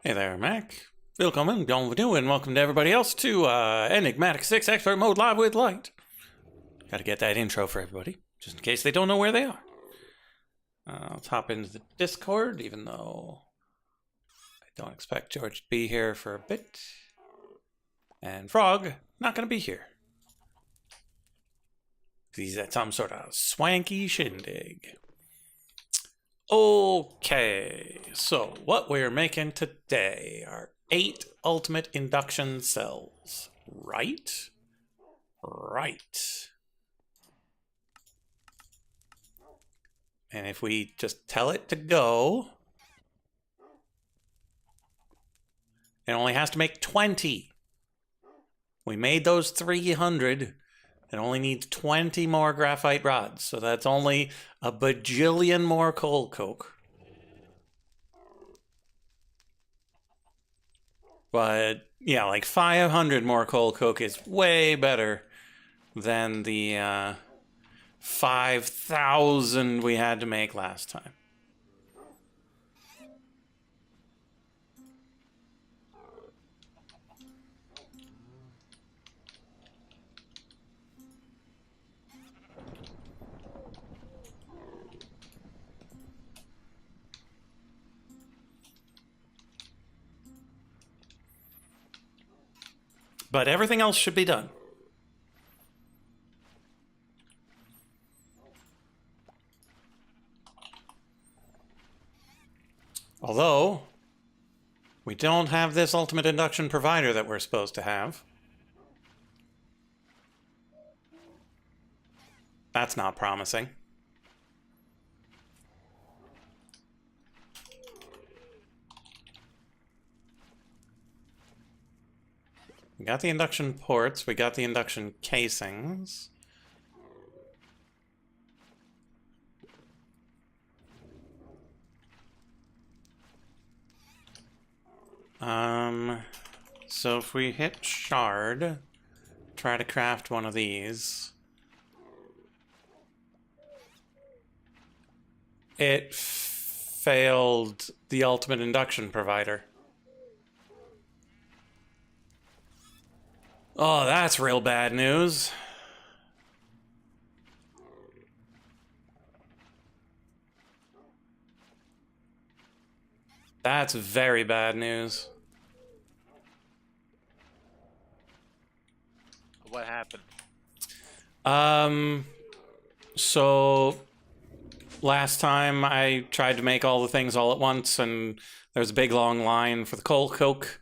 Hey there, Mac. Willkommen, bienvenue, and welcome to everybody else to Enigmatic 6 Expert Mode Live with Light. Gotta get that intro for everybody, just in case they don't know where they are. Let's hop into the Discord, even though I don't expect George to be here for a bit. And Frog, not gonna be here. He's at some sort of swanky shindig. Okay, so what we're making today are 8 ultimate induction cells, right? Right. And if we just tell it to go, it only has to make 20. We made those 300. It only needs 20 more graphite rods, so that's only a bajillion more coal coke. But yeah, like 500 more coal coke is way better than the 5,000 we had to make last time. But everything else should be done. Although, we don't have this ultimate induction provider that we're supposed to have. That's not promising. We got the induction ports, we got the induction casings. So if we hit shard, try to craft one of these. It failed the ultimate induction provider. Oh, that's real bad news. That's very bad news. What happened? So last time I tried to make all the things all at once, and there was a big long line for the coal coke,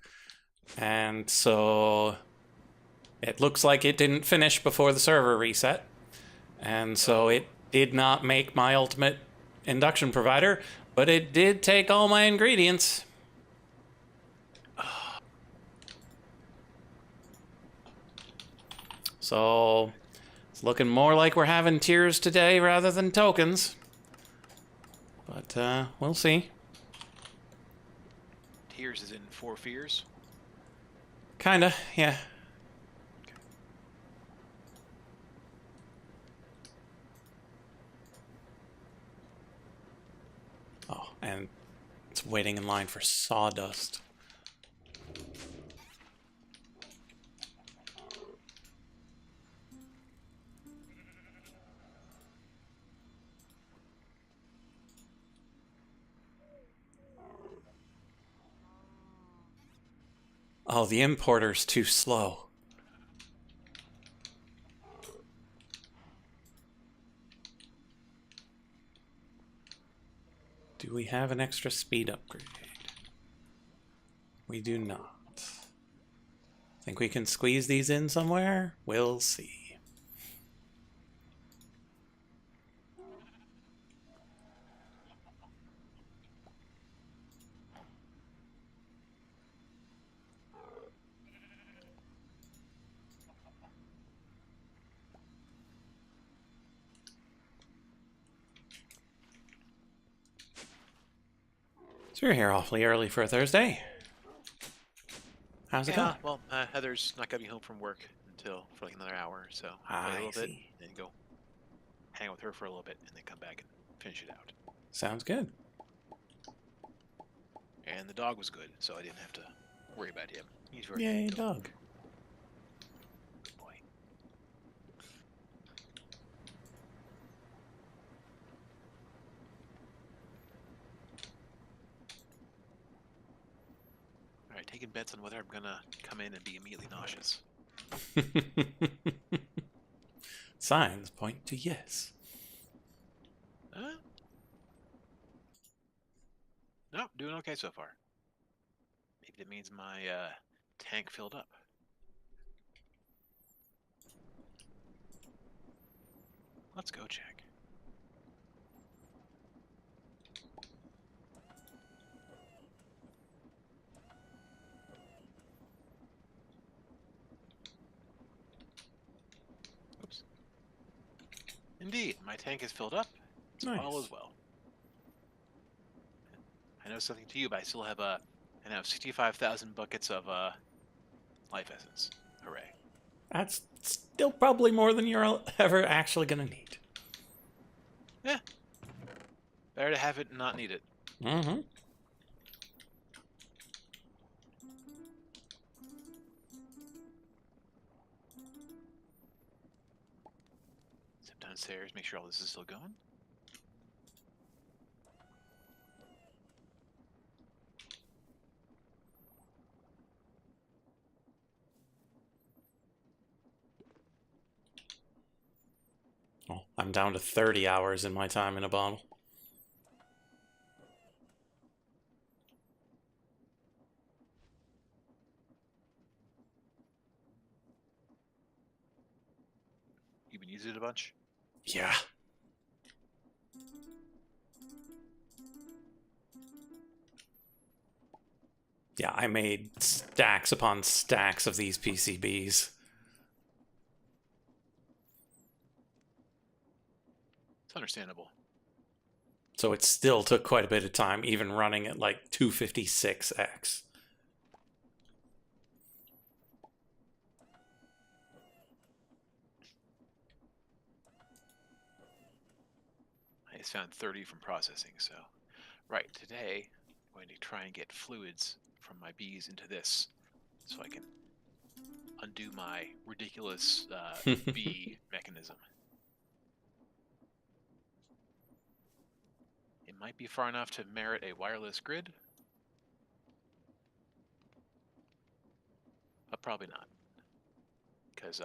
and so it looks like it didn't finish before the server reset, and so it did not make my ultimate induction provider, but it did take all my ingredients. So it's looking more like we're having tiers today rather than tokens. But we'll see. Tears is in Four Fears. Kinda, yeah. Oh, and it's waiting in line for sawdust. Oh, the importer's too slow. Do we have an extra speed upgrade? We do not. Think we can squeeze these in somewhere? We'll see. So you're here awfully early for a Thursday. How's it going? Well, Heather's not gonna be home from work until for like another hour, so I wait a little bit, see. then go hang out with her for a little bit, and then come back and finish it out. Sounds good. Yeah. And the dog was good, so I didn't have to worry about him. He's very Yay, good dog. boy. Alright, taking bets on whether I'm gonna come in and be immediately nauseous. Signs point to yes. Huh? No, doing okay so far. Maybe that means my tank filled up. Let's go check. Oops. Indeed, my tank is filled up. Nice. All is well. I know something to you, but I still have I have 65,000 buckets of life essence. Hooray! That's still probably more than you're ever actually gonna need. Yeah. Better to have it and not need it. Mm-hmm. Step downstairs, make sure all this is still going. Oh, I'm down to 30 hours in my time in a bottle. You've been using it a bunch? Yeah. Yeah, I made stacks upon stacks of these PCBs. It's understandable. So it still took quite a bit of time, even running at like 256x. I just found 30 from processing, so... Right, today, I'm going to try and get fluids from my bees into this, so I can undo my ridiculous bee mechanism. It might be far enough to merit a wireless grid, but probably not, because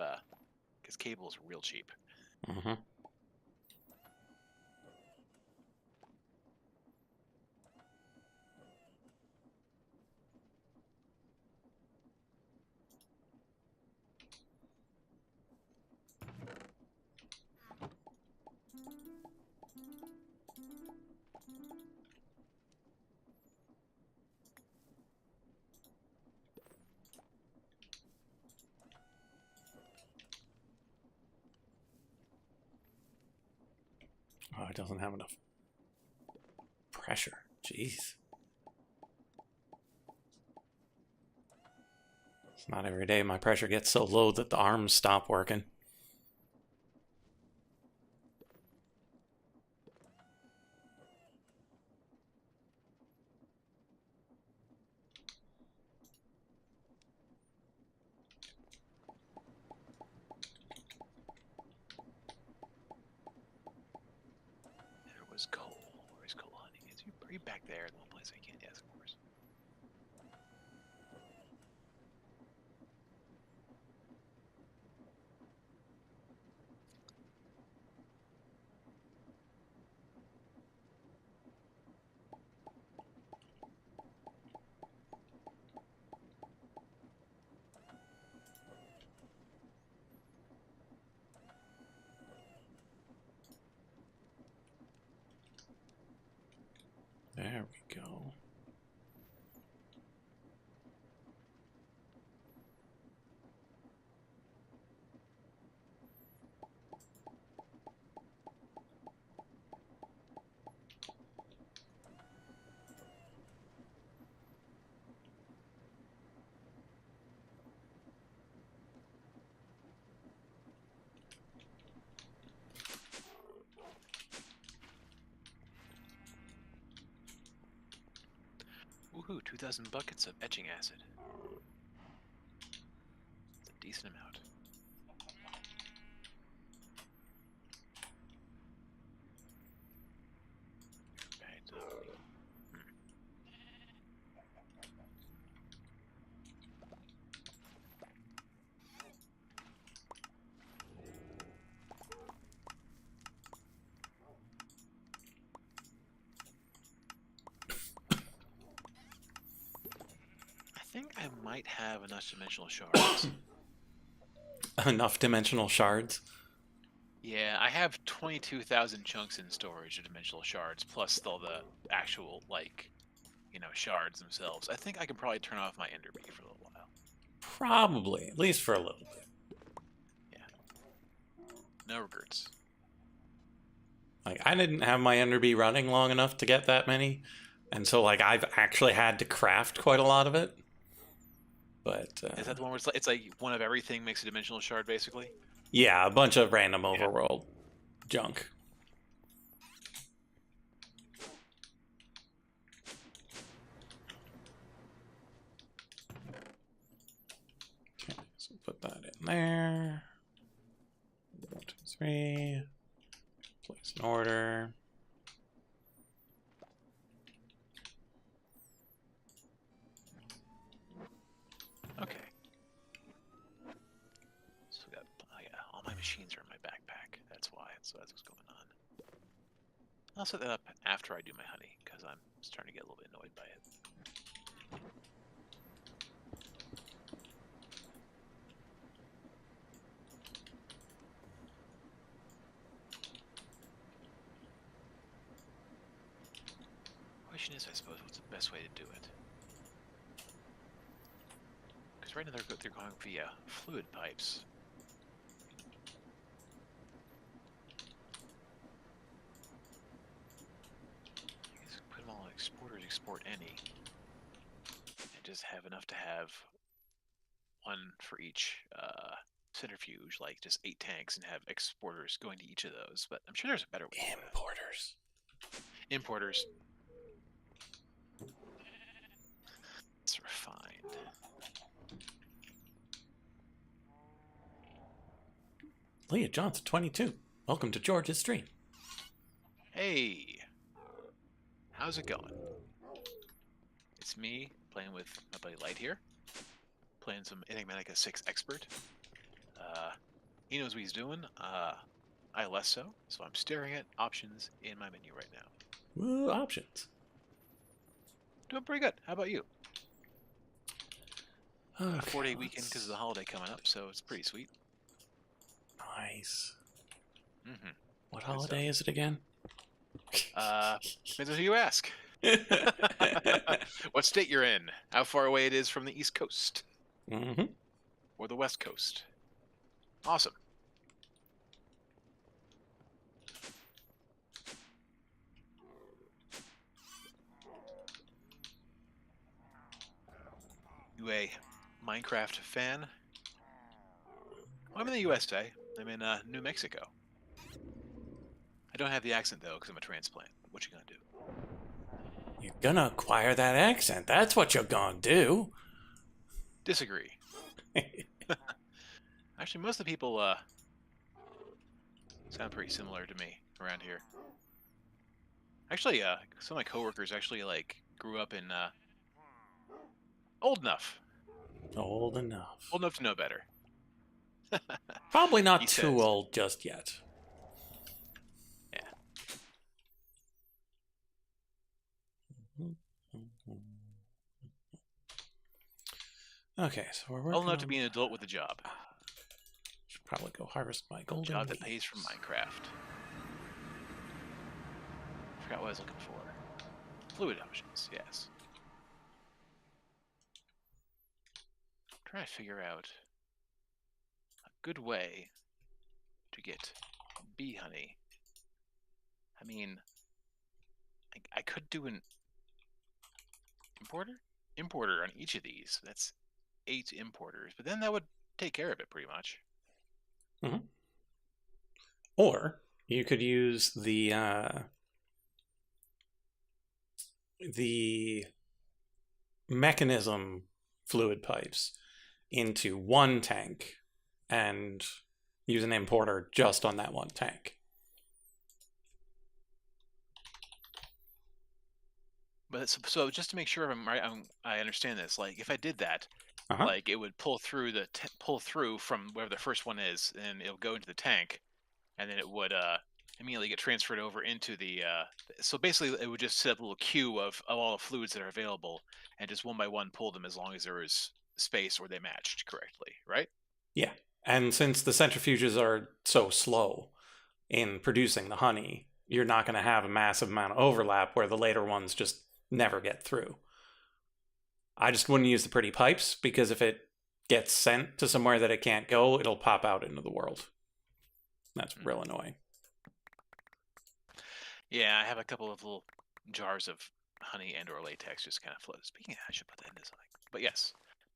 cable is real cheap. Mm-hmm. Oh, it doesn't have enough pressure. Jeez. It's not every day my pressure gets so low that the arms stop working. There was coal. Where's coal, honey? Are you back there in one place I can't? Yes, of course. There we go. 2,000 buckets of etching acid. It's a decent amount. Bagged up. I think I might have enough dimensional shards. Enough dimensional shards. Yeah, I have 22,000 chunks in storage of dimensional shards, plus all the actual, like, shards themselves. I think I can probably turn off my Ender Bee for a little while. Probably, at least for a little bit. Yeah. No regrets. Like, I didn't have my Ender Bee running long enough to get that many, and so like I've actually had to craft quite a lot of it. But Is that the one where it's like one of everything makes a dimensional shard, basically? yeah, a bunch of random overworld junk. Okay, so put that in there. 1, 2, 3. Place an order. Okay. So we got, all my machines are in my backpack. That's why. So that's what's going on. I'll set that up after I do my honey, because I'm starting to get a little bit annoyed by it. Question is, I suppose, what's the best way to do it? Because right now they're going via fluid pipes. I guess put them all on exporters, export any. And just have enough to have one for each centrifuge, like just 8 tanks, and have exporters going to each of those. But I'm sure there's a better way. Importers. Importers. It's refined. Leah Johnson, 22. Welcome to George's stream. Hey, how's it going? It's me playing with my buddy Light here, playing some Enigmatica 6 Expert. He knows what he's doing. I less so, so I'm staring at options in my menu right now. Woo, options. Doing pretty good. How about you? Okay, 4-day weekend because of the holiday coming up, so it's pretty sweet. Nice. Mm-hmm. What holiday is it again? Depends on who you ask. What state you're in, how far away it is from the East Coast, or the West Coast. Awesome. You a Minecraft fan? Well, I'm in the USA. I'm in New Mexico. I don't have the accent though, because I'm a transplant. What you gonna do? You're gonna acquire that accent. That's what you're gonna do. Disagree. Actually, most of the people sound pretty similar to me around here. Actually, some of my coworkers actually grew up in old enough. Old enough. Old enough to know better. Probably not He too says. old just yet. Yeah. Okay, so we're working Old enough to on- be an adult with a job. Should probably go harvest my golden Job that leaves. pays for Minecraft. Forgot what I was looking for. Fluid options, yes. I'm trying to figure out a good way to get bee honey. I mean, I could do an importer on each of these. That's 8 importers, but then that would take care of it pretty much. Or you could use the mechanism fluid pipes into one tank and use an importer just on that one tank. But so just to make sure I'm right, I understand this. Like if I did that, Uh-huh. like it would pull through pull through from wherever the first one is, and it'll go into the tank, and then it would immediately get transferred over into the. So basically, it would just set up a little queue of all the fluids that are available, and just one by one pull them as long as there is space or they matched correctly, right? Yeah. And since the centrifuges are so slow in producing the honey, you're not going to have a massive amount of overlap where the later ones just never get through. I just wouldn't use the pretty pipes because if it gets sent to somewhere that it can't go, it'll pop out into the world. That's real annoying. Yeah, I have a couple of little jars of honey and or latex just kind of float. Speaking of, I should put that into something. But yes,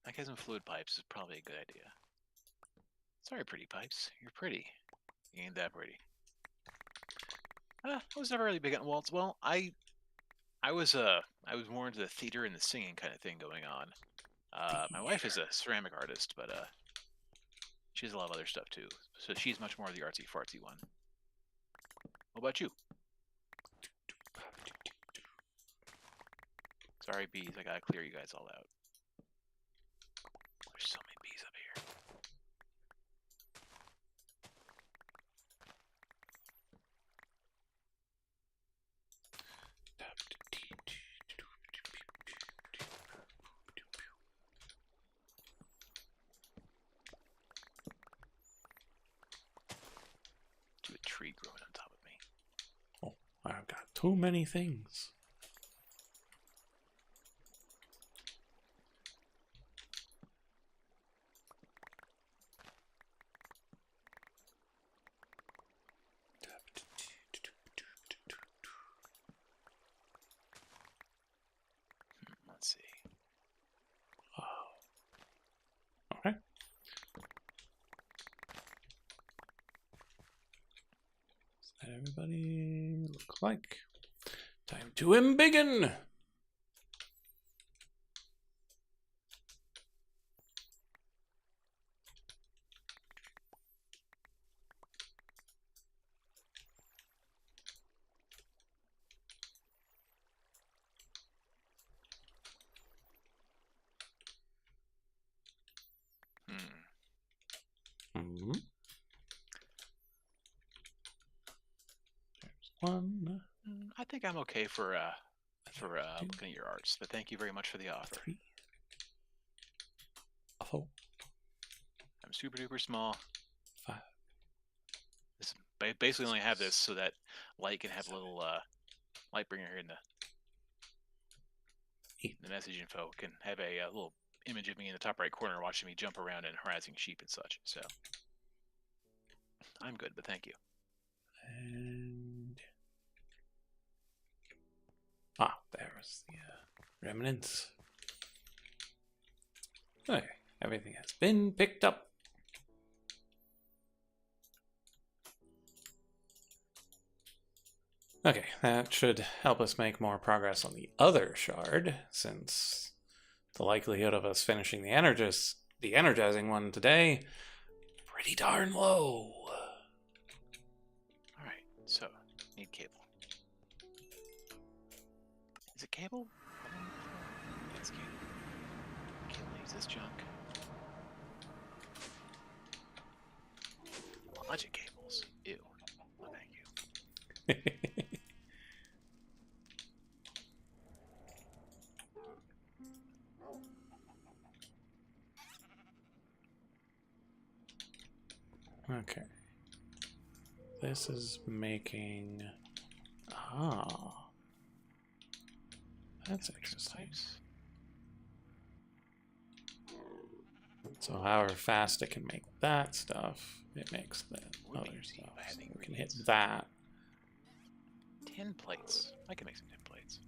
mechanism fluid pipes is probably a good idea. Sorry, pretty pipes. You're pretty. You ain't that pretty. I was never really big on waltz. Well, I was more into the theater and the singing kind of thing going on. My wife is a ceramic artist, but she has a lot of other stuff too. So she's much more the artsy fartsy one. What about you? Sorry, bees. I gotta clear you guys all out. There's so many bees up here. To a tree growing on top of me. Oh, I've got too many things. Let's see. Okay. Does that everybody look like? Time to embiggen! Mm-hmm. There's one. I think I'm okay for looking at your arts, but thank you very much for the offer. 3. 4. I'm super duper small. 5. I basically only have this so that Light can have a little light bringer here in the message info. Can have a little image of me in the top right corner watching me jump around and harassing sheep and such. So I'm good, but thank you. And there's the remnants. Okay, everything has been picked up. Okay, that should help us make more progress on the other shard, since the likelihood of us finishing the energizing one today, pretty darn low. Alright, so, need cable. Is it cable? It's cable. Cable needs this junk. Logic cables. Ew. No, thank you. Okay. This is making... That's interesting. So however fast it can make that stuff, it makes the other stuff. So we can hit that. 10 plates. I can make some 10 plates.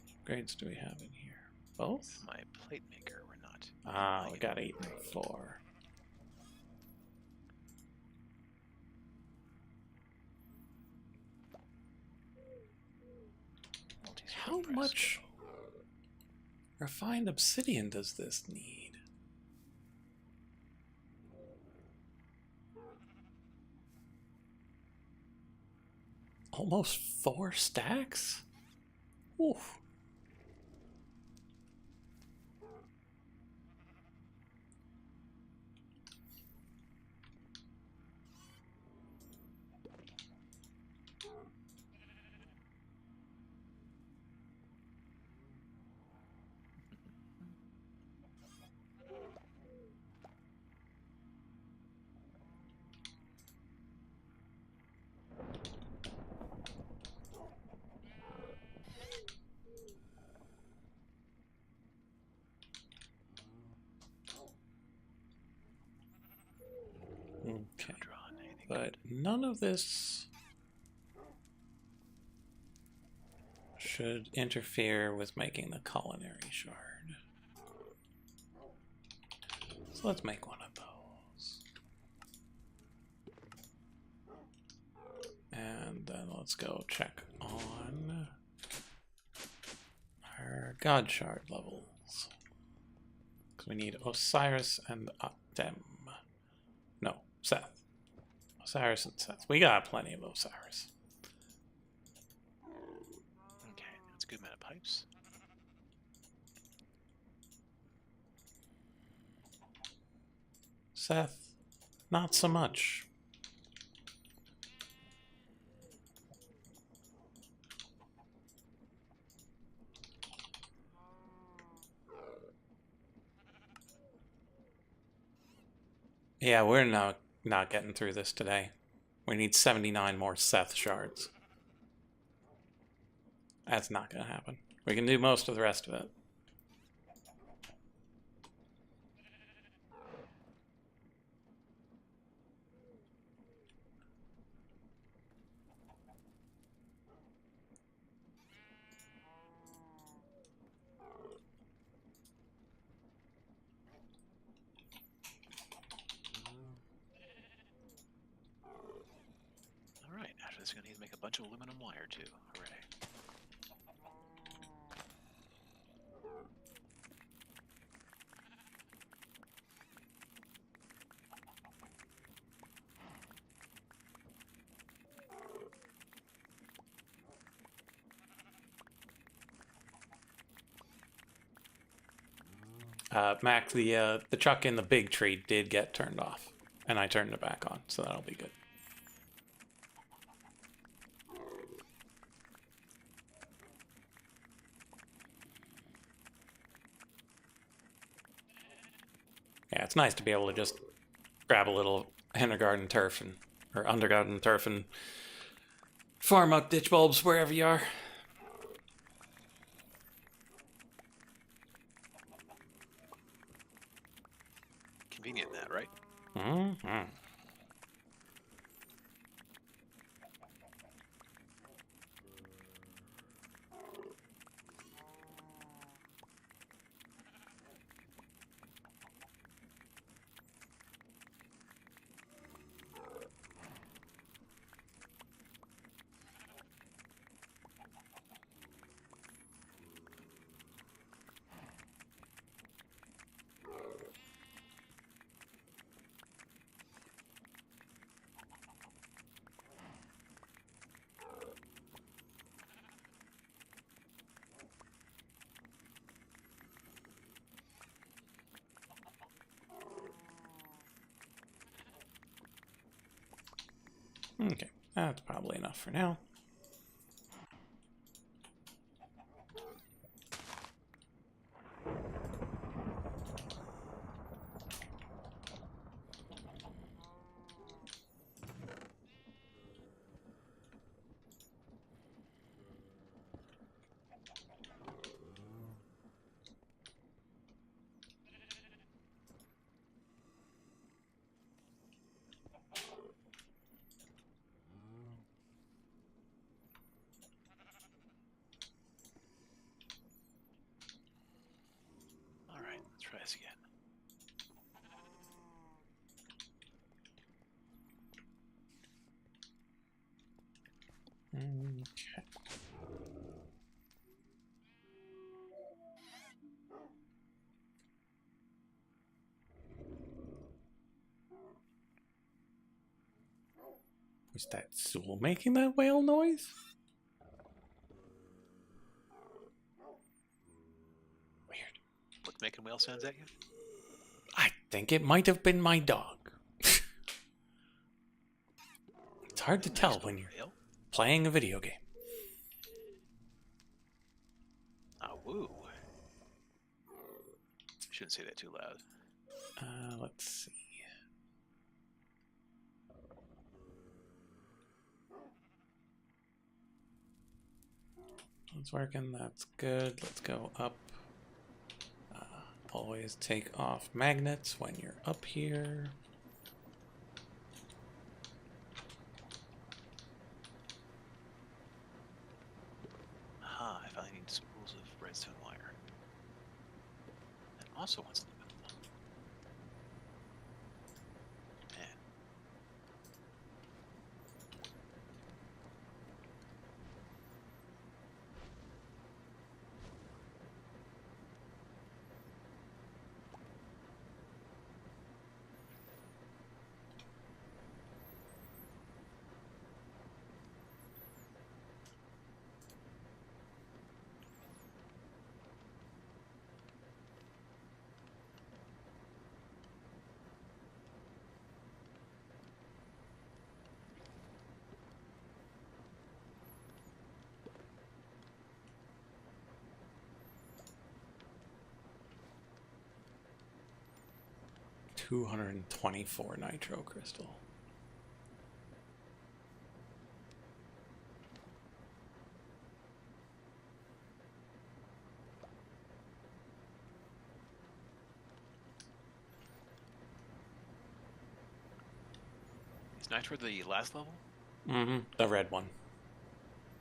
What grades do we have in here? Both? My plate maker, we're not. We got 8 and 4. How much refined obsidian does this need? Almost 4 stacks? Oof. Okay. But none of this should interfere with making the culinary shard. So let's make one of those. And then let's go check on our god shard levels. Because we need Osiris and Atem. No, Seth. Osiris and Seth. We got plenty of Osiris. Okay, that's a good amount of pipes. Seth, not so much. Yeah, we're not getting through this today. We need 79 more Seth shards. That's not going to happen. We can do most of the rest of it. Alright, after this, we're gonna need to make a bunch of aluminum wire too. Hooray. Mac, the chuck in the big tree did get turned off, and I turned it back on, so that'll be good. Yeah, it's nice to be able to just grab a little undergarden turf and farm up ditch bulbs wherever you are. Convenient that, right? Mm-hmm. Okay, that's probably enough for now. Alright, let's try this again. Okay. Is that Zool making that whale noise? Weird. What's making whale sounds at you? I think it might have been my dog. It's hard to tell when you're playing a video game. Ah, woo. Shouldn't say that too loud. Let's see. It's working. That's good. Let's go up. Always take off magnets when you're up here. Aha, I finally need spools of redstone wire. And also wants to live man. 224 nitro crystal. Is Nitro the last level? Mm-hmm. The red one.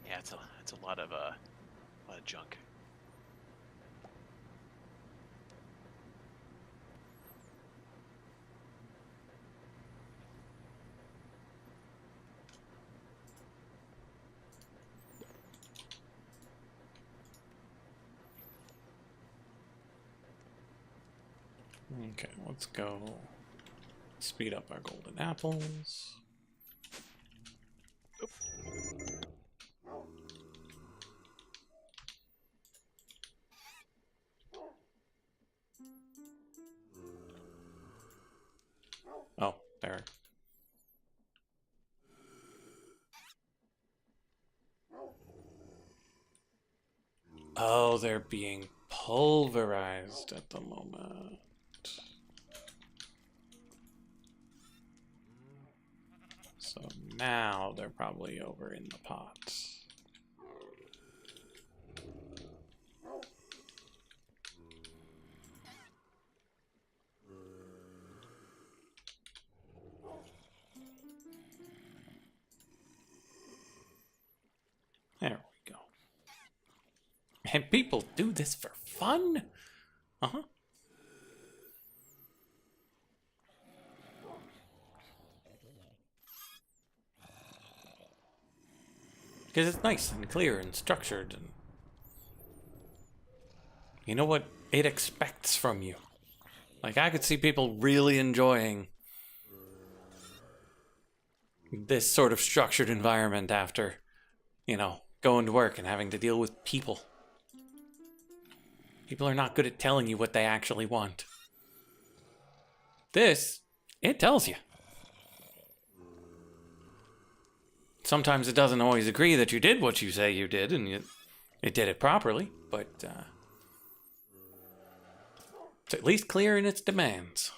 Yeah, it's a lot of junk. Okay, let's go speed up our golden apples. Oop. Oh, there. Oh, they're being pulverized at the moment. So now they're probably over in the pot. There we go. And people do this for fun? Uh-huh. Because it's nice and clear and structured, and you know what it expects from you. Like, I could see people really enjoying this sort of structured environment after, you know, going to work and having to deal with people. People are not good at telling you what they actually want. This, it tells you. Sometimes it doesn't always agree that you did what you say you did, and it did it properly, but it's at least clear in its demands.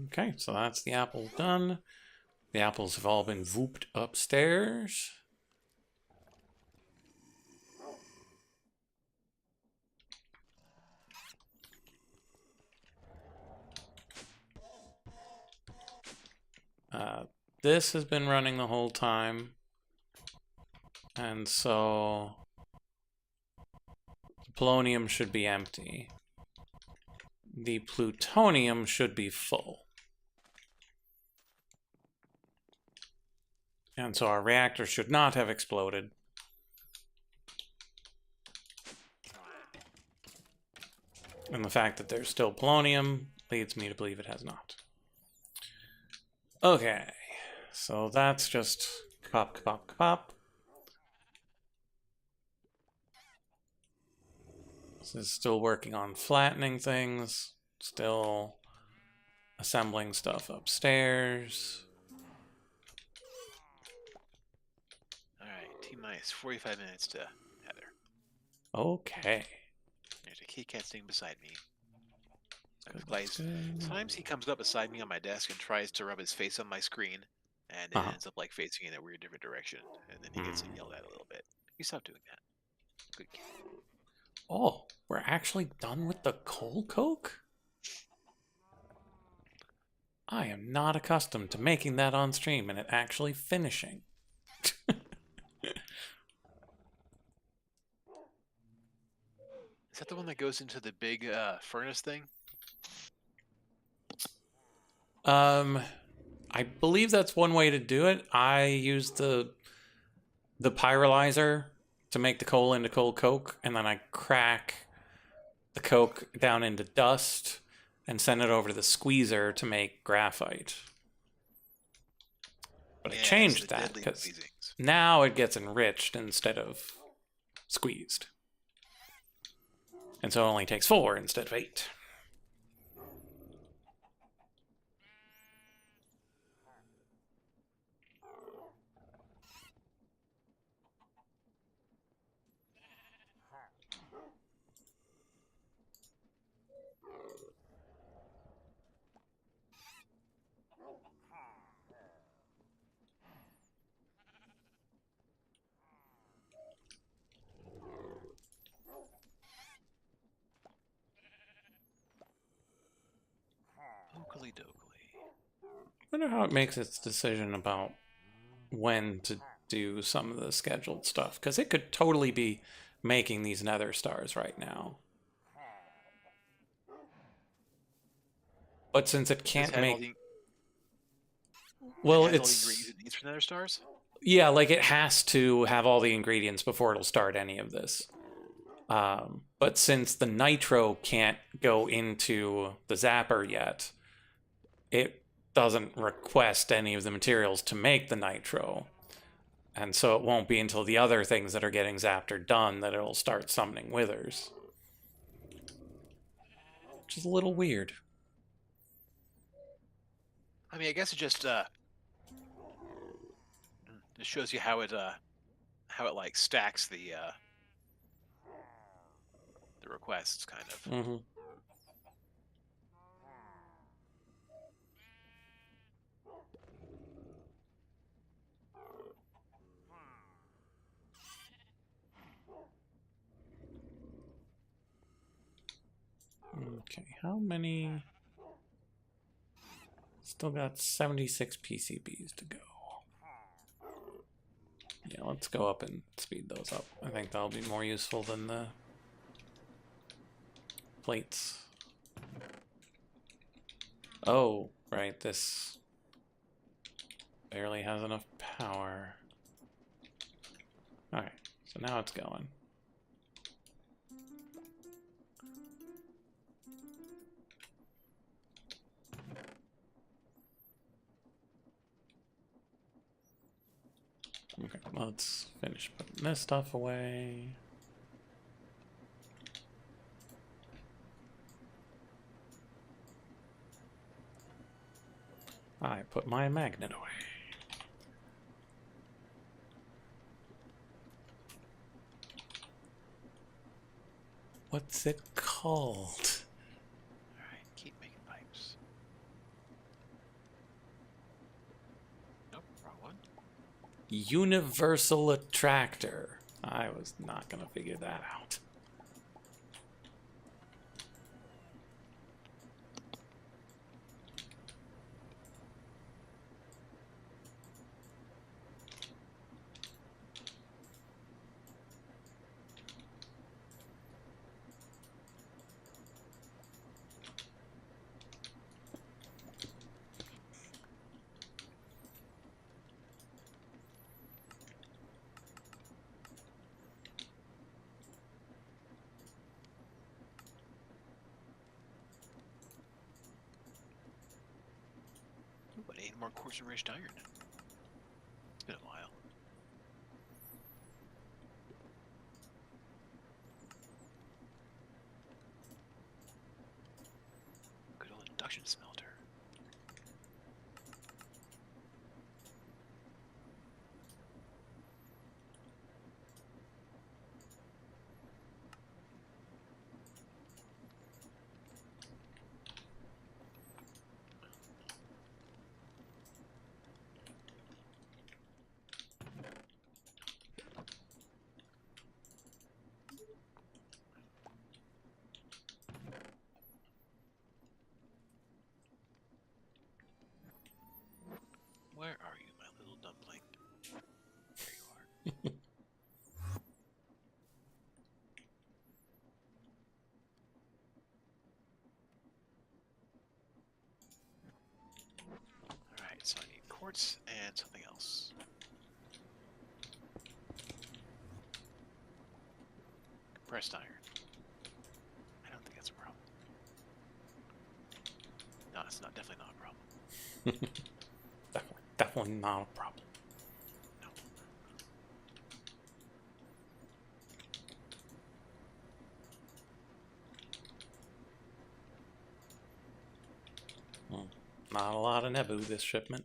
Okay, so that's the apple done. The apples have all been vooped upstairs. This has been running the whole time. And so the polonium should be empty. The plutonium should be full. And so our reactor should not have exploded. And the fact that there's still polonium leads me to believe it has not. Okay, so that's just pop, pop, pop. This is still working on flattening things, still assembling stuff upstairs. Alright, T-minus 45 minutes to Heather. Okay. There's a kitty cat sitting beside me. That's good. Sometimes he comes up beside me on my desk and tries to rub his face on my screen, and it ends up like facing in a weird different direction, and then he gets yelled at a little bit. You stop doing that. Good kid. Oh, we're actually done with the coal coke? I am not accustomed to making that on stream and it actually finishing. Is that the one that goes into the big furnace thing? I believe that's one way to do it. I use the pyrolyzer to make the coal into coal coke, and then I crack the coke down into dust and send it over to the squeezer to make graphite. But I changed that because now it gets enriched instead of squeezed. And so it only takes 4 instead of 8. Oakley dokley. I wonder how it makes its decision about when to do some of the scheduled stuff, because it could totally be making these nether stars right now. But since it can't make... Well, it's... all the ingredients it needs for nether stars? Yeah, like it has to have all the ingredients before it'll start any of this. But since the nitro can't go into the zapper yet, it doesn't request any of the materials to make the nitro. And so it won't be until the other things that are getting zapped are done that it'll start summoning withers. Which is a little weird. I mean, I guess it just shows you how it like stacks the requests, kind of. Mm-hmm. Okay, how many? Still got 76 PCBs to go. Yeah, let's go up and speed those up. I think that'll be more useful than the plates. Oh, right, this barely has enough power. Alright, so now it's going. Okay, let's finish putting this stuff away. I put my magnet away. What's it called? Alright, keep making pipes. Nope, wrong one. Universal attractor. I was not gonna figure that out. need more quartz enriched iron. It's been a while. Good old induction smelter. Where are you, my little dumpling? There you are. Alright, so I need quartz and something else. Compressed iron. I don't think that's a problem. No, it's not. Definitely not a problem. Definitely not a problem. No. Not a lot of Nebu this shipment.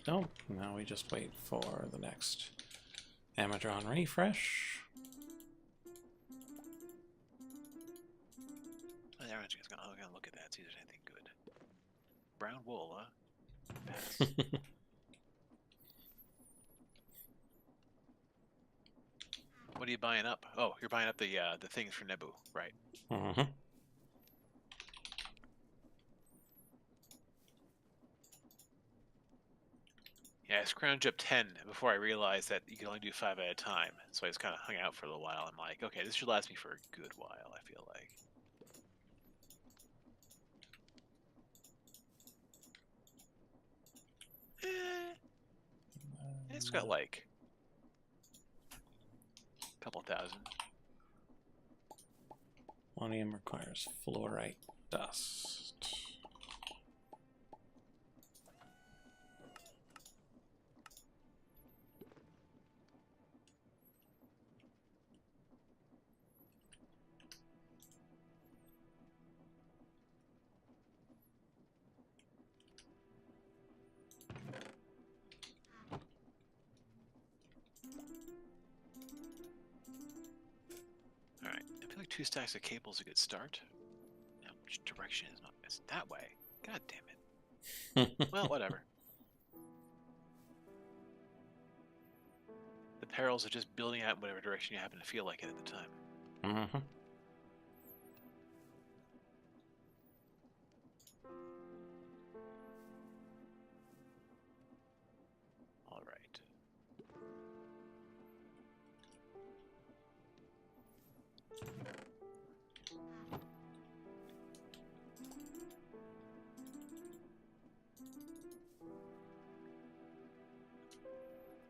Nope, now we just wait for the next Amadron refresh. Everyone's just gonna look at that, see if there's anything good. Brown wool, huh? Pass. What are you buying up? Oh, you're buying up the things for Nebu, right? Mm-hmm. Yeah, I scrounged up 10 before I realized that you can only do 5 at a time. So I just kind of hung out for a little while. I'm like, okay, this should last me for a good while, I feel like. It's got like a couple thousand. Ammonium requires fluorite dust. Alright, I feel like 2 stacks of cable is a good start. Now, which direction is not? It's that way. God damn it. Well, whatever. The perils of just building out in whatever direction you happen to feel like it at the time. Mm-hmm. Alright.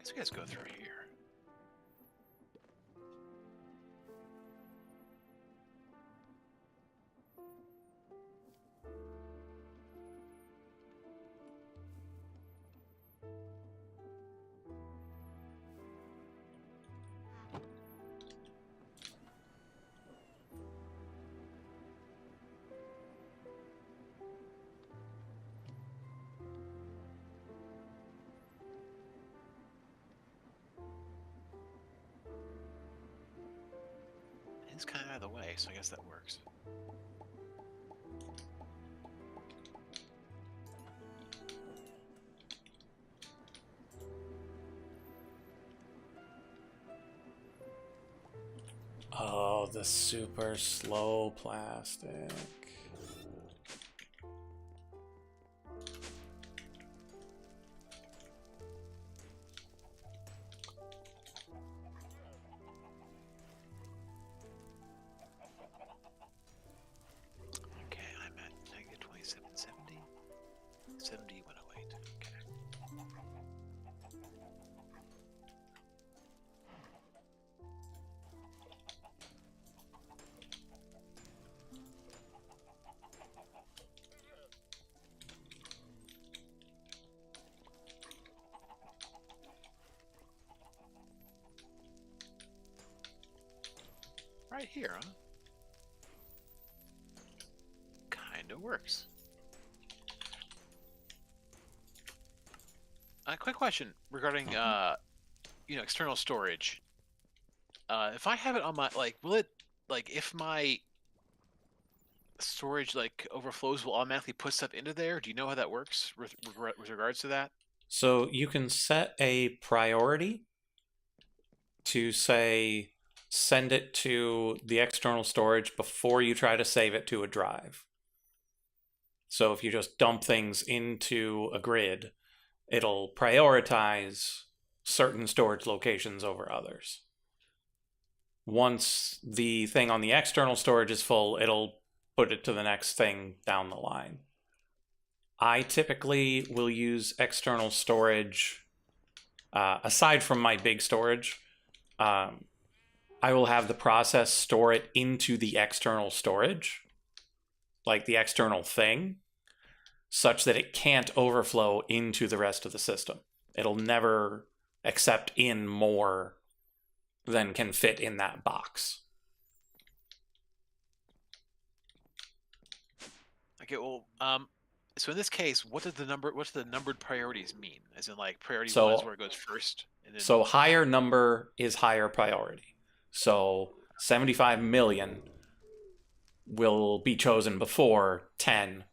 These guys go through here. It's kind of out of the way, so I guess that works. Oh, the super slow plastic. Okay, I'm at negative 2770. 7108. Okay. Right here, huh? Kinda works. Quick question regarding external storage. If I have it on my will it if my storage overflows, will automatically put stuff into there? Do you know how that works with regards to that? So you can set a priority to say send it to the external storage before you try to save it to a drive. So if you just dump things into a grid, it'll prioritize certain storage locations over others. Once the thing on the external storage is full, it'll put it to the next thing down the line. I typically will use external storage, aside from my big storage. I will have the process store it into the external storage, like the external thing, such that it can't overflow into the rest of the system. It'll never accept in more than can fit in that box. Okay, well, so in this case, what's the numbered priorities mean? As in, priority So- 1 is where it goes first, and then So higher number is higher priority. So 75 million will be chosen before 10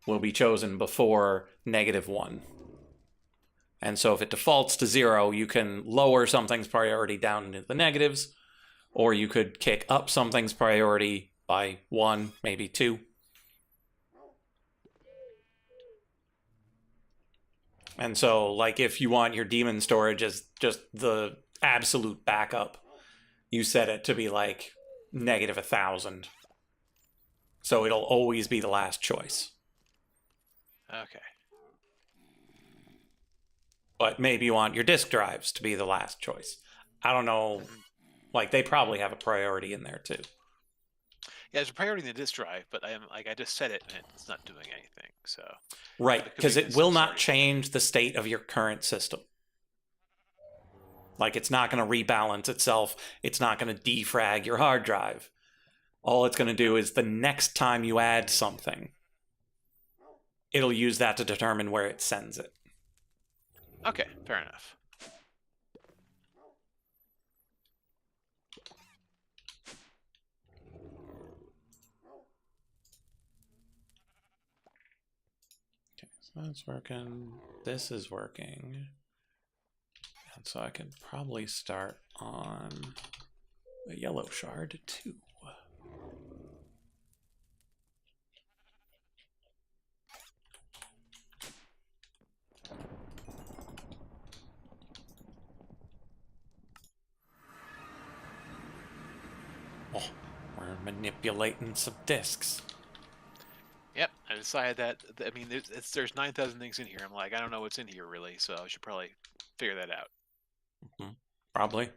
will be chosen before -1. And so if it defaults to 0, you can lower something's priority down into the negatives, or you could kick up something's priority by 1, maybe 2. And so, if you want your daemon storage as just the absolute backup, you set it to be -1,000. So it'll always be the last choice. okay. But maybe you want your disk drives to be the last choice. I don't know. They probably have a priority in there too. Yeah, there's a priority in the disk drive, but I just set it and it's not doing anything. So Right, could because be it will not sorry. change the state of your current system. It's not going to rebalance itself. It's not going to defrag your hard drive. All it's going to do is the next time you add something, it'll use that to determine where it sends it. Okay, fair enough. Okay, so that's working. This is working. And so I can probably start on the yellow shard too. Oh, we're manipulating some disks. Yep, I decided that. There's 9,000 things in here. I'm like, I don't know what's in here really, so I should probably figure that out. Probably.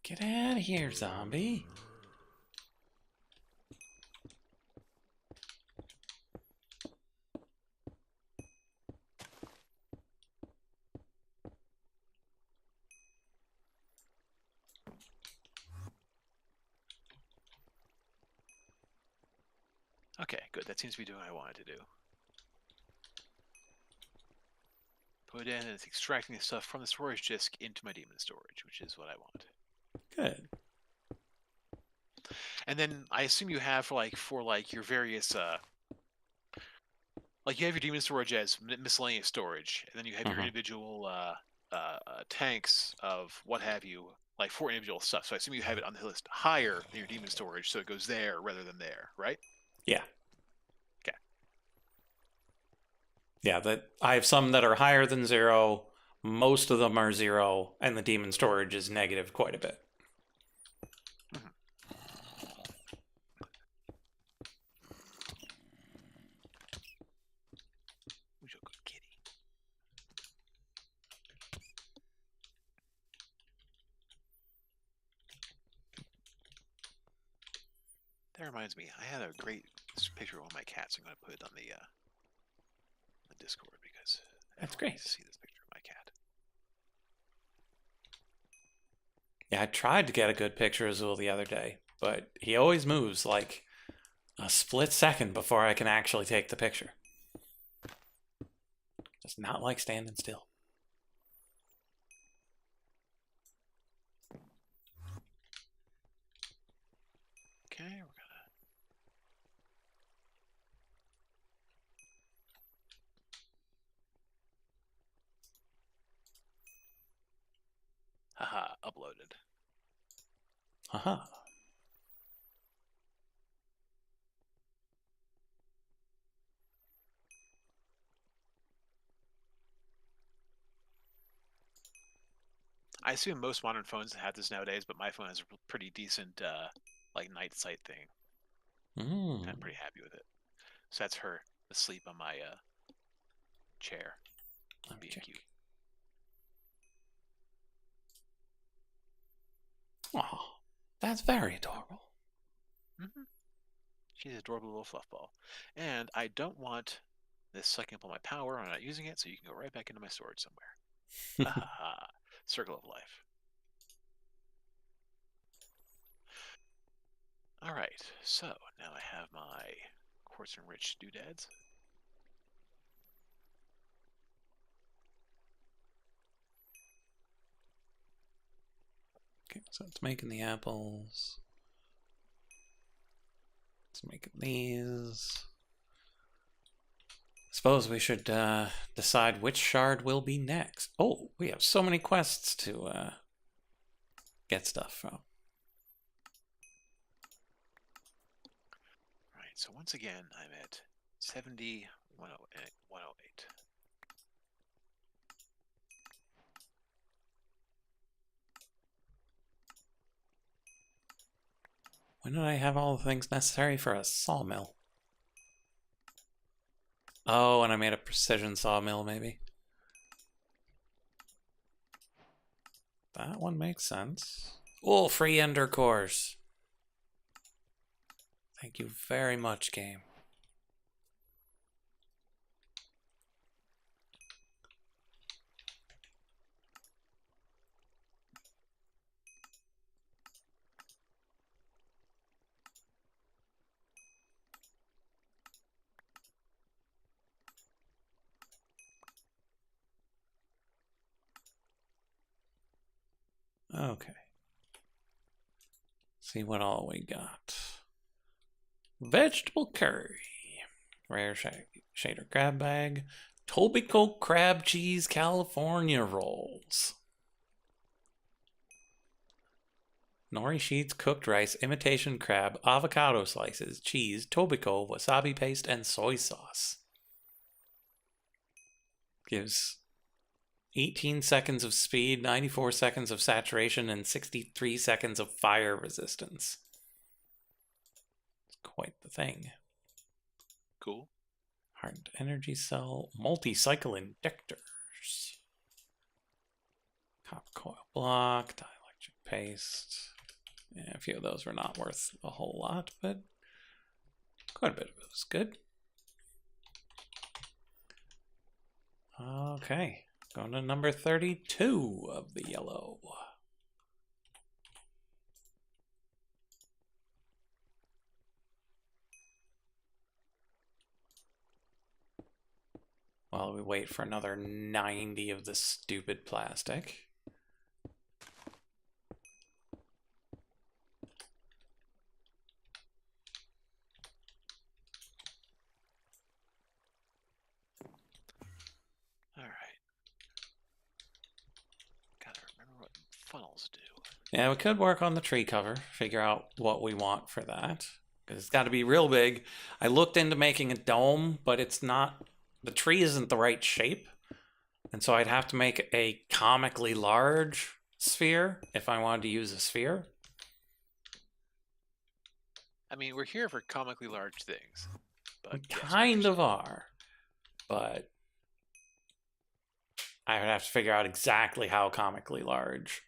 Get out of here, zombie. Okay, good. That seems to be doing what I wanted to do. Put in, and it's extracting the stuff from the storage disk into my demon storage, which is what I want. Good. And then I assume you have for your various like you have your demon storage as miscellaneous storage, and then you have your individual tanks of what have you, like for individual stuff. So I assume you have it on the list higher than your demon storage, so it goes there rather than there, right? Yeah. Okay. Yeah, that I have some that are higher than 0. Most of them are 0, and the demon storage is negative quite a bit. Mm-hmm. Who's your good kitty? That reminds me, I had a great picture of one of my cats. I'm going to put it on the Discord because That's everyone great. needs to see this picture of my cat. Yeah, I tried to get a good picture of Zool the other day, but he always moves like a split second before I can actually take the picture. Does not like standing still. Okay, we're gonna. Haha, uploaded. Haha. I assume most modern phones have this nowadays, but my phone has a pretty decent like night sight thing. I'm pretty happy with it. So that's her asleep on my chair, being cute. Oh, that's very adorable. Mm-hmm. She's an adorable little fluff ball. And I don't want this sucking up all my power. I'm not using it, so you can go right back into my storage somewhere. Ha ha ha. Circle of life. Alright, so now I have my quartz enriched doodads. Okay, so it's making the apples. It's making these. Suppose we should decide which shard will be next. Oh, we have so many quests to get stuff from. Alright, so once again, I'm at 70, 108. 108. When did I have all the things necessary for a sawmill? Oh, and I made a precision sawmill, maybe. That one makes sense. Oh, free ender cores. Thank you very much, game. Okay. See what all we got. Vegetable curry. Rare shader crab bag. Tobico crab cheese California rolls. Nori sheets, cooked rice, imitation crab, avocado slices, cheese, Tobico, wasabi paste, and soy sauce. Gives 18 seconds of speed, 94 seconds of saturation, and 63 seconds of fire resistance. It's quite the thing. Cool. Hardened energy cell, multi-cycle injectors. Copper coil block, dielectric paste. Yeah, a few of those were not worth a whole lot, but quite a bit of it was good. Okay, going to number 32 of the yellow. While we wait for another 90 of this stupid plastic. Funnels do. Yeah, we could work on the tree cover, figure out what we want for that. Because it's got to be real big. I looked into making a dome, but it's not, the tree isn't the right shape. And so I'd have to make a comically large sphere if I wanted to use a sphere. I mean, we're here for comically large things. But We yes, kind of are. But I would have to figure out exactly how comically large.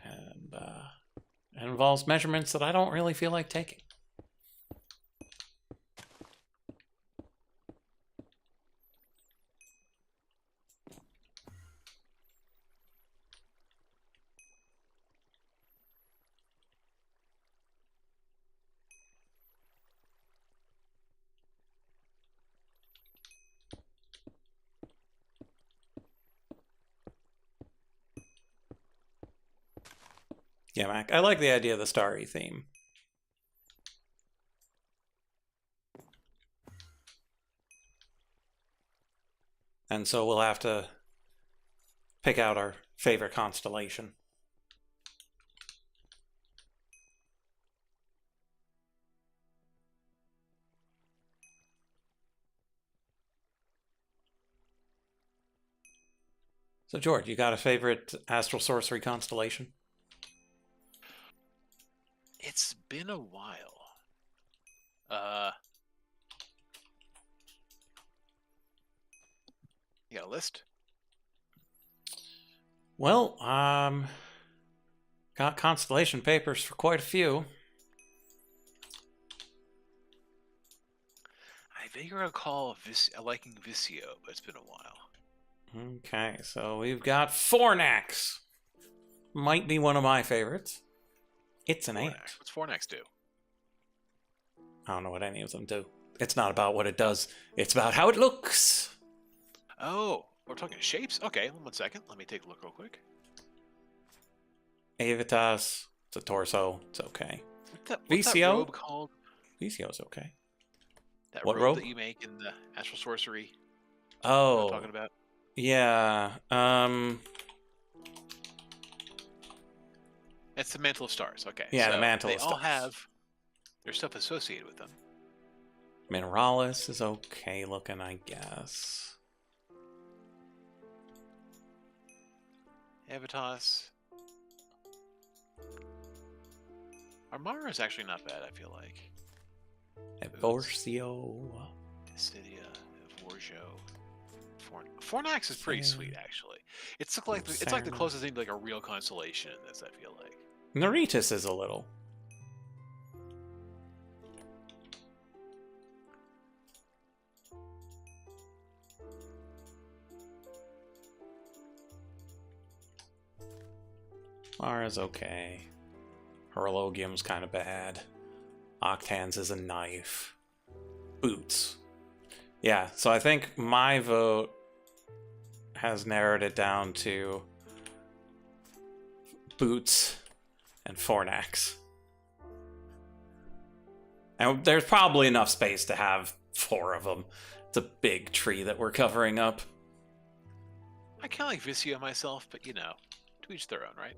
And it involves measurements that I don't really feel like taking. Yeah, Mac, I like the idea of the starry theme. And so we'll have to pick out our favorite constellation. So, George, you got a favorite astral sorcery constellation? It's been a while. You got a list? Well, got constellation papers for quite a few. I vaguely recall liking Visio, but it's been a while. Okay, so we've got Fornax. Might be one of my favorites. It's an ant. What's Fornax do? I don't know what any of them do. It's not about what it does. It's about how it looks. Oh, we're talking shapes? Okay, 1 second. Let me take a look real quick. Avitas. It's a torso. It's okay. What's that robe called? Visio's okay. That what robe that you make in the astral sorcery? Oh. You know what I'm talking about? Yeah. It's the Mantle of Stars. Okay. Yeah, so the Mantle of Stars. They all have their stuff associated with them. Mineralis is okay looking, I guess. Avitas. Armara is actually not bad, I feel like. Evorcio. Dissidia, Evorjo. Fornax is pretty sweet, actually. It's like the closest thing to like a real constellation in this, I feel like. Naritas is a little. Mara's okay. Horologium's kind of bad. Octans is a knife. Boots. Yeah, so I think my vote has narrowed it down to Boots and Fornax. And there's probably enough space to have 4 of them. It's a big tree that we're covering up. I kind of like Visio myself, but you know, to each their own, right?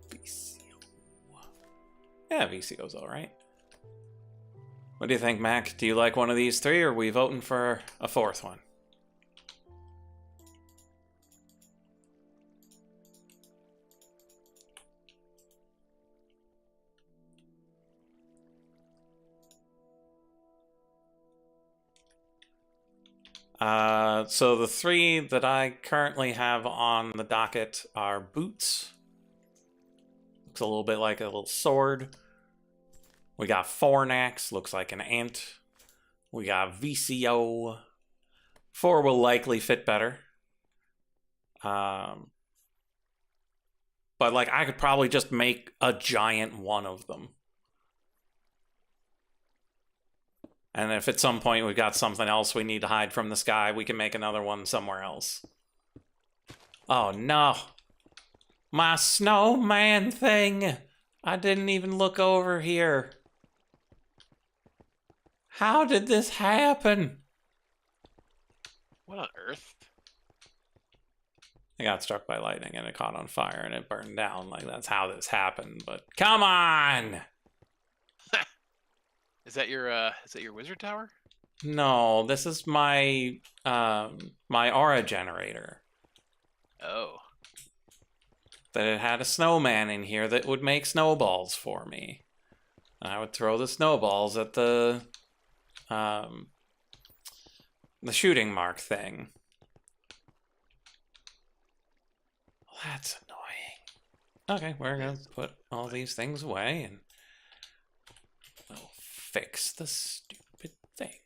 Visio. Yeah, Visio's alright. What do you think, Mac? Do you like one of these three, or are we voting for a fourth one? So the three that I currently have on the docket are boots. Looks a little bit like a little sword. We got Fornax, looks like an ant. We got VCO. 4 will likely fit better. But like I could probably just make a giant one of them. And if at some point we've got something else we need to hide from the sky, we can make another one somewhere else. Oh no. My snowman thing. I didn't even look over here. How did this happen? What on earth? It got struck by lightning and it caught on fire and it burned down. Like, that's how this happened. But come on! Is that your wizard tower? No, this is my my aura generator. Oh. That it had a snowman in here that would make snowballs for me. And I would throw the snowballs at the shooting mark thing. Well, that's annoying. Okay, we're gonna put all these things away and we'll fix the stupid thing.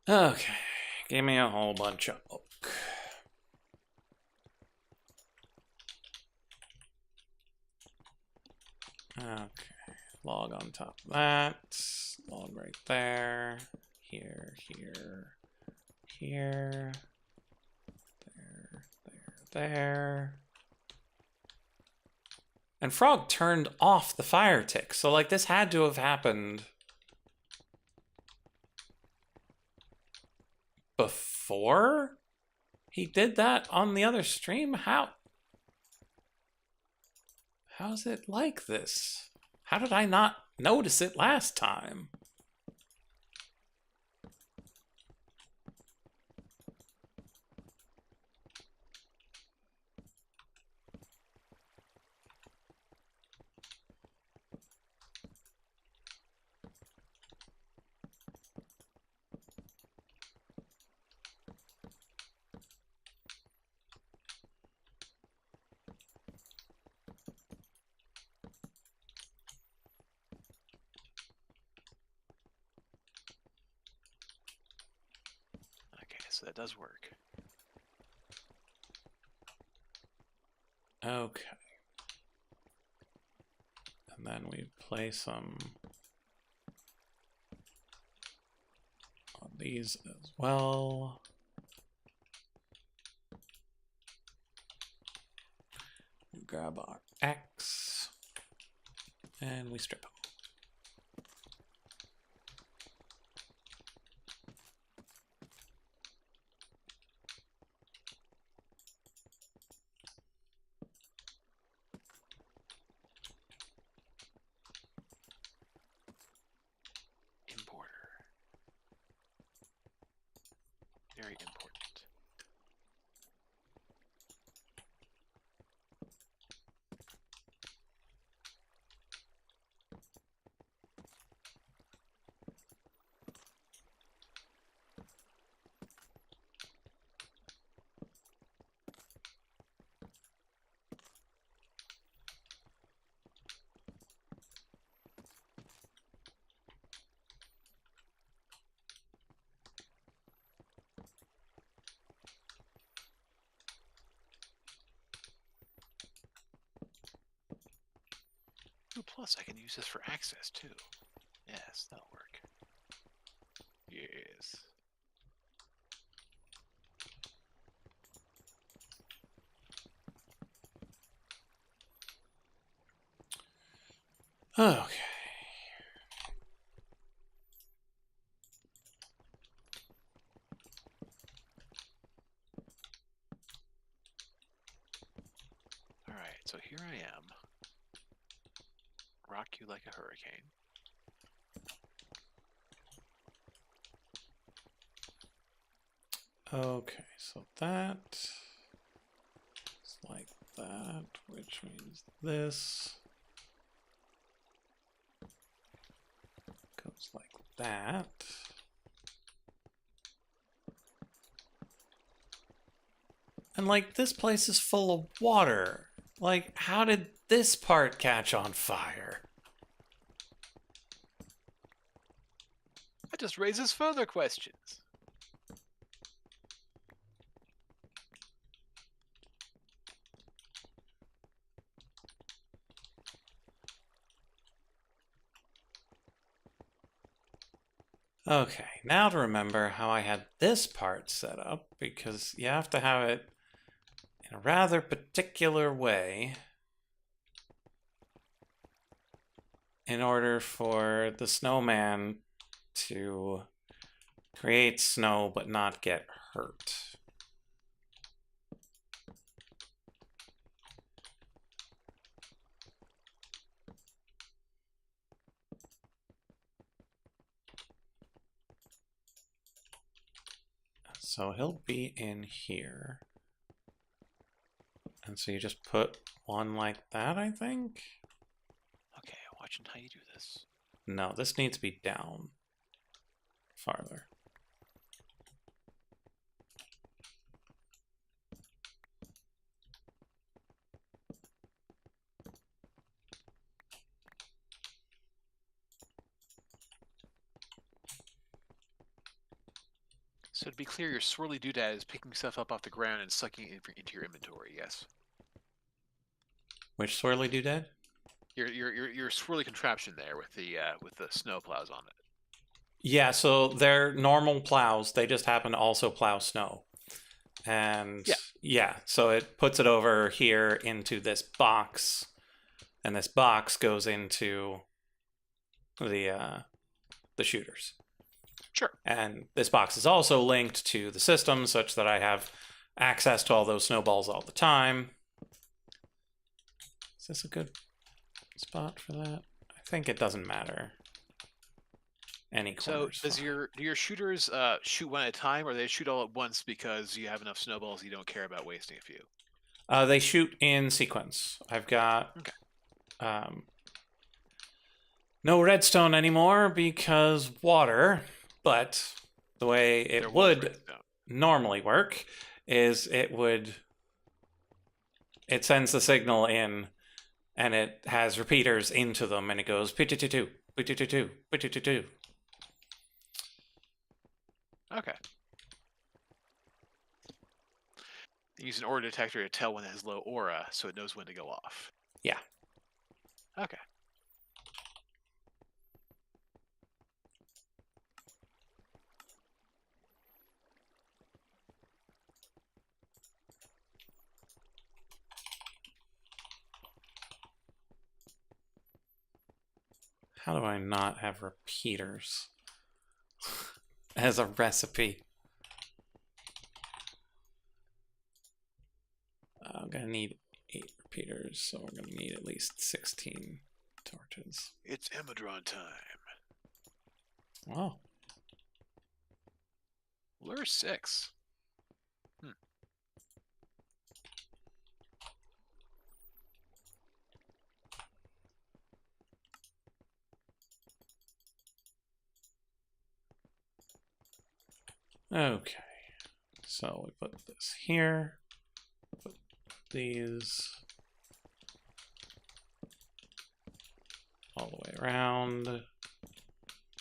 Okay, give me a whole bunch of oak. Okay, log on top of that, log right there, here, here, here, there. And Frog turned off the fire tick, so like this had to have happened before he did that on the other stream? How's it like this? How did I not notice it last time? Okay, so that does work. Okay. And then we play some on these as well. We grab our X and we strip them. Importer. Very important. Ooh, plus I can use this for access too. Yes, that'll work. Yes. Okay. Alright, so here I am. rock you like a hurricane. Okay, so that is like that, which means this goes like that. And like this place is full of water. Like, how did this part catch on fire? That just raises further questions. Okay, now to remember how I had this part set up, because you have to have it in a rather particular way in order for the snowman to create snow but not get hurt. So he'll be in here. And so you just put one like that, I think? Okay, watching how you do this. No, this needs to be down farther. So to be clear, your swirly doodad is picking stuff up off the ground and sucking it into your inventory. Yes. Which swirly doodad? Your swirly contraption there with the snow plows on it. Yeah, so they're normal plows. They just happen to also plow snow. And yeah, so it puts it over here into this box, and this box goes into the shooters. Sure. And this box is also linked to the system such that I have access to all those snowballs all the time. Is this a good spot for that? I think it doesn't matter. Any corners. So do your shooters shoot one at a time, or they shoot all at once because you have enough snowballs you don't care about wasting a few? They shoot in sequence. I've got no redstone anymore because water, but the way it would normally work is it sends the signal in and it has repeaters into them and it goes pee-tee-tee-too, pee-tee-tee-too, pee-tee-tee-too. Okay. Use an aura detector to tell when it has low aura, so it knows when to go off. Yeah. Okay. How do I not have repeaters as a recipe? I'm gonna need 8 repeaters, so we're gonna need at least 16 torches. It's Emmadron time. Oh. Lure 6. Okay. So we put this here. Put these all the way around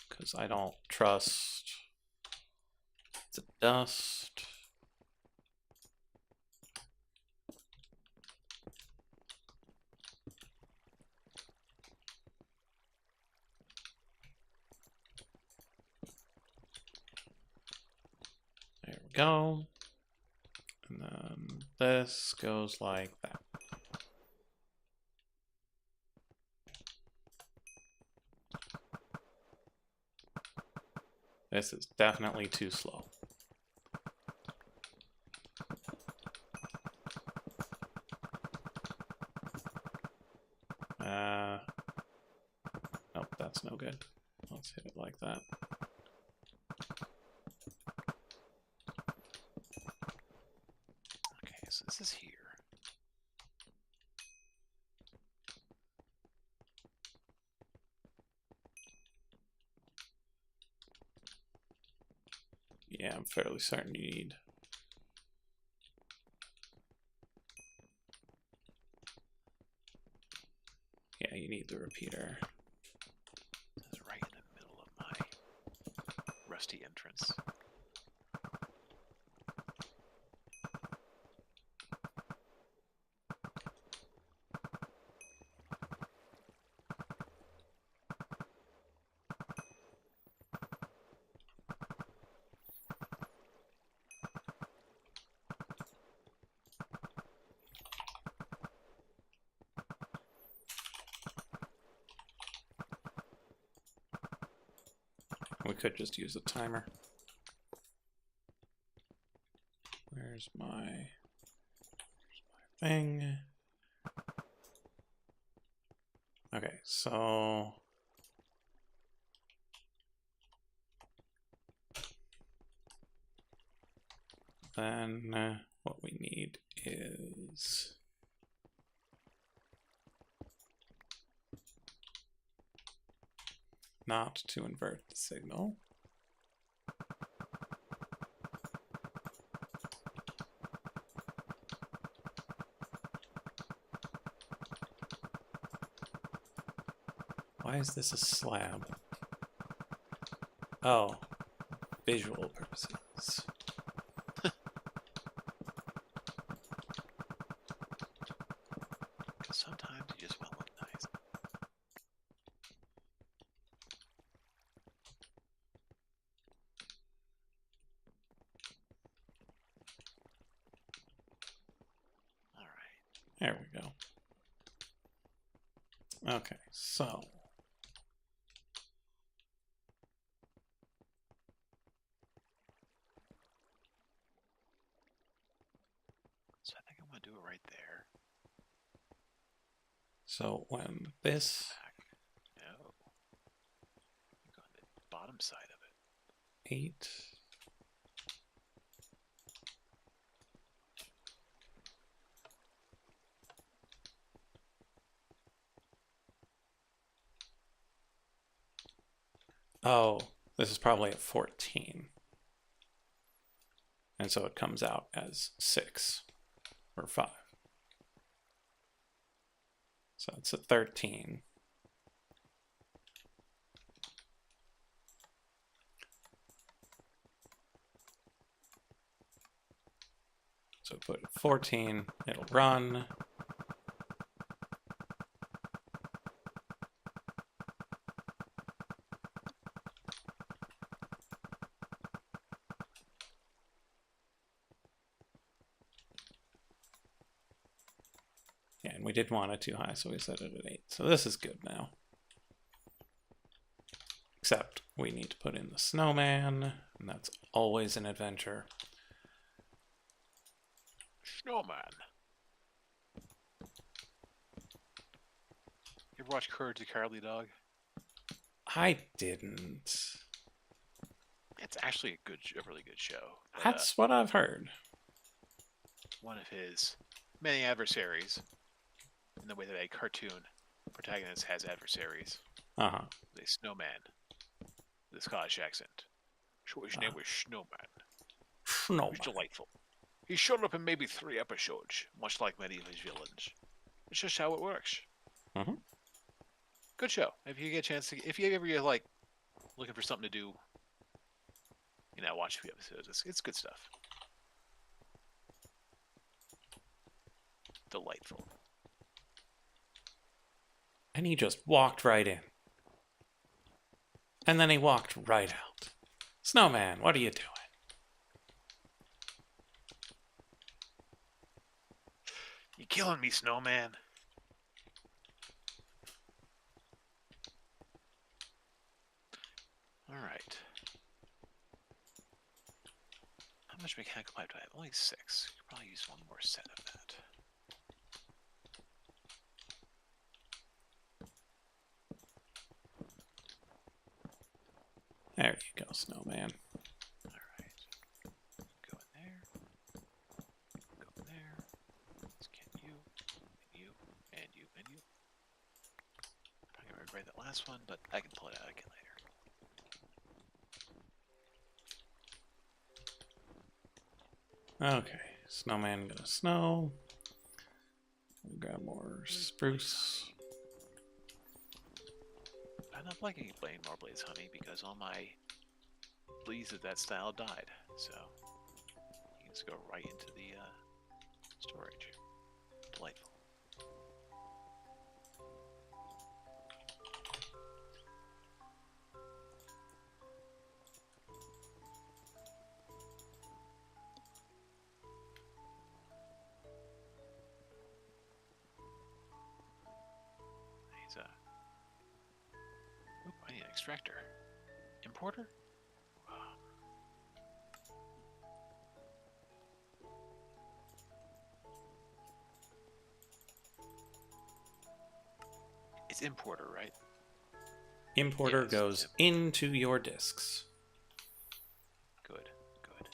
because I don't trust the dust. There we go. And then this goes like that. This is definitely too slow. that's no good. Let's hit it like that. Okay, so this is here. Yeah, I'm fairly certain you need. Yeah, you need the repeater. This is right in the middle of my rusty entrance. We could just use a timer. Where's my thing? Okay, so then what we need is not to invert the signal. Why is this a slab? Oh, visual purposes. Because sometimes you just want to look nice. All right. There we go. Okay, so So I think I'm going to do it right there. so when this Back. No. I'm going to the bottom side of it. 8 oh, this is probably at 14. And so it comes out as 6 or 5. So it's at 13. So put it 14, it'll run. Yeah, and we didn't want it too high, so we set it at 8. So this is good now. Except we need to put in the snowman, and that's always an adventure. Snowman. You ever watch Courage the Cowardly Dog? I didn't. It's actually a really good show. But, That's what I've heard. one of his many adversaries, in the way that a cartoon protagonist has adversaries, Uh-huh. is a snowman with a Scottish accent. So his name was Snowman. It No. was delightful. He showed up in maybe 3 episodes, much like many of his villains. It's just how it works. Mm-hmm. Good show. If you get a chance to, if you ever like looking for something to do, watch a few episodes. It's good stuff. Delightful. And he just walked right in. And then he walked right out. Snowman, what are you doing? You killing me, Snowman. All right. How much mechanical pipe do I have? Only 6. Could probably use one more set of that. There you go, snowman. All right. Go in there. Go in there. Scan you, and you, and you, and you. I'm gonna regret that last one, but I can pull it out again later. Okay, snowman gonna snow. Grab more spruce. I'm not liking playing more Blaze Honey because all my leaves of that style died. So you can just go right into the storage. Delightful. Oop, I need an extractor. Importer? It's importer, right? Importer Yes, goes into your discs. Good, good.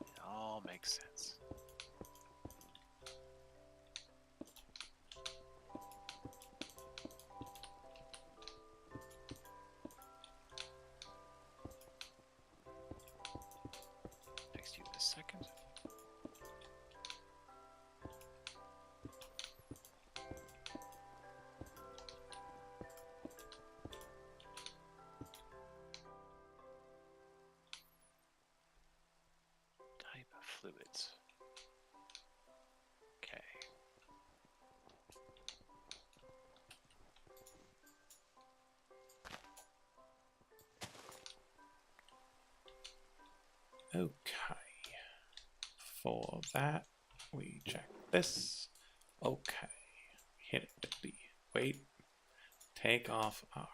It all makes sense. Next you in a second. Type of fluids. Okay. Okay. For that, we check this. Okay. Hit it with the wait. Take off our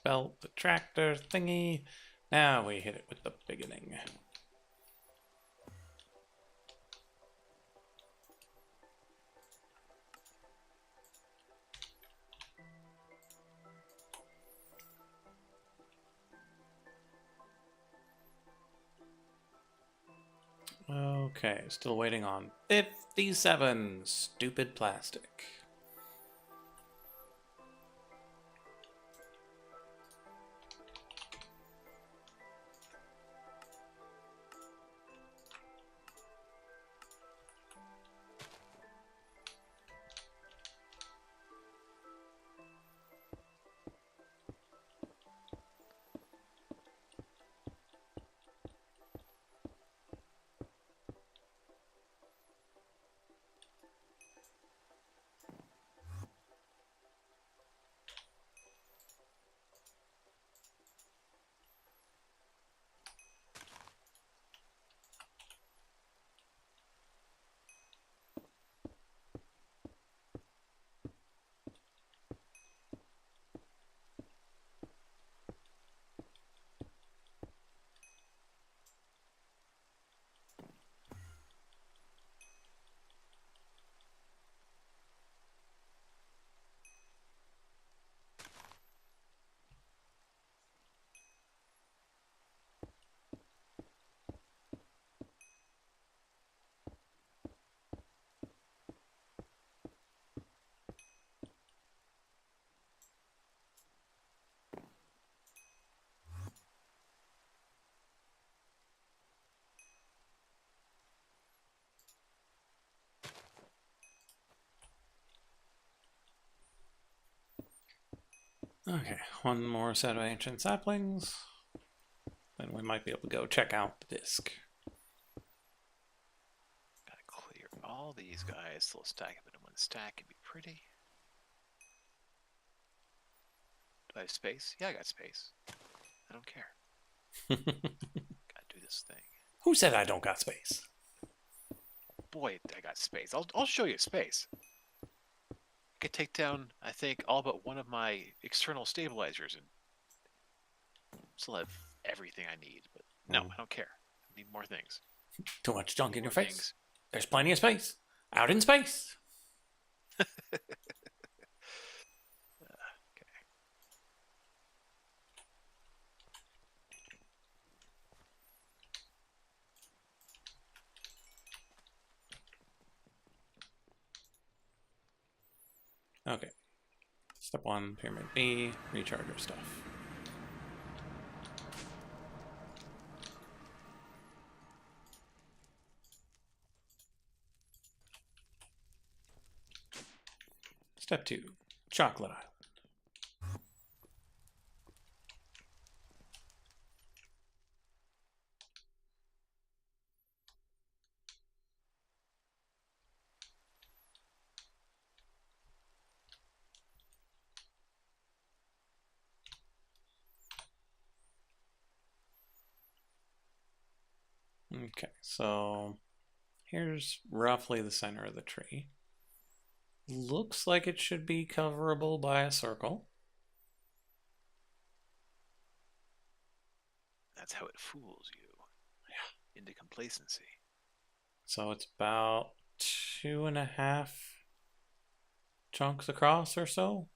belt, the tractor thingy. Now we hit it with the beginning. Okay, still waiting on 57. Stupid plastic. Okay, one more set of ancient saplings. Then we might be able to go check out the disc. Gotta clear all these guys. So we'll stack them into one stack. It'd be pretty. Do I have space? Yeah, I got space. I don't care. Gotta do this thing. Who said I don't got space? Boy, I got space. I'll show you space. I could take down, I think, all but one of my external stabilizers and still have everything I need. But no, I don't care. I need more things. Too much junk in your More face. things. There's plenty of space. Out in space. Okay. Okay. Step 1, Pyramid B, recharge your stuff. Step 2, Chocolate Island. Okay, so here's roughly the center of the tree. Looks like it should be coverable by a circle. That's how it fools you into complacency. So it's about 2.5 chunks across or so.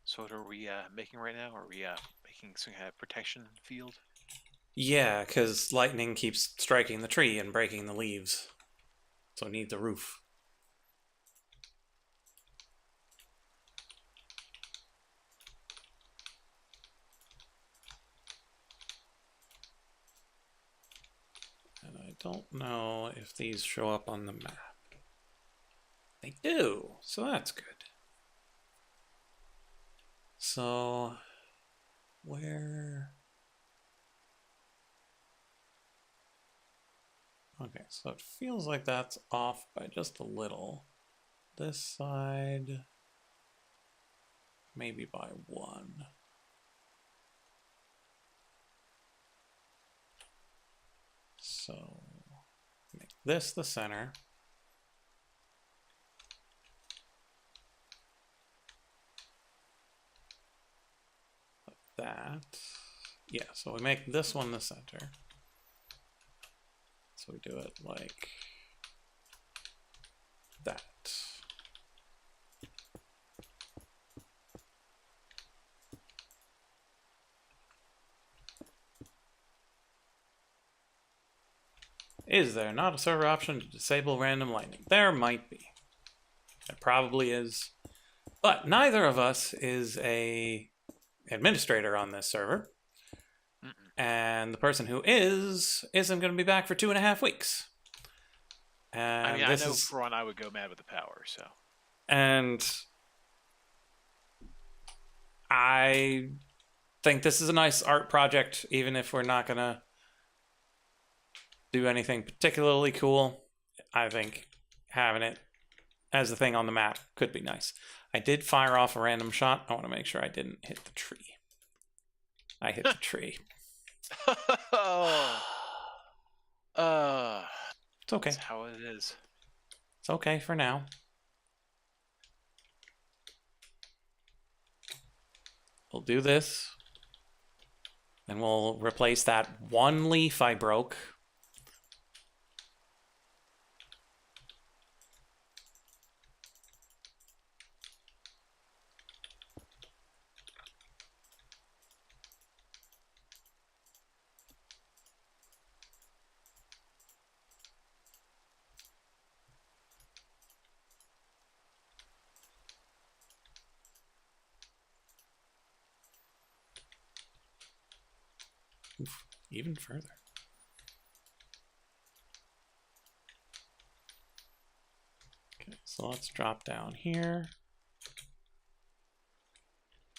So what are we making right now? Are we making some kind of protection field? Yeah, because lightning keeps striking the tree and breaking the leaves. So it needs a roof. And I don't know if these show up on the map. They do, so that's good. So, where... Okay, so it feels like that's off by just a little. This side, maybe by 1. So, make this the center. Like that. Yeah, so we make this one the center. So we do it like that. Is there not a server option to disable random lightning? There might be. There probably is. But neither of us is a administrator on this server. And the person who isn't going to be back for 2.5 weeks. And I mean, I know for one I would go mad with the power, so. And I think this is a nice art project, even if we're not going to do anything particularly cool. I think having it as the thing on the map could be nice. I did fire off a random shot. I want to make sure I didn't hit the tree. I hit the tree. Oh. It's okay. That's how it is. It's okay for now. We'll do this. And we'll replace that one leaf I broke. Oof, even further. Okay, so let's drop down here.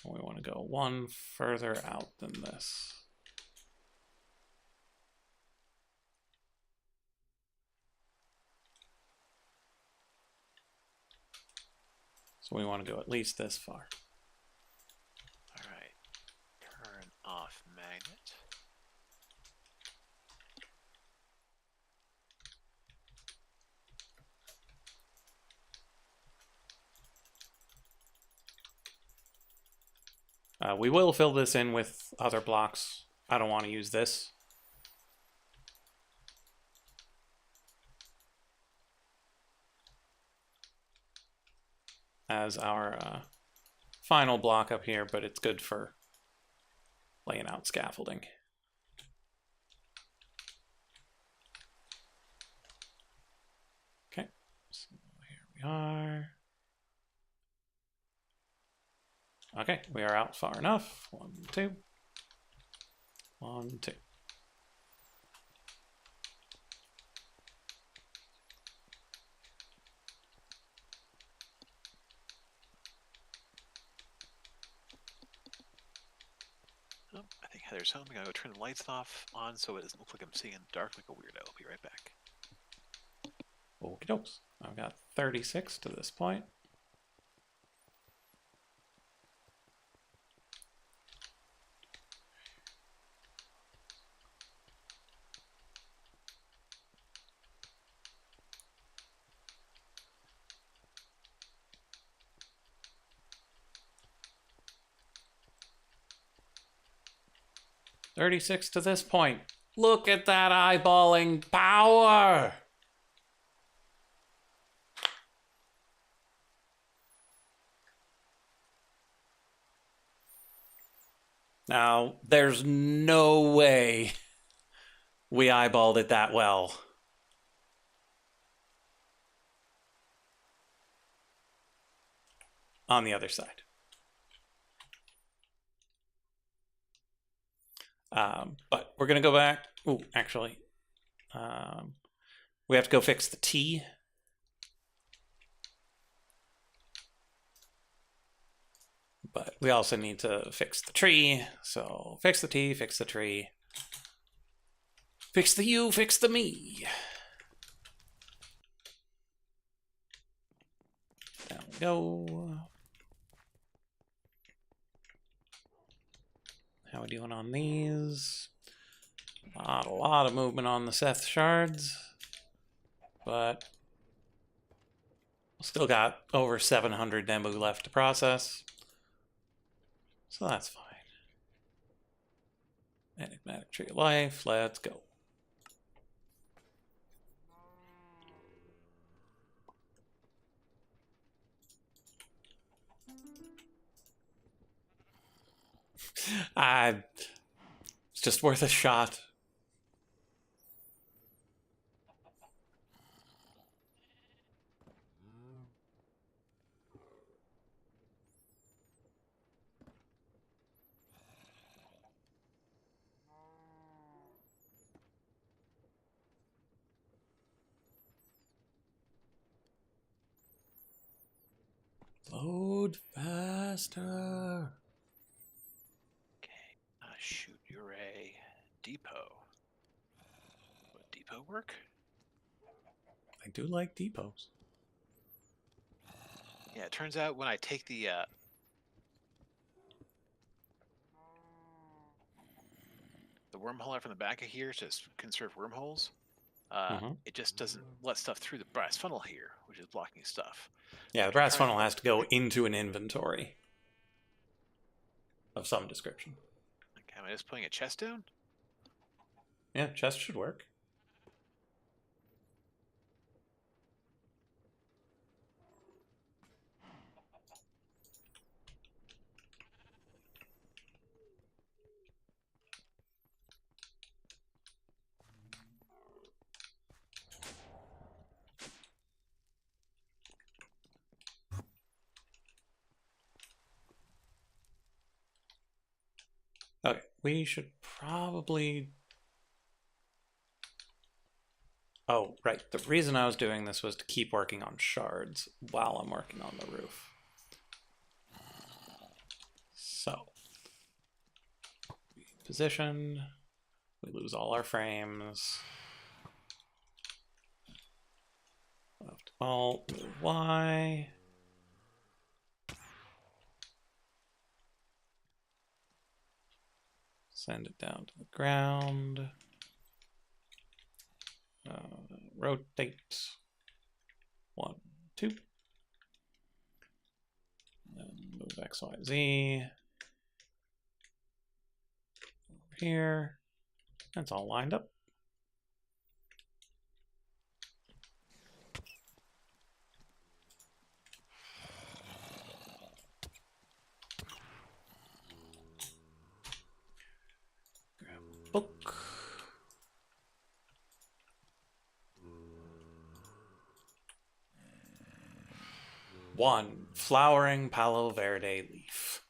We want to go one further out than this. So we want to go at least this far. All right. We will fill this in with other blocks. I don't want to use this. As our final block up here, but it's good for laying out scaffolding. Okay, so here we are. Okay, we are out far enough. 1, 2. 1, 2. Oh, I think Heather's home. I'm gonna go turn the lights on so it doesn't look like I'm seeing in the dark like a weirdo. I'll be right back. Okie dokes. I've got 36 to this point. $36 to this point. Look at that eyeballing power! Now, there's no way we eyeballed it that well. On the other side. But we're going to go back. Oh, actually, we have to go fix the T. But we also need to fix the tree. So fix the T, fix the tree. Fix the you, fix the me. There we go. How we doing on these? Not a lot of movement on the Seth shards, but still got over 700 Nembu left to process, so that's fine. Enigmatic Tree of Life, let's go. It's just worth a shot. Load faster. Okay. Shoot, you're a depot. Would depot work? I do like depots. Yeah, it turns out when I take the wormhole out from the back of here to conserve wormholes, it just doesn't let stuff through the brass funnel here, which is blocking stuff. Yeah, the brass funnel has to go into an inventory of some description. Okay, am I just putting a chest down? Yeah, chest should work. Okay, we should probably... Oh, right. The reason I was doing this was to keep working on shards while I'm working on the roof. So, position. We lose all our frames. Left Alt, move Y. Send it down to the ground. Rotate. 1, 2. Then move X, Y, Z. Over here. That's all lined up. Grab a book. One flowering Palo Verde leaf.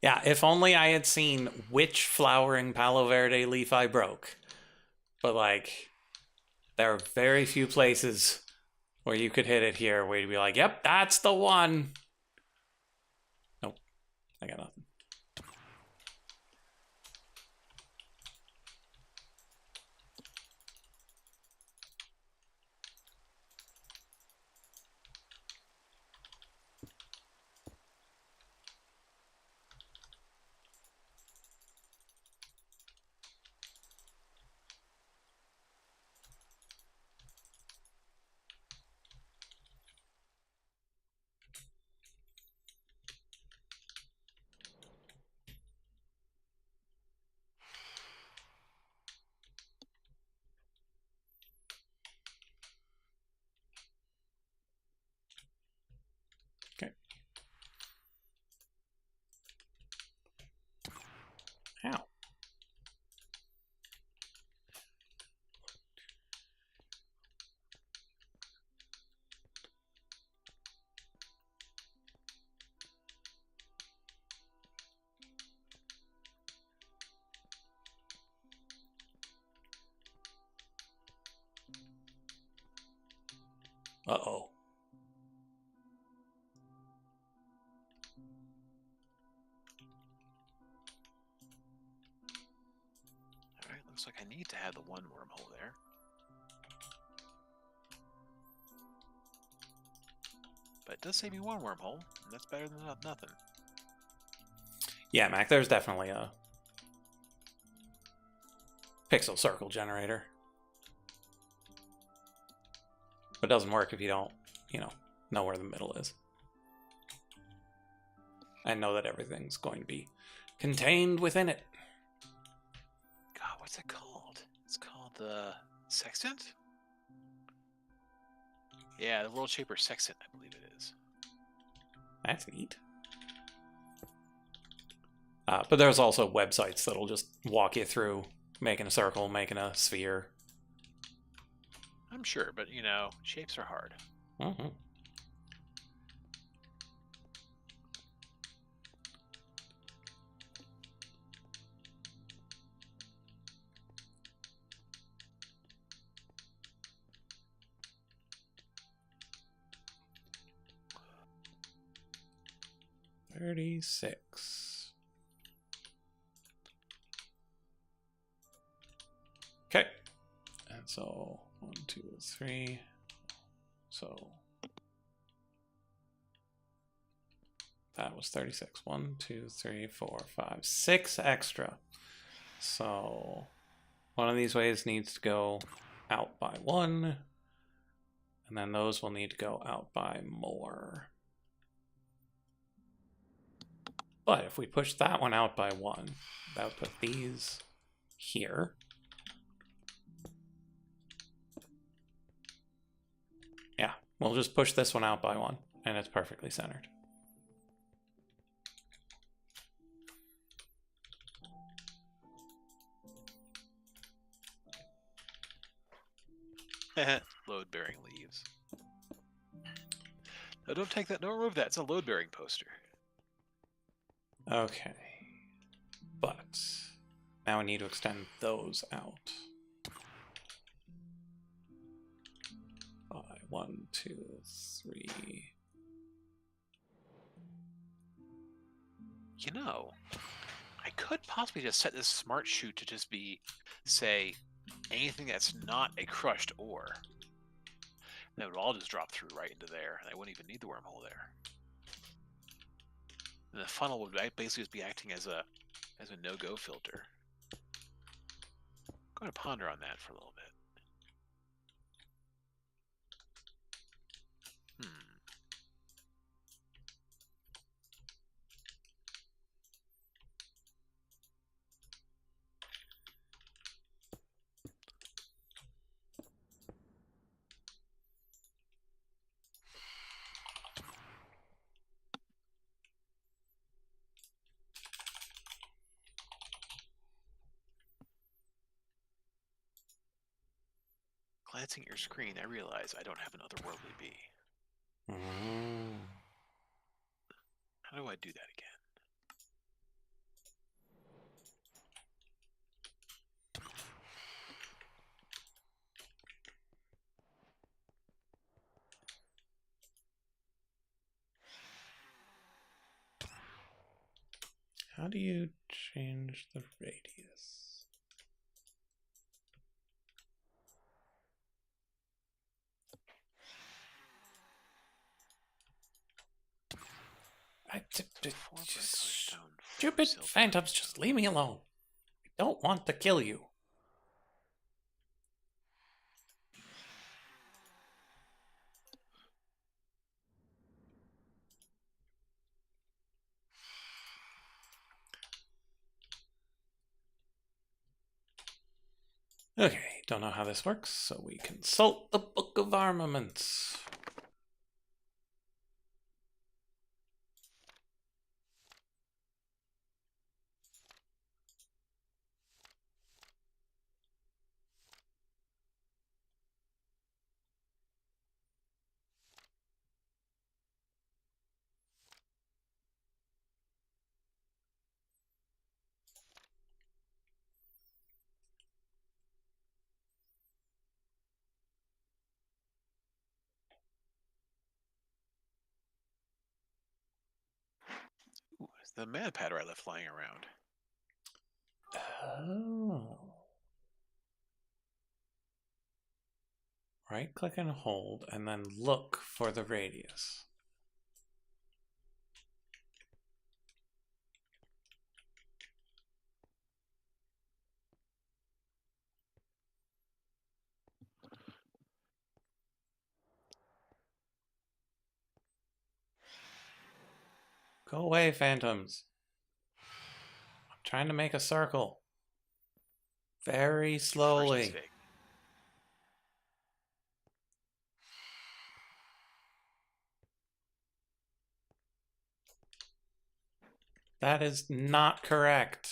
Yeah, if only I had seen which flowering Palo Verde leaf I broke. But, like, there are very few places where you could hit it here where you'd be like, yep, that's the one. Nope, I got nothing. Okay. Ow. Uh-oh. Alright, looks like I need to have the one wormhole there. But it does save me one wormhole, and that's better than nothing. Yeah, Mac, there's definitely a pixel circle generator. But it doesn't work if you don't, know where the middle is. And know that everything's going to be contained within it. God, what's it called? It's called the Sextant? Yeah, the World Shaper Sextant, I believe it is. That's neat. But there's also websites that'll just walk you through making a circle, making a sphere. I'm sure, but shapes are hard. Mm-hmm. $36. Okay. And so 1, 2, 3. So that was 36. 1, 2, 3, 4, 5, 6 extra. So one of these ways needs to go out by 1. And then those will need to go out by more. But if we push that one out by 1, that would put these here. Yeah, we'll just push this one out by 1, and it's perfectly centered. Load-bearing leaves. No, don't take that. Don't remove that. It's a load-bearing poster. Okay. But now we need to extend those out. By 1, 2, 3. I could possibly just set this smart chute to just be, say, anything that's not a crushed ore. They would all just drop through right into there, and I wouldn't even need the wormhole there. And the funnel would basically just be acting as a no-go filter. I'm going to ponder on that for a little bit. Glancing at your screen, I realize I don't have an otherworldly bee. How do I do that again? How do you change the radius? Stupid phantoms, just leave me alone. I don't want to kill you. Okay, don't know how this works, so we consult the Book of Armaments. Ooh, it's the mana powder I left lying around. Oh. Right click and hold, and then look for the radius. Go away, phantoms. I'm trying to make a circle. Very slowly. That is not correct.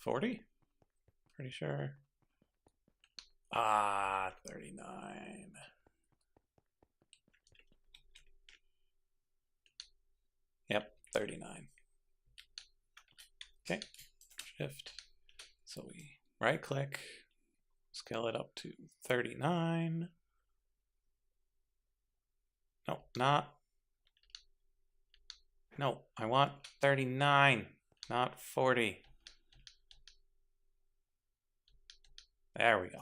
$40? Pretty sure. 39. Yep, 39. Okay, shift. So we right click, scale it up to 39. No, not. No, I want 39, not 40. There we go.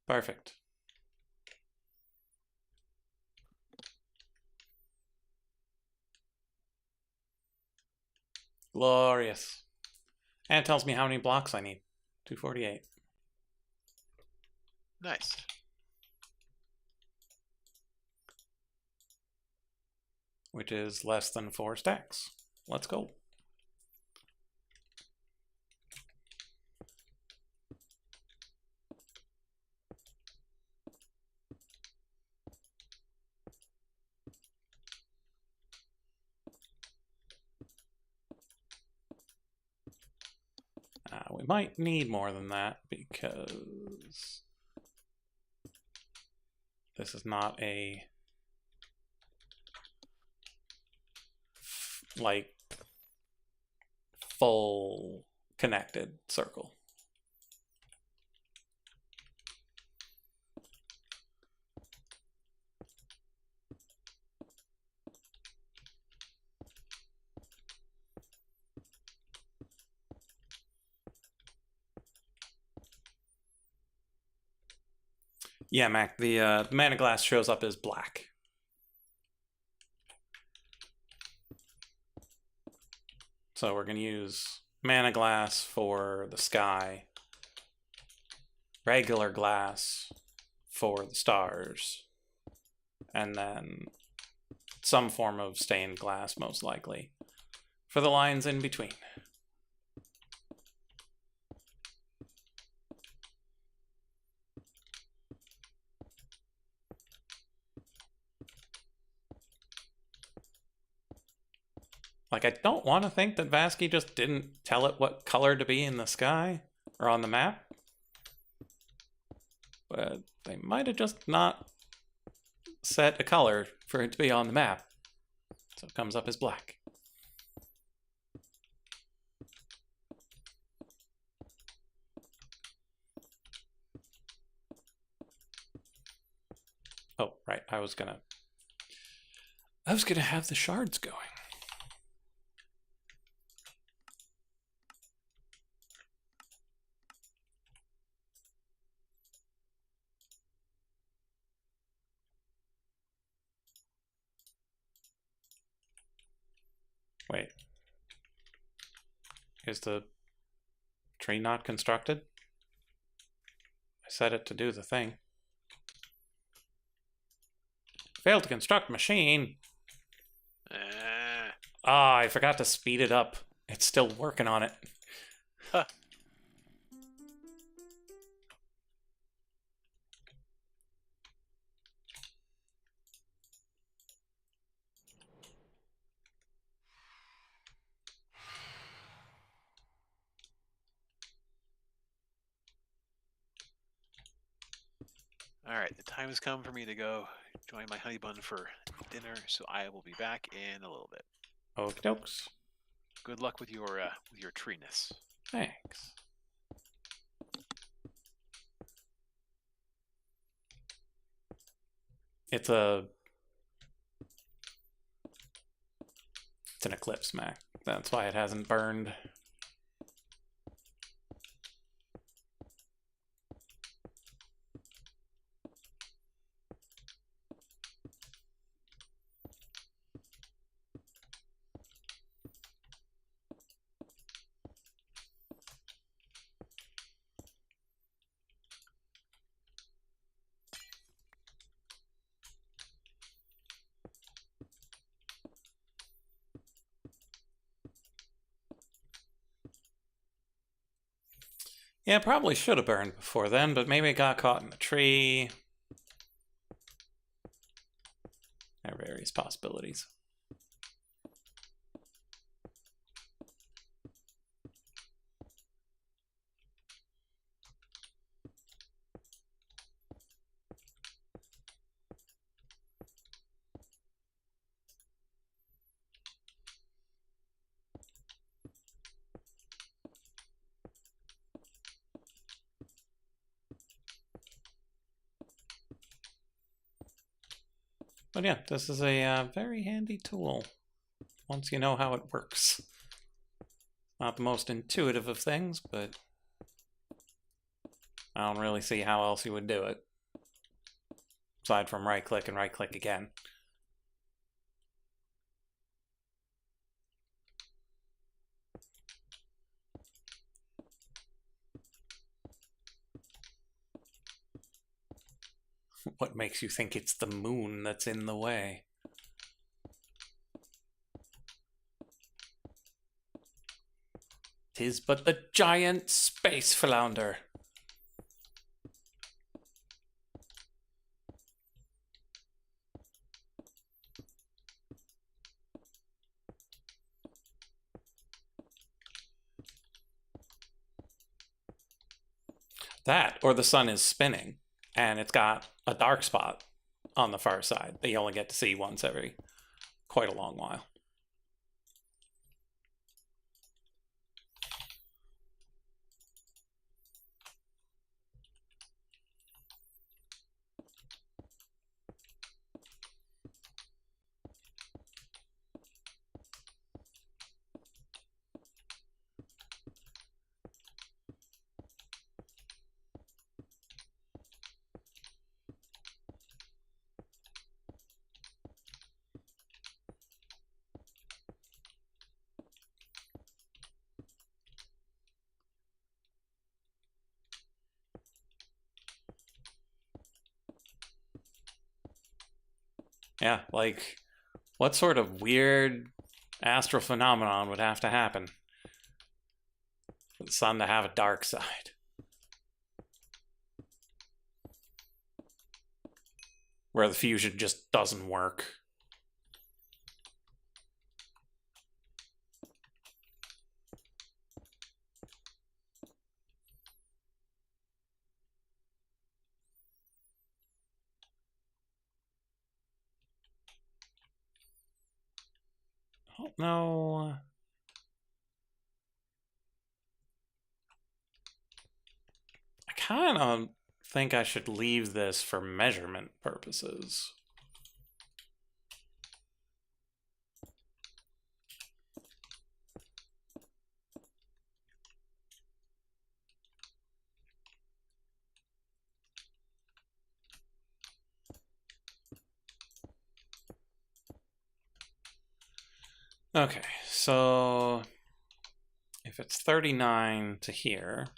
Perfect. Glorious. And it tells me how many blocks I need. 248. Nice. Which is less than 4 stacks. Let's go. We might need more than that because this is not a like full connected circle. Yeah, Mac, the mana glass shows up as black. So we're going to use mana glass for the sky, regular glass for the stars, and then some form of stained glass, most likely, for the lines in between. Like, I don't want to think that Vasky just didn't tell it what color to be in the sky or on the map. But they might have just not set a color for it to be on the map. So it comes up as black. Oh, right. I was gonna have the shards going. Wait. Is the tree not constructed? I set it to do the thing. Failed to construct machine. Ah, I forgot to speed it up. It's still working on it. Huh. All right, the time has come for me to go join my honey bun for dinner, so I will be back in a little bit. Okie dokes. Good luck with your treeness. Thanks. It's an eclipse, Mac. That's why it hasn't burned. Yeah, probably should have burned before then, but maybe it got caught in the tree. There are various possibilities. But yeah, this is a very handy tool once you know how it works. Not the most intuitive of things, but I don't really see how else you would do it. Aside from right-click and right-click again. What makes you think it's the moon that's in the way? Tis but the giant space flounder. That, or the sun is spinning, and it's got a dark spot on the far side that you only get to see once every quite a long while. Yeah, like, what sort of weird astral phenomenon would have to happen for the sun to have a dark side? Where the fusion just doesn't work. I don't know. I kind of think I should leave this for measurement purposes. Okay, so if it's 39 to here,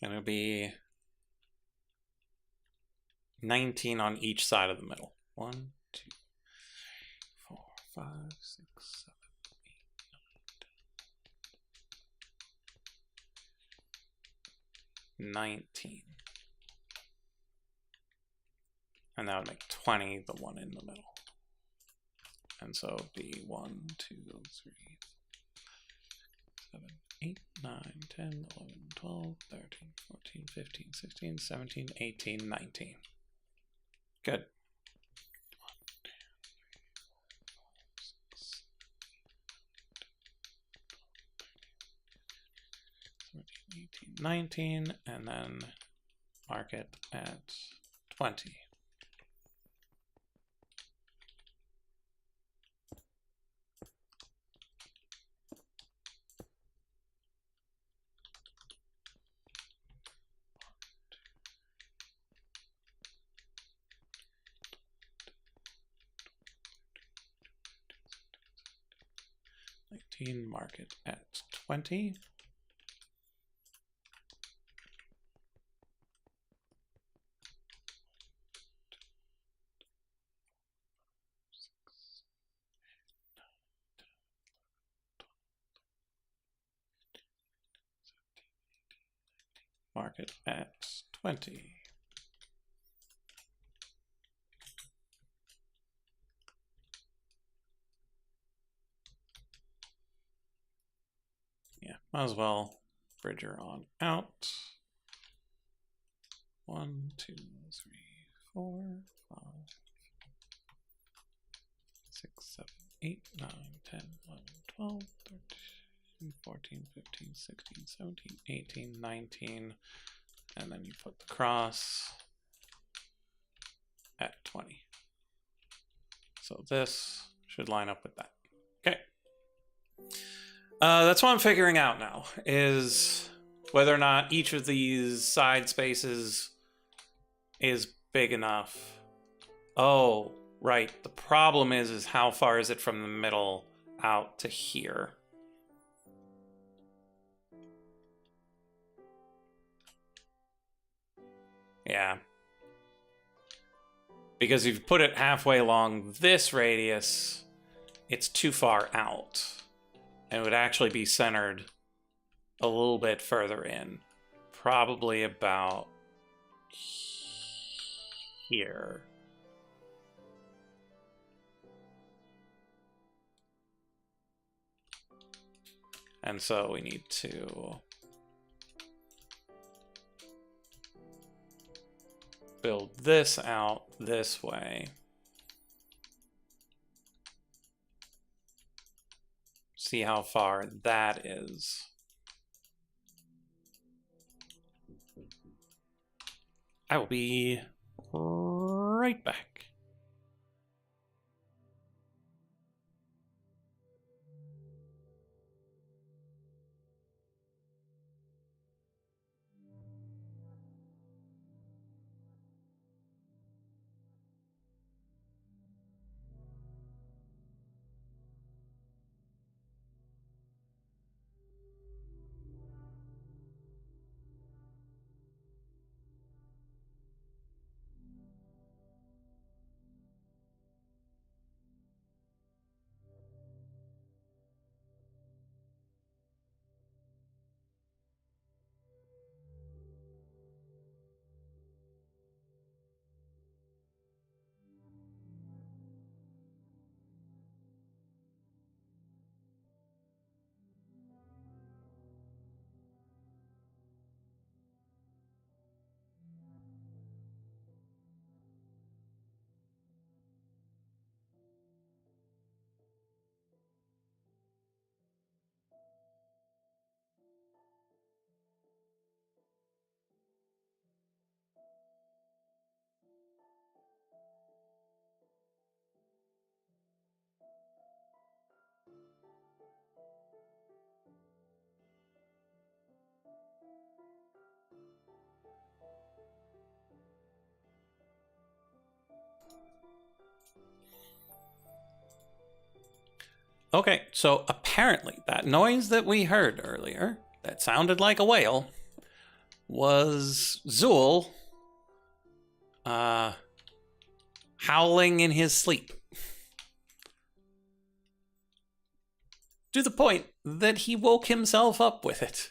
and it'll be 19 on each side of the middle. 1, 2, 4, 5, 6, 7, 8, 19. And that would make 20 the one in the middle. And so it'd be 1, 2, 3, 7, 8, 9, 10, 11, 12, 13, 14, 15, 16, 17, 18, 19. Good. 18, 19, and then mark it at 20. Mark it at 20. Mark it at 20. Yeah, might as well bridger on out. 1, 2, 3, 4, 5, 6, 7, 8, 9, 10, 11, 12, 13, 14, 15, 16, 17, 18, 19. And then you put the cross at 20. So this should line up with that. Okay. That's what I'm figuring out now, is whether or not each of these side spaces is big enough. Oh, right. The problem is how far is it from the middle out to here? Yeah. Because if you put it halfway along this radius, it's too far out. And it would actually be centered a little bit further in. Probably about here. And so we need to build this out this way. See how far that is. I will be right back. Okay, so apparently that noise that we heard earlier, that sounded like a whale, was Zool howling in his sleep. To the point that he woke himself up with it.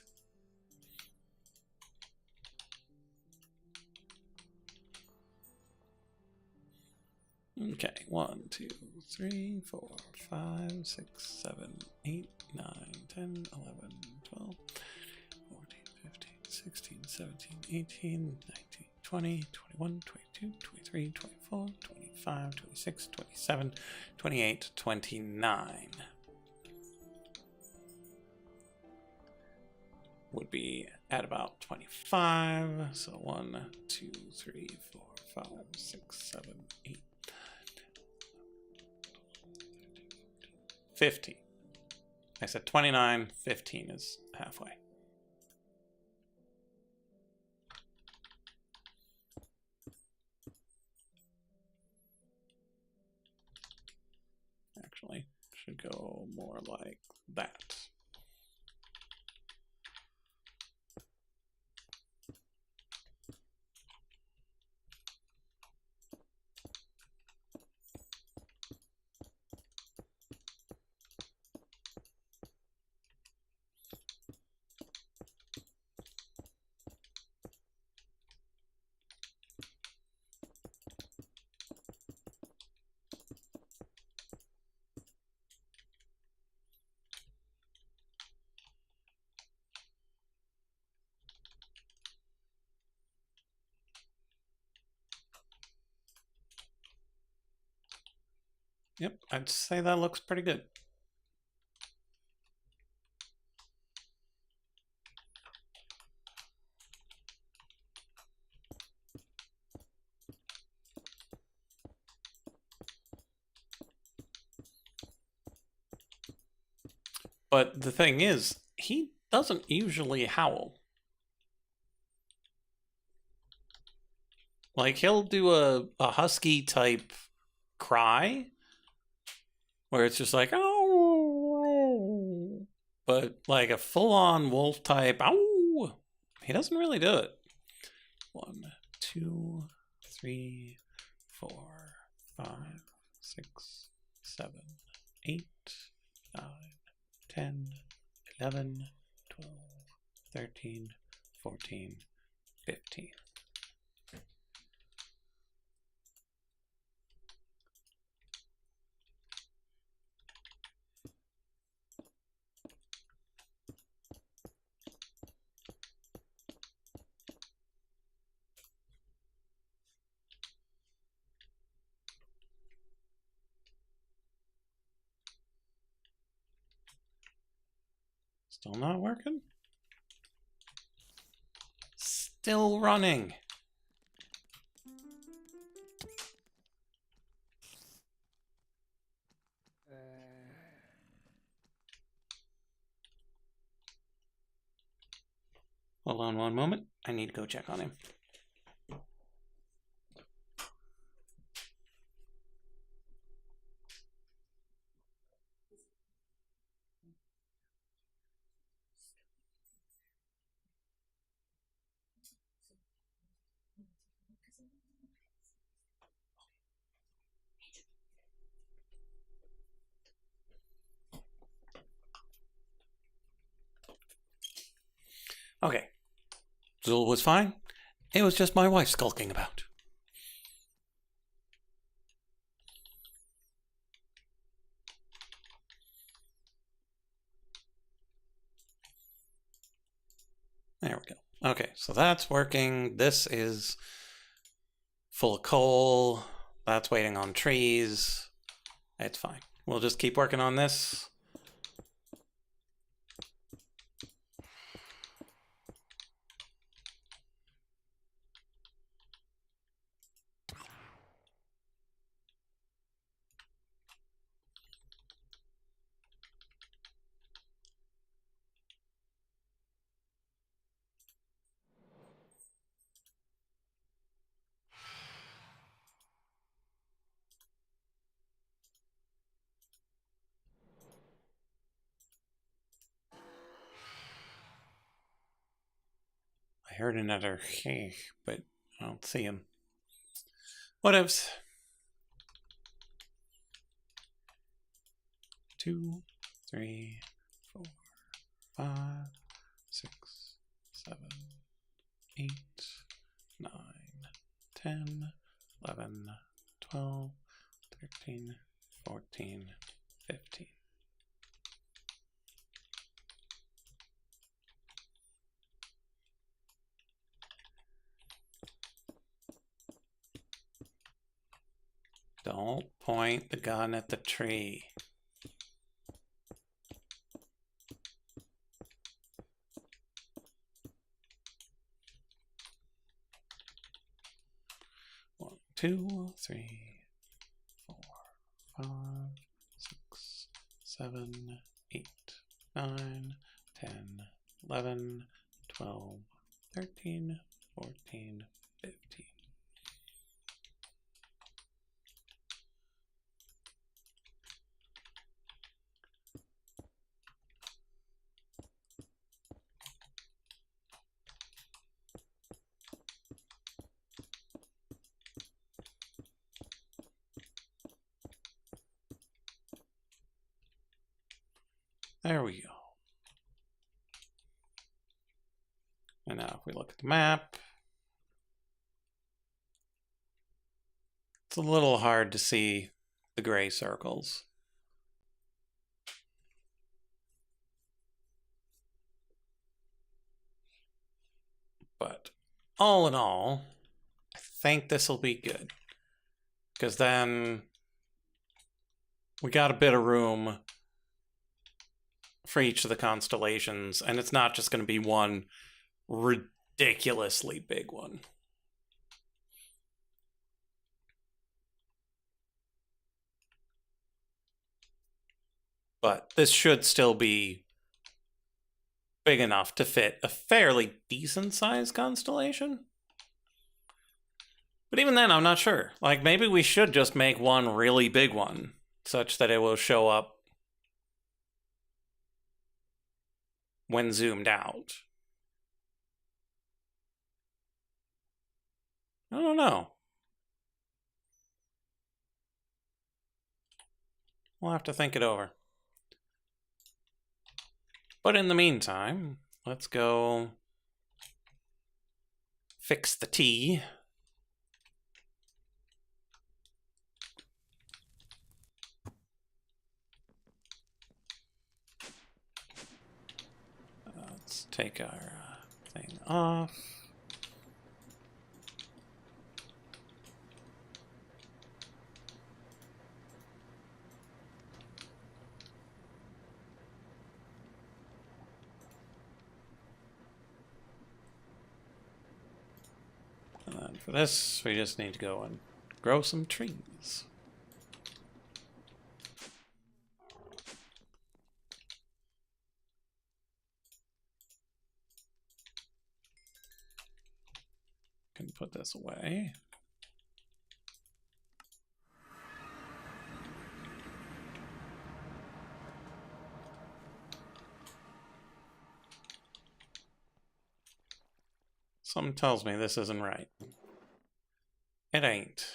Okay, 1, 2, 3, 4, 5, 6, 7, 8, 9, 10, 11, 12, 14, 15, 16, 17, 18, 19, 20, 21, 22, 23, 24, 25, 26, 27, 28, 29. Would be at about 25. So 1, 2, 3, 4, 5, 6, 7, 8, 50. I said 29, 15 is halfway. Actually, should go more like that. Yep, I'd say that looks pretty good. But the thing is, he doesn't usually howl. Like, he'll do a husky type cry where it's just like, oh, but like a full on wolf type, ow, he doesn't really do it. 1, 2, 3, 4, 5, 6, 7, 8, 9, 10, 11, 12, 13, 14, 15. Still not working? Still running. Hold on one moment. I need to go check on him. Okay. Zul was fine. It was just my wife skulking about. There we go. Okay, so that's working. This is full of coal. That's waiting on trees. It's fine. We'll just keep working on this. I heard another hey, but I don't see him. Whatevs. 2, 3, 4, 5, 6, 7, 8, 9, 10, 11, 12, 13, 14, 15. Don't point the gun at the tree. One, 2, 3, 4, 5, 6, 7, 8, 9, 10, 11, 12, 13, 14, 15. There we go. And now if we look at the map, it's a little hard to see the gray circles. But all in all, I think this will be good. Because then we got a bit of room for each of the constellations, and it's not just going to be one ridiculously big one. But this should still be big enough to fit a fairly decent-sized constellation. But even then, I'm not sure. Like, maybe we should just make one really big one, such that it will show up when zoomed out. I don't know. We'll have to think it over. But in the meantime, let's go fix the T. Let's take our thing off. And then for this, we just need to go and grow some trees. Can put this away. Something tells me this isn't right. It ain't.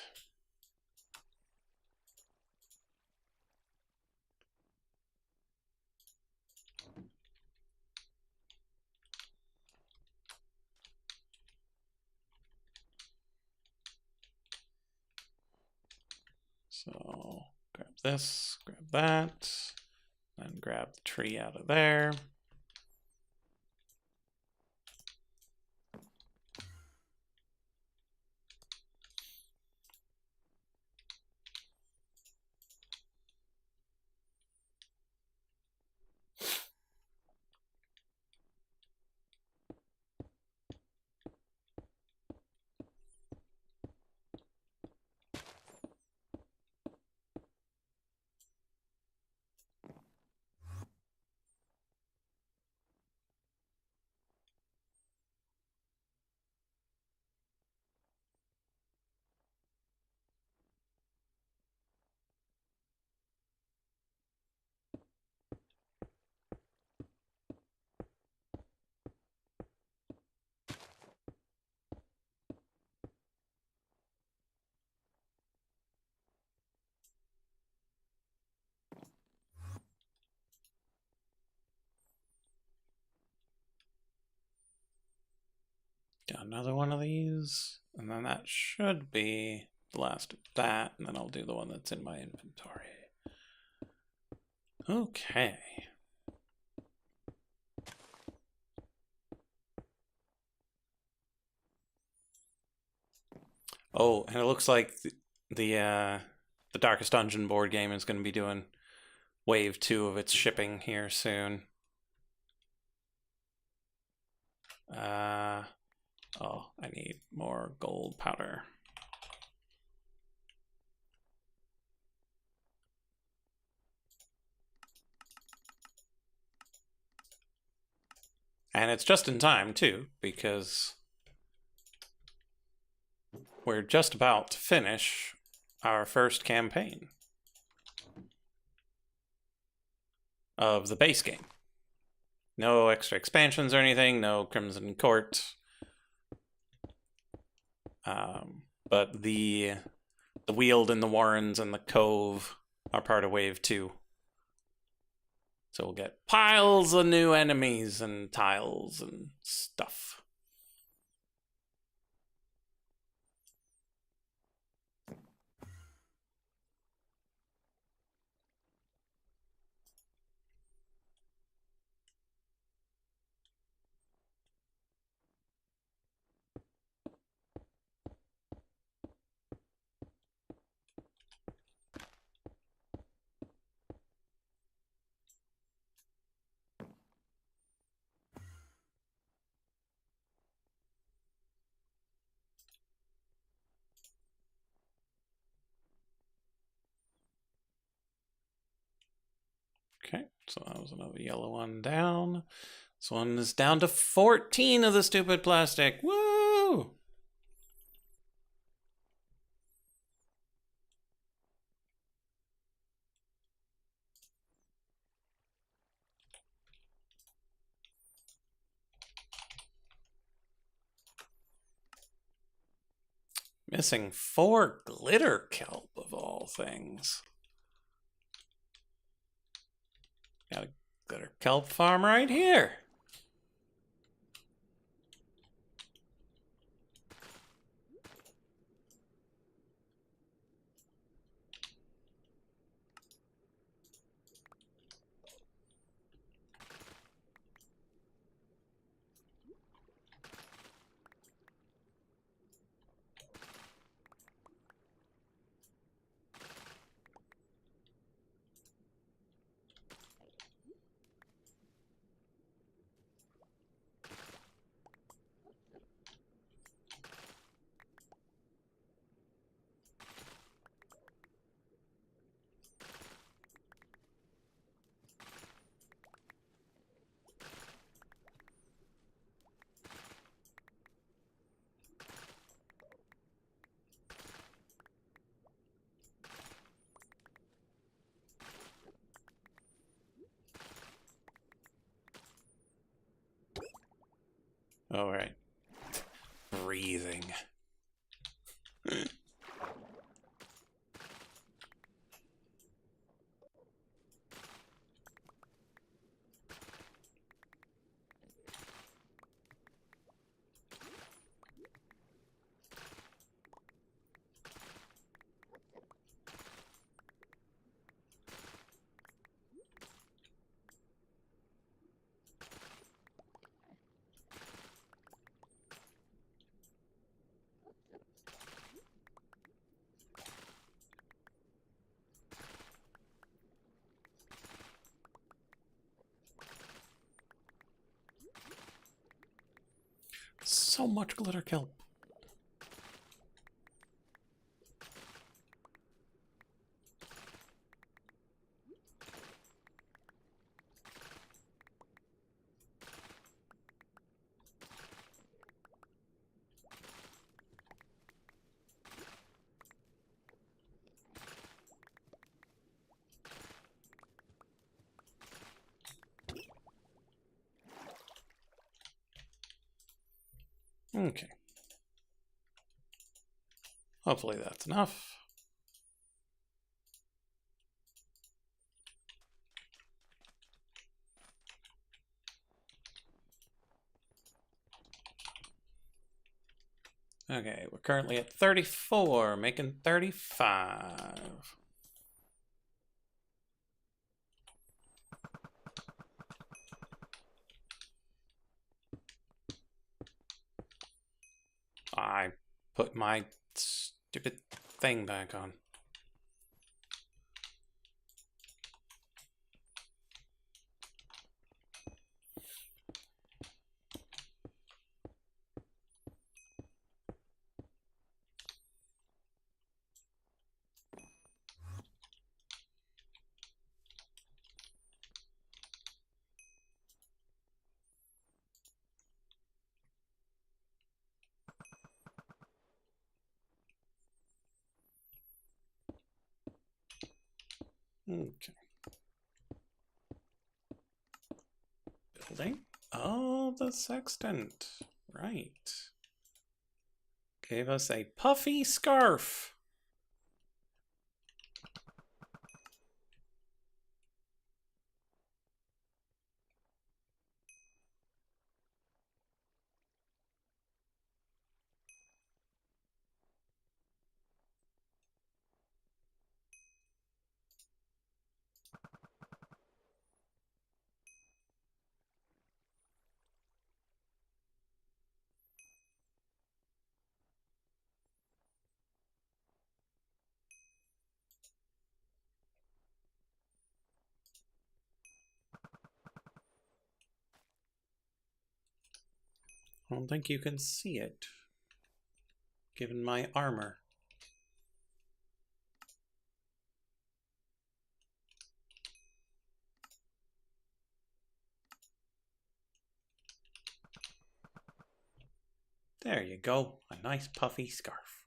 So grab this, grab that, then grab the tree out of there. do another one of these, and then that should be the last of that, and then I'll do the one that's in my inventory. Okay. Oh, and it looks like the Darkest Dungeon board game is going to be doing wave 2 of its shipping here soon. Oh, I need more gold powder. And it's just in time, too, because we're just about to finish our first campaign of the base game. No extra expansions or anything, no Crimson Court. But the Weald and the Warrens and the Cove are part of Wave 2. So we'll get piles of new enemies and tiles and stuff. Okay, so that was another yellow one down. This one is down to 14 of the stupid plastic. Woo! Missing 4 glitter kelp of all things. Got a glitter kelp farm right here. All right. Breathing. So much glitter kelp. Okay. Hopefully that's enough. Okay, we're currently at 34, making 35. I put my stupid thing back on. Okay. Building. Oh, the sextant. Right. Gave us a puffy scarf. I don't think you can see it, given my armor. There you go, a nice puffy scarf.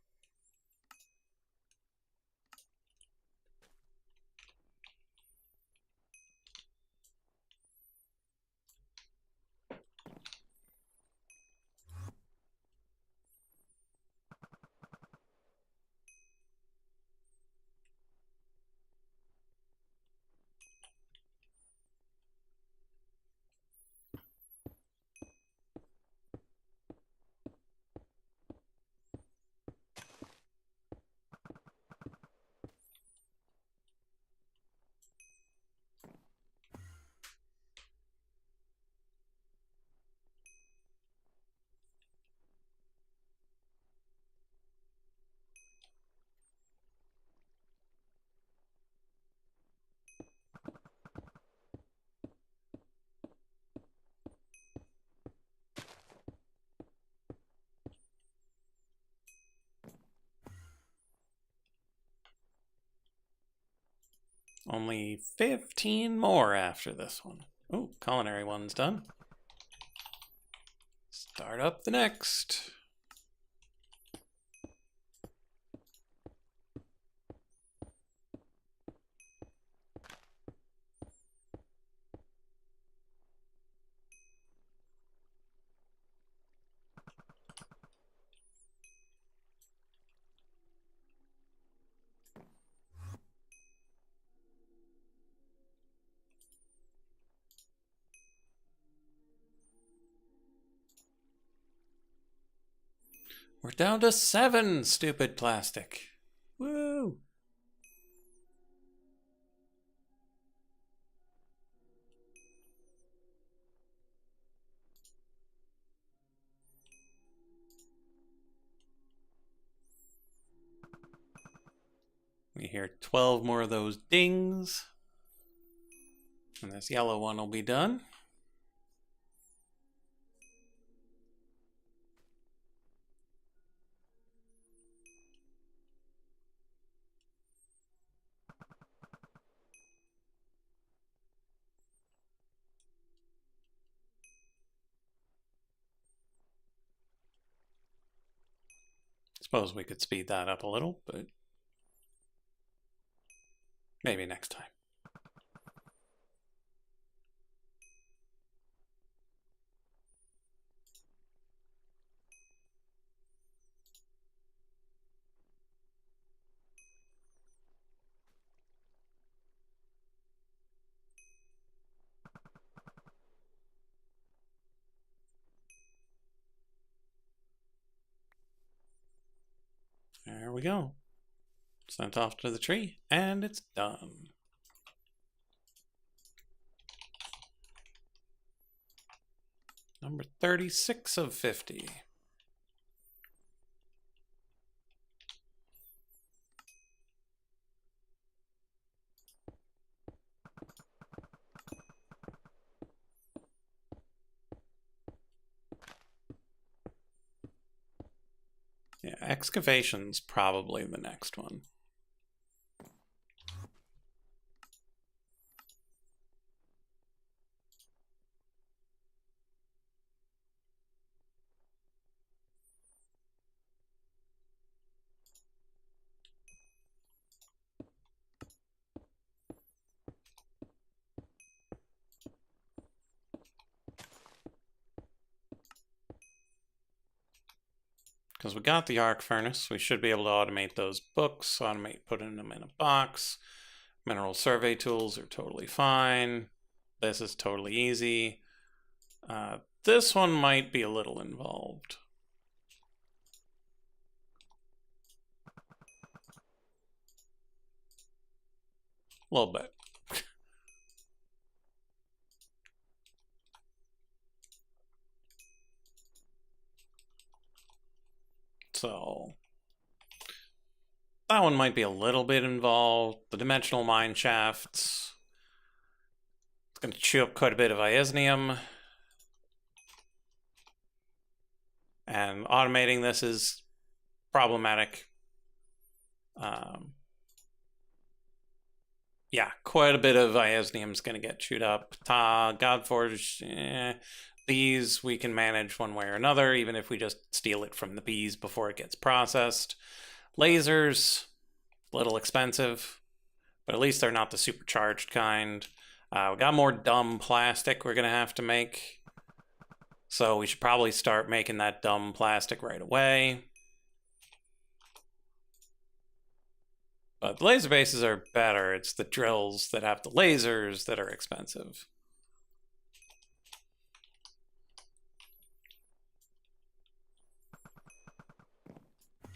Only 15 more after this one. Oh, culinary one's done. Start up the next. We're down to 7, stupid plastic. Woo! We hear 12 more of those dings. And this yellow one will be done. Suppose we could speed that up a little, but maybe next time. we go. Sent off to the tree, and it's done. Number 36 of 50. Yeah, excavation's probably the next one. Because we got the arc furnace, we should be able to automate those books, putting them in a box. Mineral survey tools are totally fine. This is totally easy. This one might be a little involved. A little bit. So that one might be a little bit involved. The dimensional mine shafts. It's going to chew up quite a bit of iosnium. And automating this is problematic. Yeah, quite a bit of iosnium is going to get chewed up. Godforge, these we can manage one way or another, even if we just steal it from the bees before it gets processed. Lasers, a little expensive, but at least they're not the supercharged kind. We got more dumb plastic we're going to have to make. So we should probably start making that dumb plastic right away. But the laser bases are better. It's the drills that have the lasers that are expensive.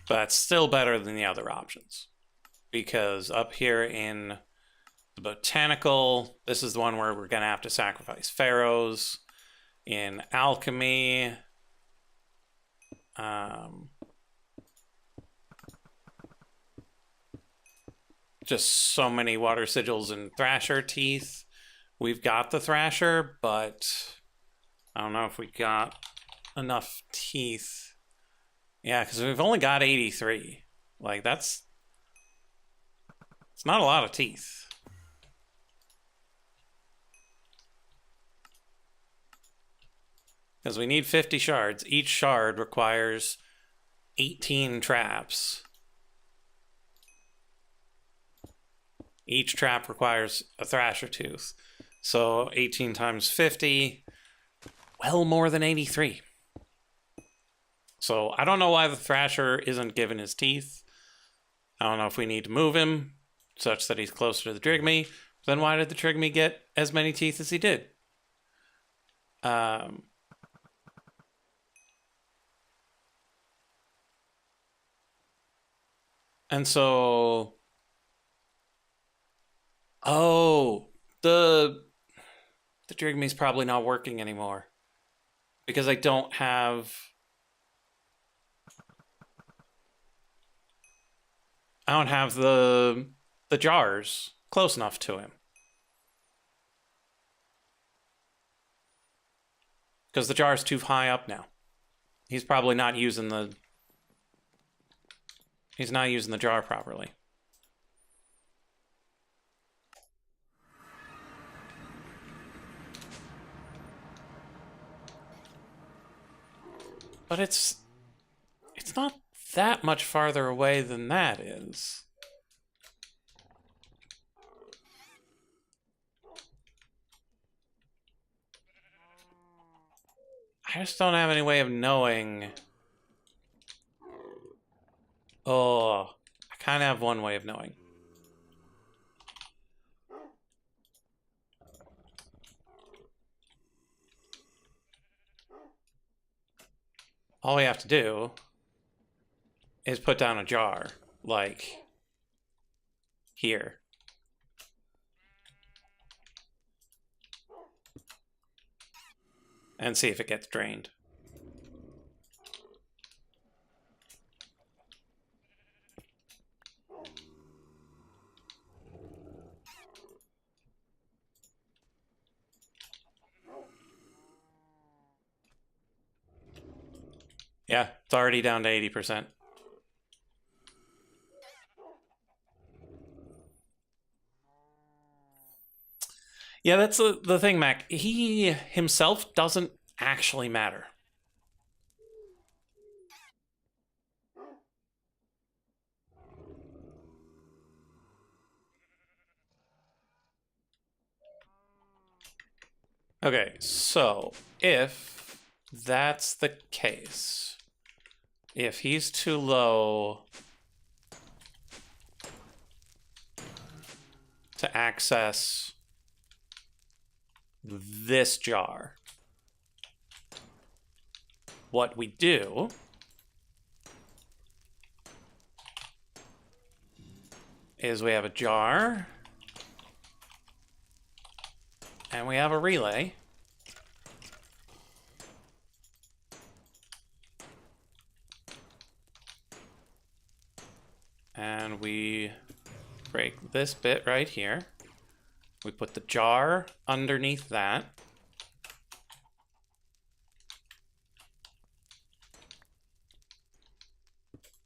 But it's still better than the other options. Because up here in the botanical, this is the one where we're going to have to sacrifice pharaohs. In alchemy, just so many water sigils and thrasher teeth. We've got the thrasher, but I don't know if we got enough teeth. Yeah, because we've only got 83. Like, it's not a lot of teeth. Because we need 50 shards. Each shard requires 18 traps. Each trap requires a thrasher tooth. So 18 times 50, well more than 83. So I don't know why the thrasher isn't given his teeth. I don't know if we need to move him such that he's closer to the Trigmy. Then why did the Trigmy get as many teeth as he did? And so, the Drigmy's probably not working anymore because I don't have the jars close enough to him. Because the jar's too high up now. He's probably not using the He's not using the jar properly. But it's not that much farther away than that is. I just don't have any way of knowing. Oh, I kind of have one way of knowing. All we have to do is put down a jar. like here. And see if it gets drained. Yeah, it's already down to 80%. Yeah, that's the thing, Mac. He himself doesn't actually matter. Okay, so if that's the case, if he's too low to access this jar, what we do is we have a jar and we have a relay. And we break this bit right here. We put the jar underneath that.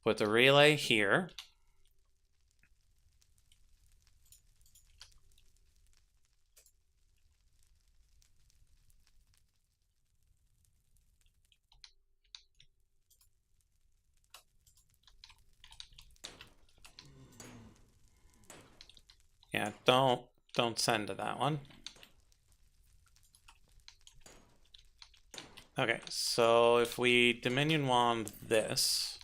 Put the relay here. Yeah, don't send to that one. Okay, so if we Dominion Wand this,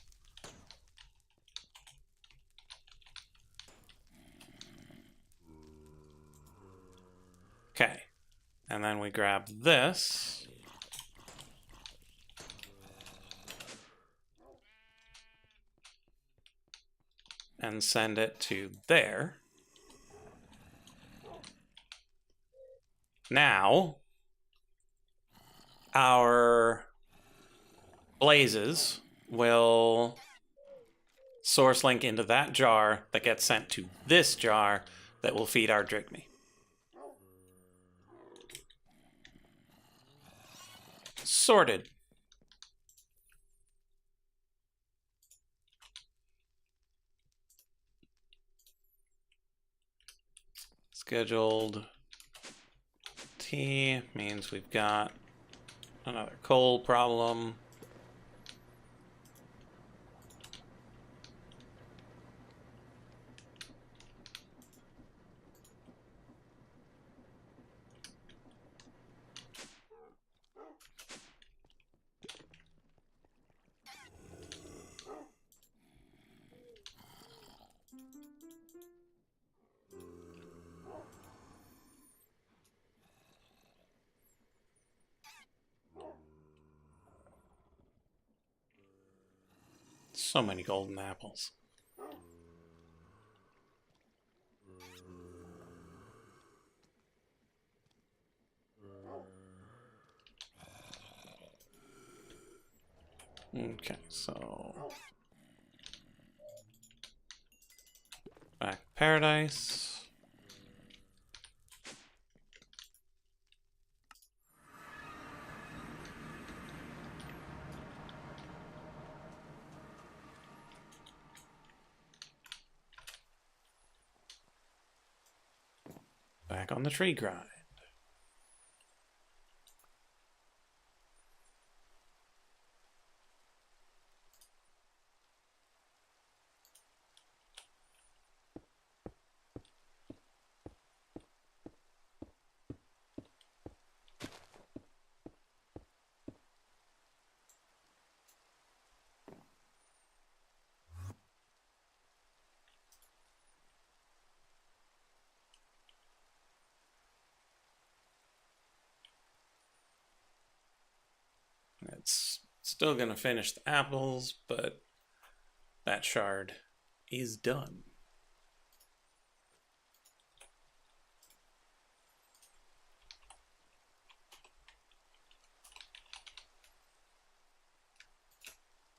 okay, and then we grab this, and send it to there. Now, our blazes will source link into that jar that gets sent to this jar that will feed our Drigme. Sorted. Scheduled T means we've got another coal problem. So many golden apples. Okay, so back paradise. Back on the tree grind. It's still gonna finish the apples, but that shard is done.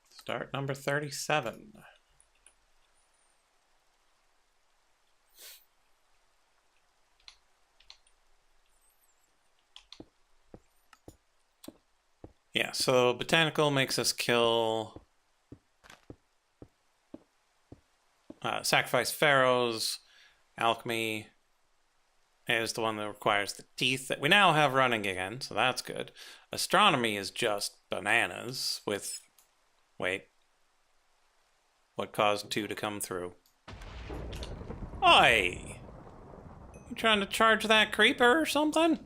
Start number 37. Yeah, so botanical makes us kill, sacrifice pharaohs. Alchemy is the one that requires the teeth that we now have running again, so that's good. Astronomy is just bananas with, wait, what caused 2 to come through? Oi! You trying to charge that creeper or something?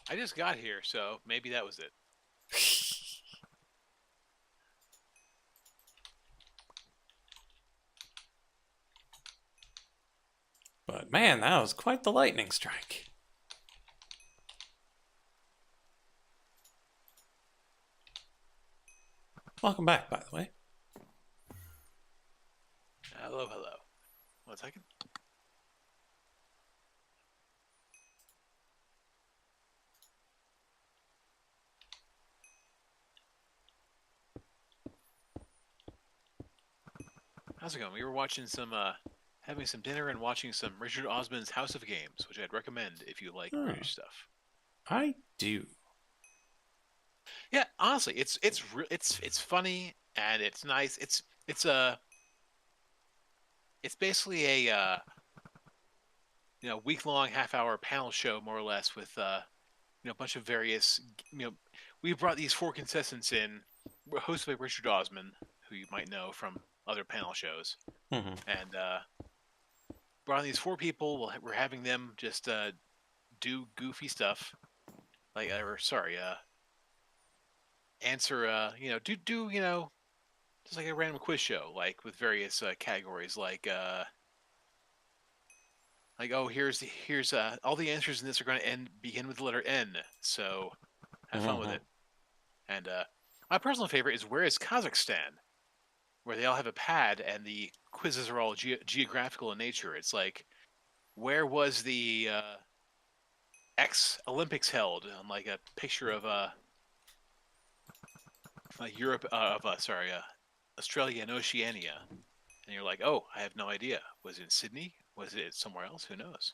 I just got here, so maybe that was it. But man, that was quite the lightning strike. Welcome back, by the way. Hello, hello. 1 second. How's it going? We were watching some, having some dinner and watching some Richard Osman's House of Games, which I'd recommend if you like British stuff. I do. Yeah, honestly, it's funny and it's nice. It's basically a week-long half-hour panel show more or less with a bunch of various we brought these 4 contestants in, hosted by Richard Osman, who you might know from other panel shows, Mm-hmm. and brought in these 4 people. We're having them just do goofy stuff, like answer just like a random quiz show, like with various categories, like oh, here's all the answers in this are going to begin with the letter N, so have fun with it. And my personal favorite is Where is Kazakhstan, where they all have a pad and the quizzes are all geographical in nature. It's like, where was the X Olympics held? On like a picture of Europe Australia and Oceania, and you're like, oh, I have no idea. Was it in Sydney? Was it somewhere else? Who knows?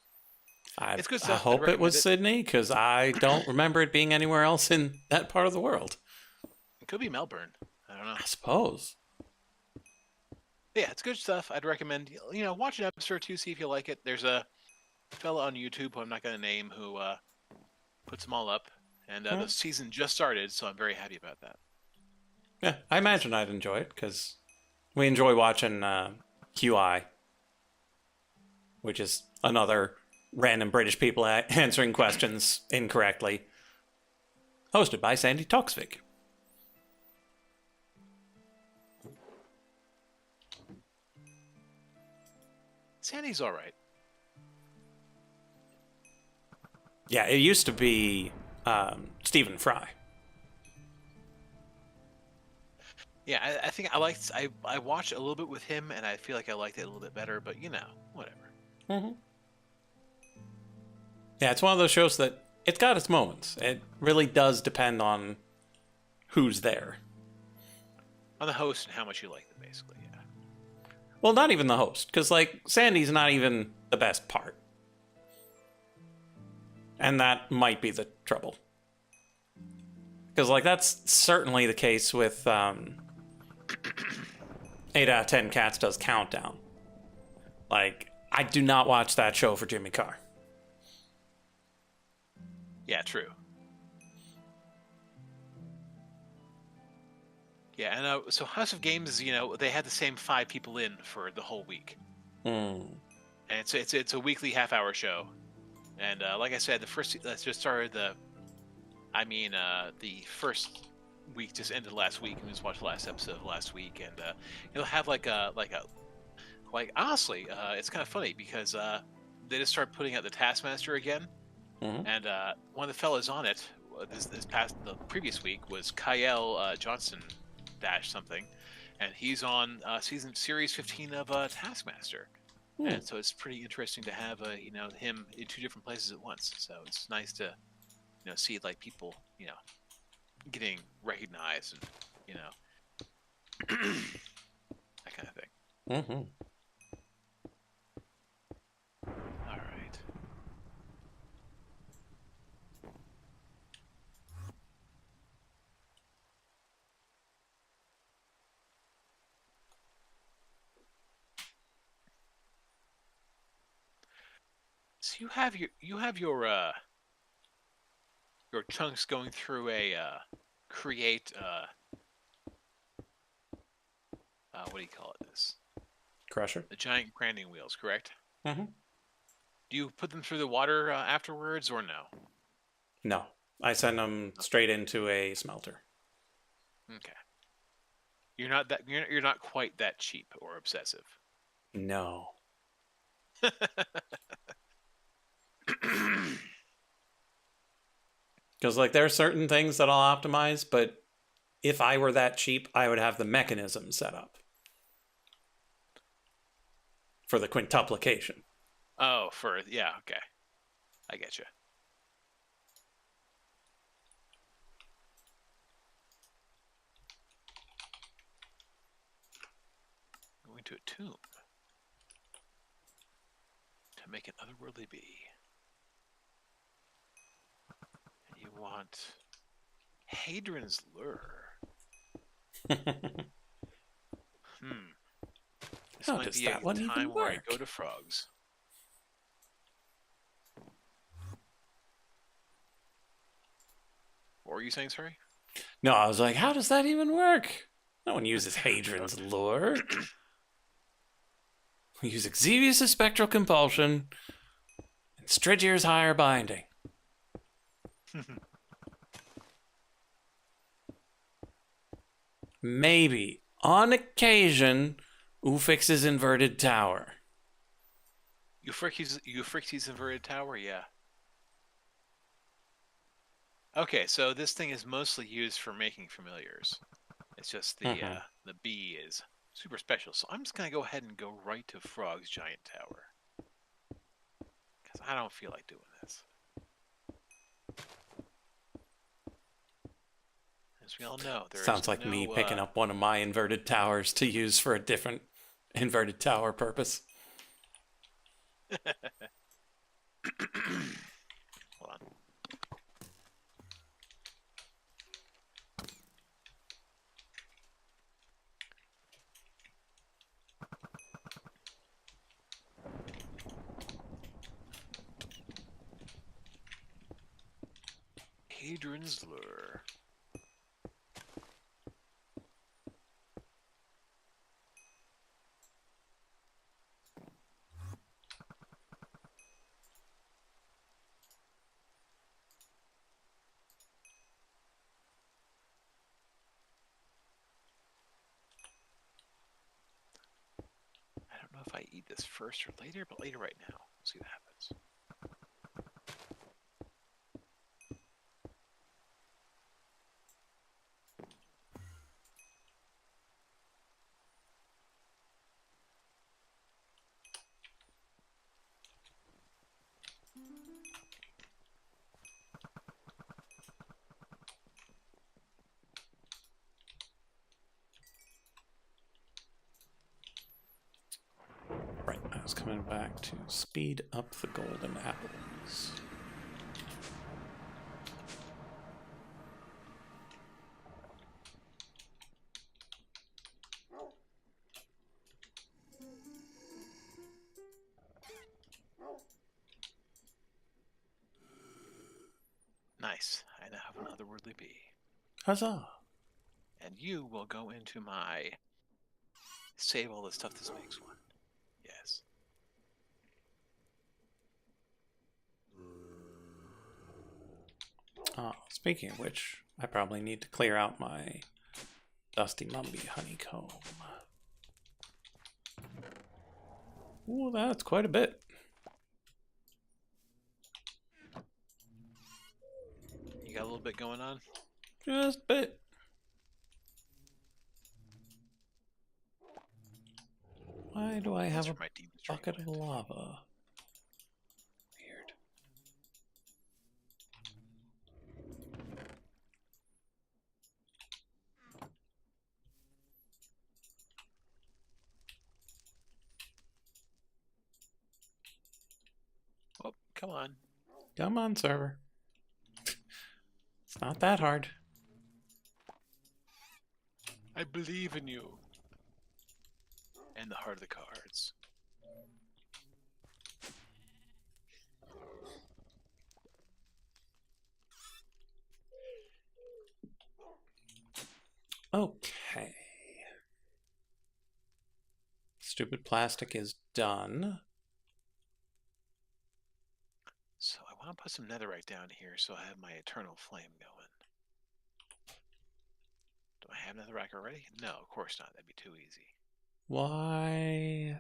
It's good I stuff. hope it was Sydney, because I don't remember it being anywhere else in that part of the world. It could be Melbourne. I don't know. I suppose. Yeah, it's good stuff. I'd recommend, watch an episode or 2, see if you like it. There's a fella on YouTube who I'm not going to name who puts them all up. And the season just started, so I'm very happy about that. Yeah, I imagine I'd enjoy it, because we enjoy watching QI, which is another random British people answering questions incorrectly. Hosted by Sandy Toksvig. Sandy's all right. Yeah, it used to be Stephen Fry. Yeah, I think I watched a little bit with him, and I feel like I liked it a little bit better, but whatever. Mm-hmm. Yeah, it's one of those shows that it's got its moments. It really does depend on who's there. On the host and how much you like them, basically, yeah. Well, not even the host, because, Sandy's not even the best part. And that might be the trouble. Because, that's certainly the case with 8 out of 10 Cats does Countdown. I do not watch that show for Jimmy Carr. Yeah, true. Yeah, and so House of Games, they had the same 5 people in for the whole week. Mm. And it's a weekly half-hour show. And like I said, the first just started the first week just ended last week, and we just watched the last episode of last week, and it'll have honestly, it's kind of funny because they just started putting out the Taskmaster again, and one of the fellas on it the previous week was Kyle Johnson dash something, and he's on series 15 of Taskmaster. And so it's pretty interesting to have him in two different places at once. So it's nice to see like people getting recognized and that kind of thing. Mm-hmm. All right. So you have your chunks going through a create what do you call it this? Crusher. The giant grinding wheels, correct? Mm-hmm. Do you put them through the water afterwards or no? No, I send them straight into a smelter. Okay. You're not quite that cheap or obsessive. No. Because like there are certain things that I'll optimize, but if I were that cheap, I would have the mechanism set up for the quintuplication. Oh, yeah, okay. I get you. Going to a tomb to make an otherworldly bee. And you want Hadron's lure. This How might does be that a one even time where I go work? to frogs. What were you saying, sorry? No, I was like, how does that even work? No one uses Hadron's lure. We use Xevious' spectral compulsion and Strigier's higher binding. Maybe, on occasion, Ufix's inverted tower. Euphrates inverted tower, yeah. Okay, so this thing is mostly used for making familiars. It's just the bee is super special. So I'm just gonna go ahead and go right to Frog's giant tower. Because I don't feel like doing this. As we all know, there Sounds is like no, me picking up one of my inverted towers to use for a different inverted tower purpose. Hold on. Hadron's lure. I don't know if I eat this first or later, but later right now. We'll see what happens. Right, I was coming back to speed up the golden apples. Nice. I now have an otherworldly bee. Huzzah! And you will go into my save all the stuff this makes one. Yes. Speaking of which, I probably need to clear out my Dusty Mumby honeycomb. Ooh, that's quite a bit. You got a little bit going on? Just a bit. Why do I That's have a where my demon's dream bucket of went. lava? Weird. Oh, come on. Come on, server. It's not that hard. I believe in you. And the heart of the cards. Okay. Stupid plastic is done. So I want to put some netherite down here so I have my eternal flame going. Do I have netherite already? No, of course not. That'd be too easy. Why?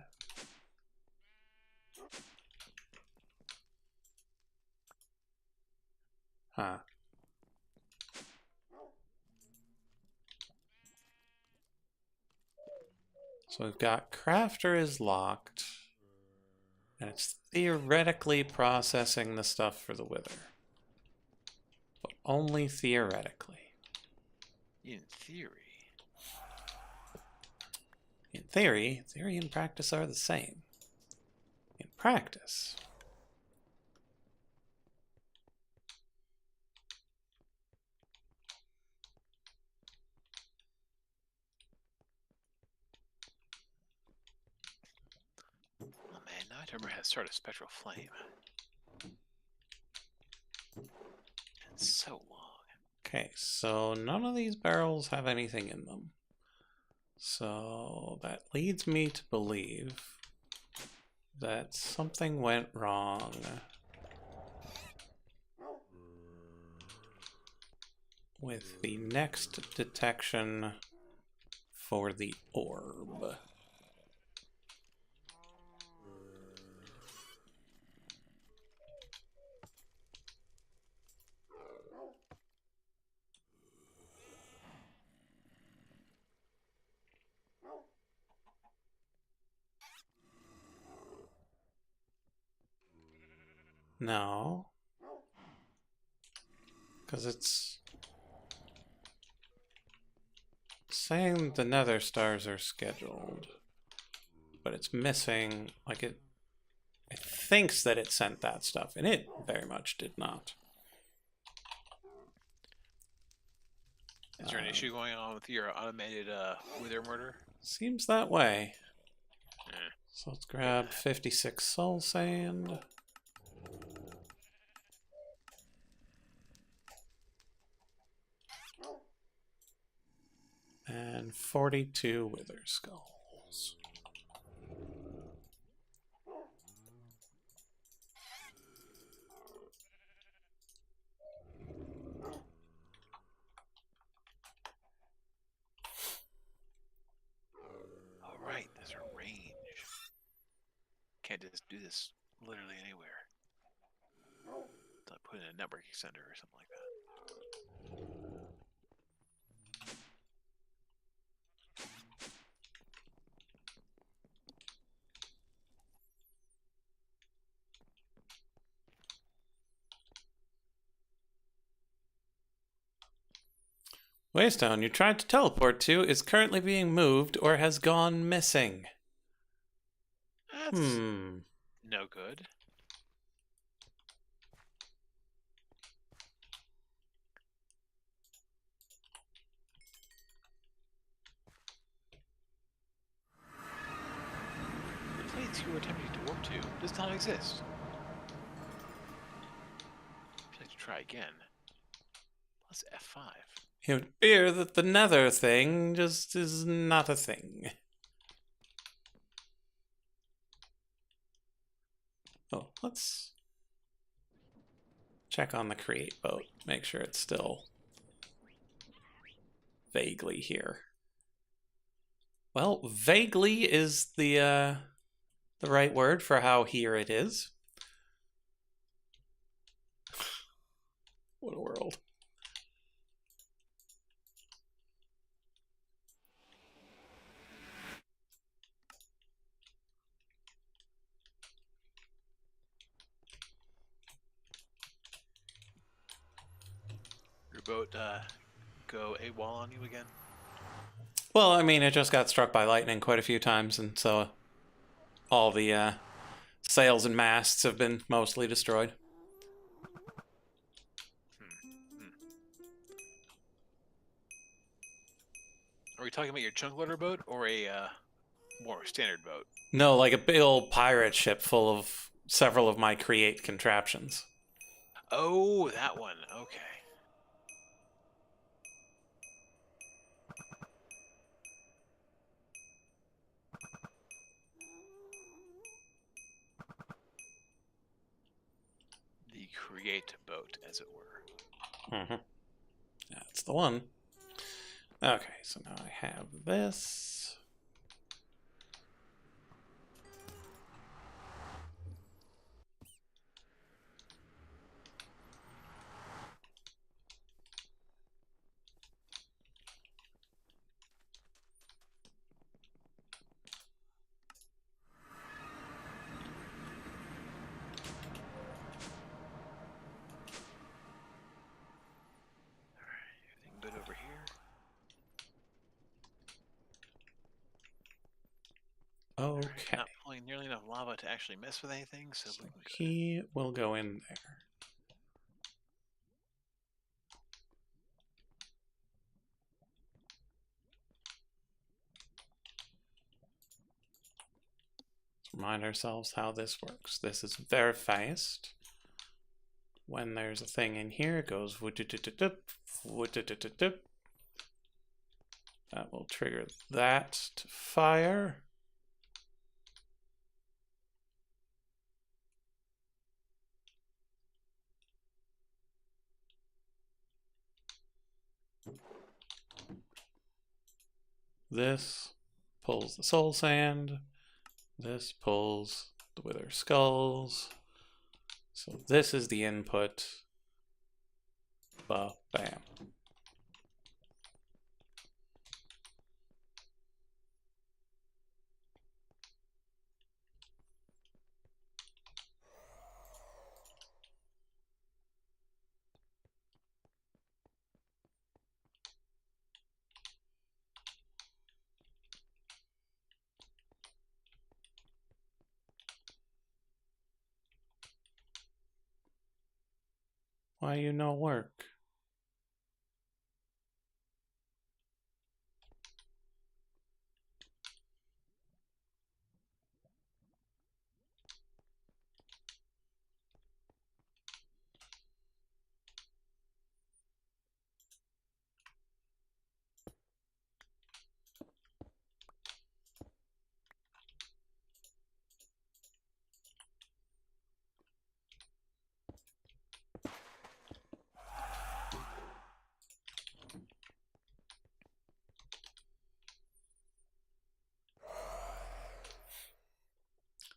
Huh. So we've got crafter is locked. And it's theoretically processing the stuff for the wither. But only theoretically. In theory. In theory and practice are the same. In practice. Oh man, now I remember how to start a spectral flame. It's so long. Okay, so none of these barrels have anything in them. So that leads me to believe that something went wrong with the next detection for the orb. No. Because it's saying the nether stars are scheduled, but it's missing, like it thinks that it sent that stuff, and it very much did not. Is there an issue going on with your automated wither murder? Seems that way. Eh. So let's grab 56 soul sand. And 42 wither skulls. Alright, there's a range. Can't just do this literally anywhere. So I put in a network extender or something like that. Waystone you tried to teleport to is currently being moved or has gone missing. That's no good. The place you were attempting to warp to does not exist. I'd like to try again. Plus F5. It would appear that the nether thing just is not a thing. Oh, let's check on the create boat. Make sure it's still vaguely here. Well, vaguely is the right word for how here it is. What a world. boat go AWOL on you again? Well, I mean, it just got struck by lightning quite a few times, and so all the sails and masts have been mostly destroyed. Hmm. Are we talking about your chunk loader boat or a more standard boat? No, like a big old pirate ship full of several of my create contraptions. Oh, that one. Okay. The create boat, as it were. Mm-hmm. That's the one. Okay, so now I have this. Everything good over here? Okay, Not pulling nearly enough lava to actually mess with anything, so so looking good. he will go in there. Let's remind ourselves how this works. This is very fast. When there's a thing in here, it goes that will trigger that to fire. This pulls the soul sand. This pulls the wither skulls. So this is the input. Bam. Why you no work?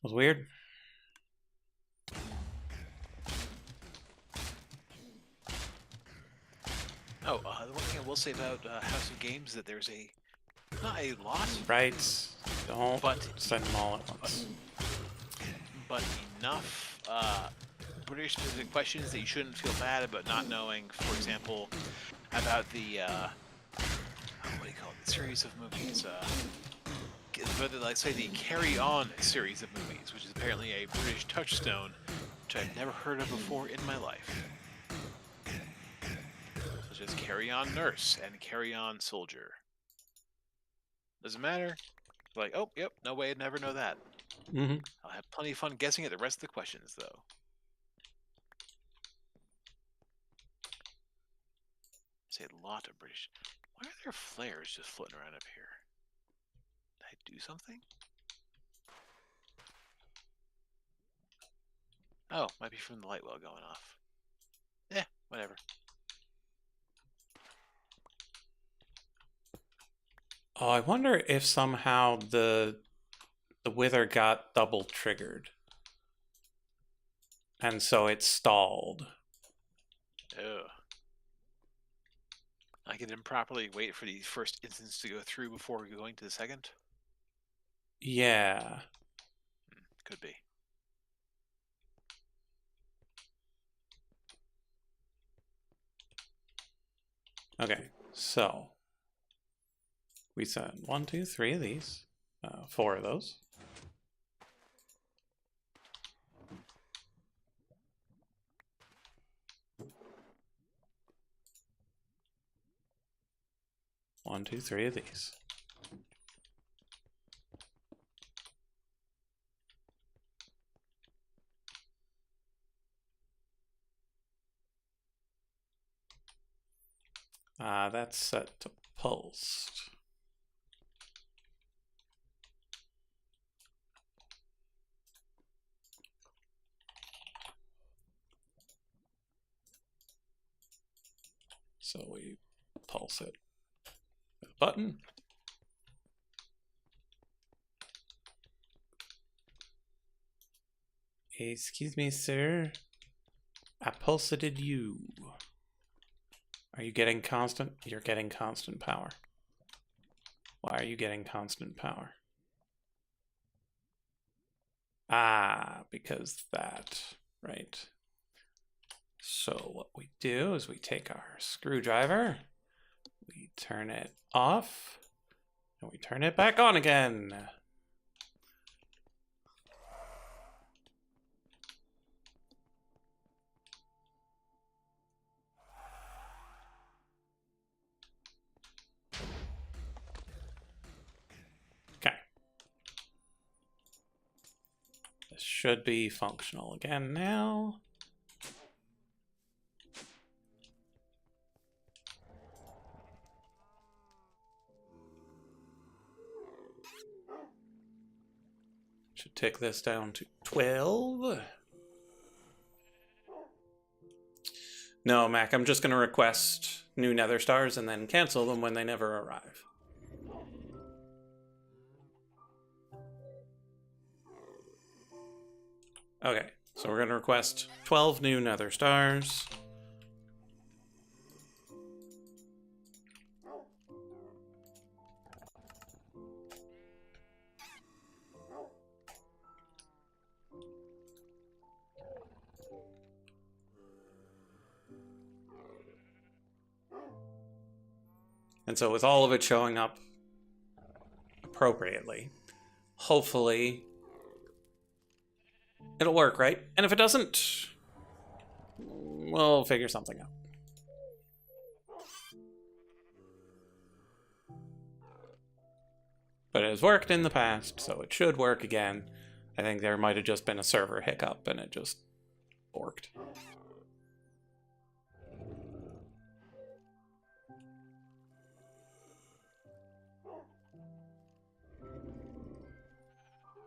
Was weird. Oh, the one thing I will say about House of Games is that there's not a lot, Right. Don't but send them all at once. enough British specific questions that you shouldn't feel bad about not knowing. For example, about the what do you call it? The series of movies. Let's say the Carry On series of movies, which is apparently a British touchstone, which I've never heard of before in my life. Such as Carry On Nurse and Carry On Soldier. Doesn't matter. Like, oh, yep, no way I'd never know that. Mm-hmm. I'll have plenty of fun guessing at the rest of the questions, though. It's a lot of British. Why are there flares just floating around up here? Did I do something? Oh, might be from the light well going off. Eh, whatever. Oh, I wonder if somehow the wither got double triggered. And so it stalled. Ugh. I could improperly wait for the first instance to go through before going to the second? Yeah. Could be. Okay, so we said 1, 2, 3 of these, 4 of those. One, two, 3 of these. That's set to pulsed. So we pulse it with a button. Excuse me, sir. I pulsated you. Are you getting constant? You're getting constant power. Why are you getting constant power? Ah, because that, right. So what we do is we take our screwdriver, we turn it off, and we turn it back on again. Okay. This should be functional again now. Should take this down to 12. No, Mac, I'm just going to request new nether stars and then cancel them when they never arrive. Okay, so we're going to request 12 new nether stars. And so with all of it showing up appropriately, hopefully it'll work, right? And if it doesn't, we'll figure something out. But it has worked in the past, so it should work again. I think there might have just been a server hiccup and it just worked.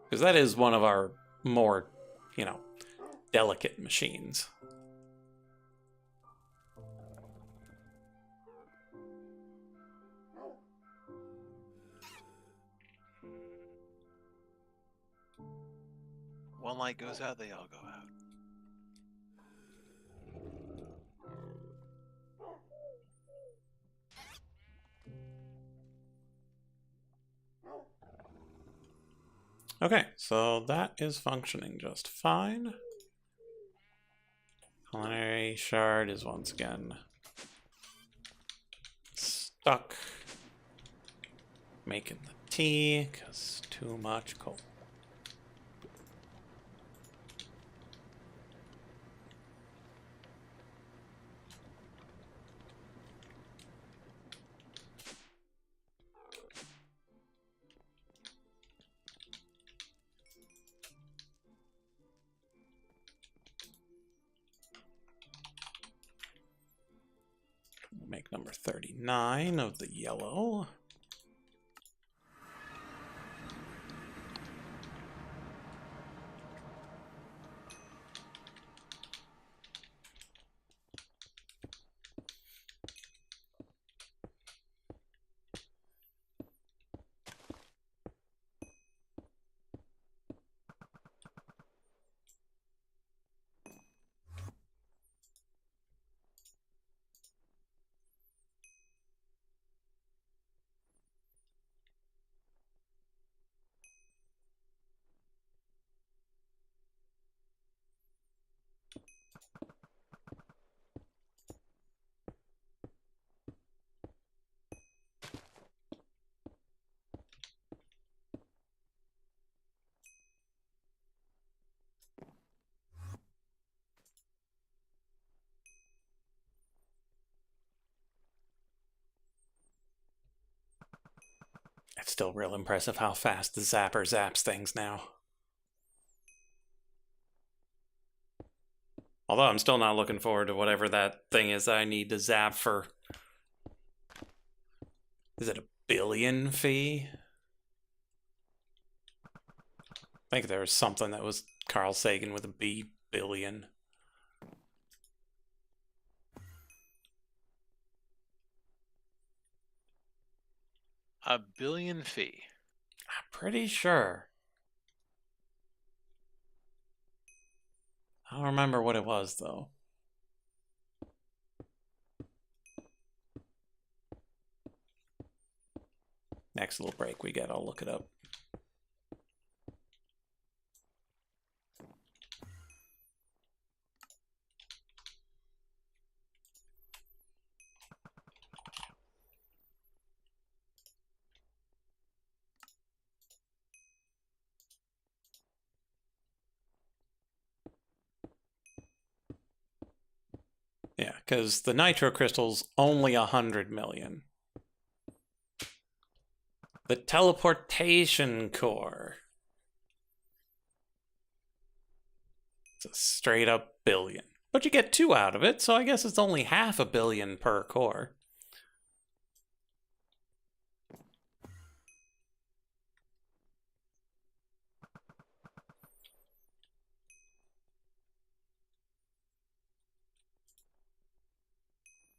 Because that is one of our more, delicate machines. One light goes out, they all go out. Okay, so that is functioning just fine. Culinary shard is once again stuck making the tea because too much coal. We'll make number 39 of the yellow. It's still real impressive how fast the zapper zaps things now. Although I'm still not looking forward to whatever that thing is that I need to zap for. Is it a billion fee? I think there was something that was Carl Sagan with a B billion. A billion fee. I'm pretty sure. I don't remember what it was, though. Next little break we get, I'll look it up. Yeah, because the nitro crystal's only 100 million. The teleportation core. It's a straight up billion. But you get 2 out of it, so I guess it's only half a billion per core.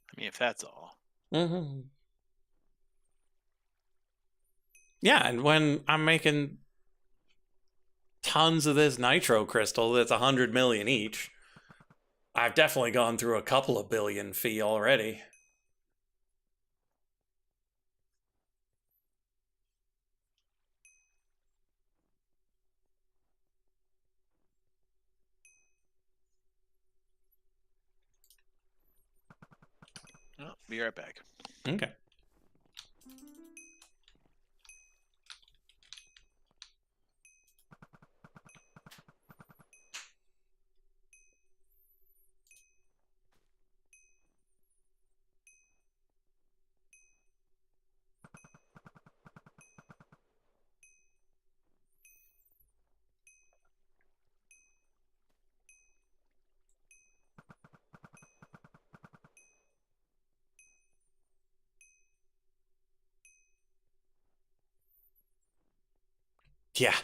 I mean, if that's all. Mm-hmm. Yeah, and when I'm making tons of this nitro crystal that's 100 million each, I've definitely gone through a couple of billion fee already. Oh, be right back. Okay. Yeah,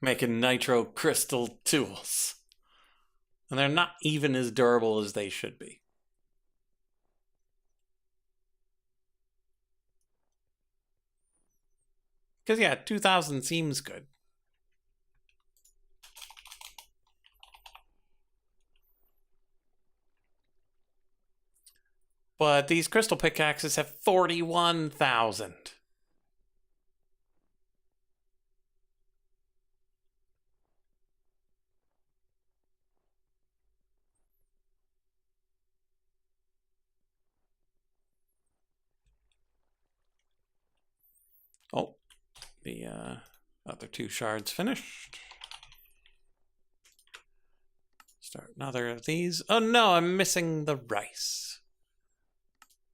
making nitro crystal tools. And they're not even as durable as they should be. Because, yeah, 2000 seems good. But these crystal pickaxes have 41,000. Oh, the other 2 shards finished. Start another of these. Oh no, I'm missing the rice.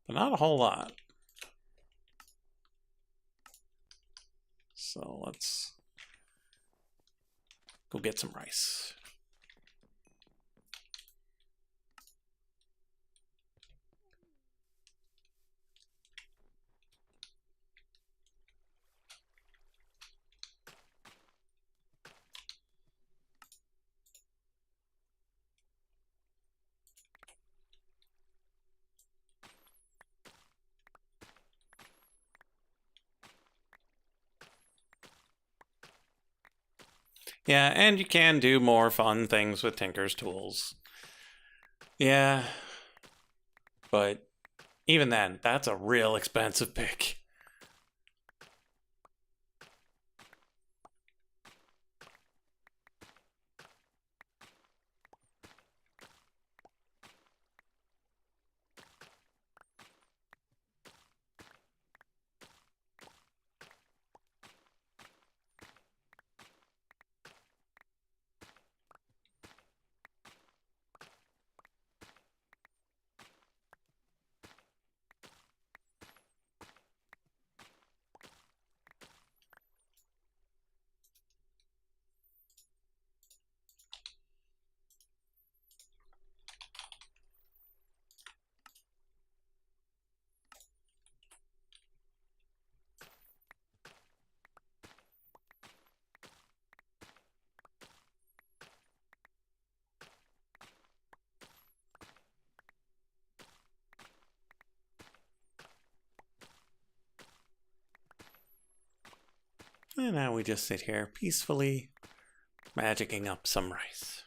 But not a whole lot. So let's go get some rice. Yeah, and you can do more fun things with Tinker's tools. Yeah. But even then, that's a real expensive pick. And now we just sit here peacefully magicking up some rice.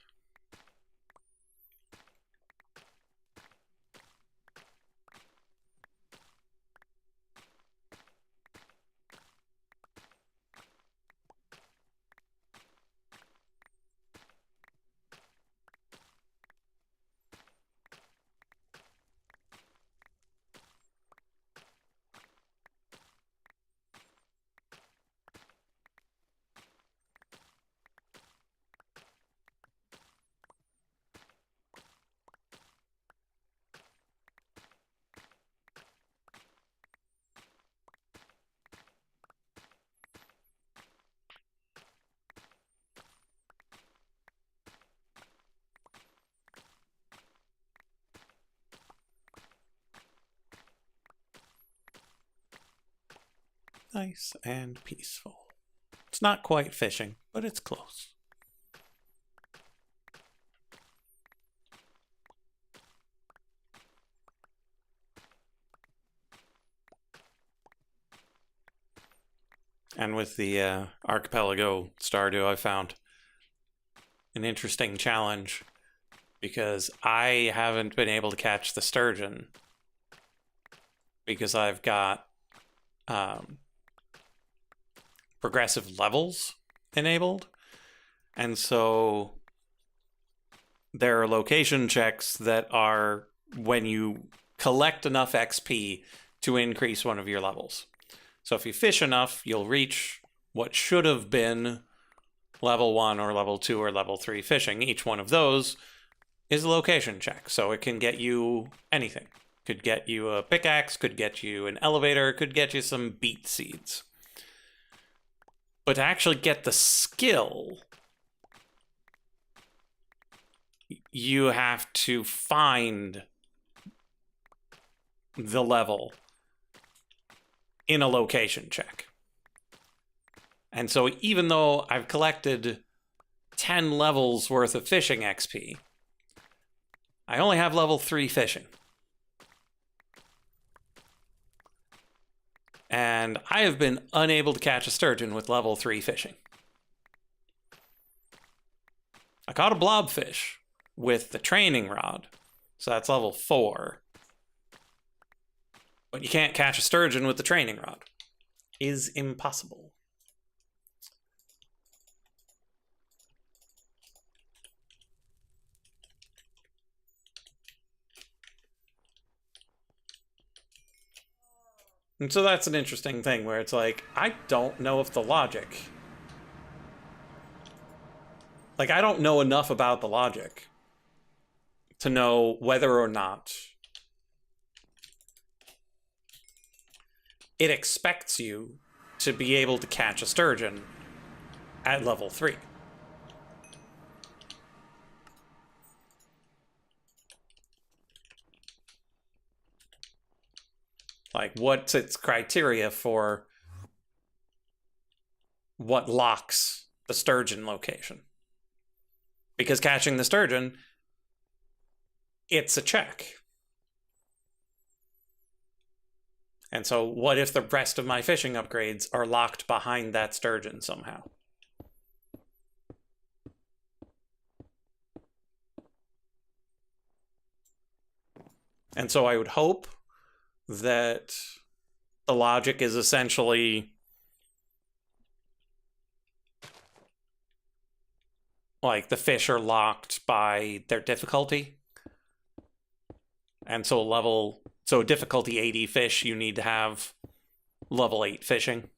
Nice and peaceful. It's not quite fishing, but it's close. And with the Archipelago Stardew, I found an interesting challenge because I haven't been able to catch the sturgeon because I've got progressive levels enabled. And so there are location checks that are when you collect enough XP to increase one of your levels. So if you fish enough, you'll reach what should have been level 1 or level 2 or level 3 fishing. Each one of those is a location check, so it can get you anything. Could get you a pickaxe, could get you an elevator, could get you some beet seeds. But to actually get the skill, you have to find the level in a location check. And so even though I've collected 10 levels worth of fishing XP, I only have level 3 fishing. And I have been unable to catch a sturgeon with level 3 fishing. I caught a blobfish with the training rod, so that's level 4. But you can't catch a sturgeon with the training rod. Is impossible. And so that's an interesting thing where it's like, I don't know if the logic... Like, I don't know enough about the logic to know whether or not it expects you to be able to catch a sturgeon at level 3. Like, what's its criteria for what locks the sturgeon location? Because catching the sturgeon, it's a check. And so what if the rest of my fishing upgrades are locked behind that sturgeon somehow? And so I would hope that the logic is essentially like the fish are locked by their difficulty. And so difficulty 80 fish, you need to have level 8 fishing.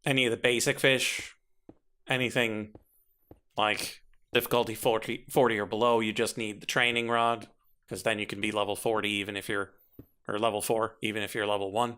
Any of the basic fish, anything like difficulty 40 or below, you just need the training rod, because then you can be level 40 even if you're, or level 4, even if you're level 1.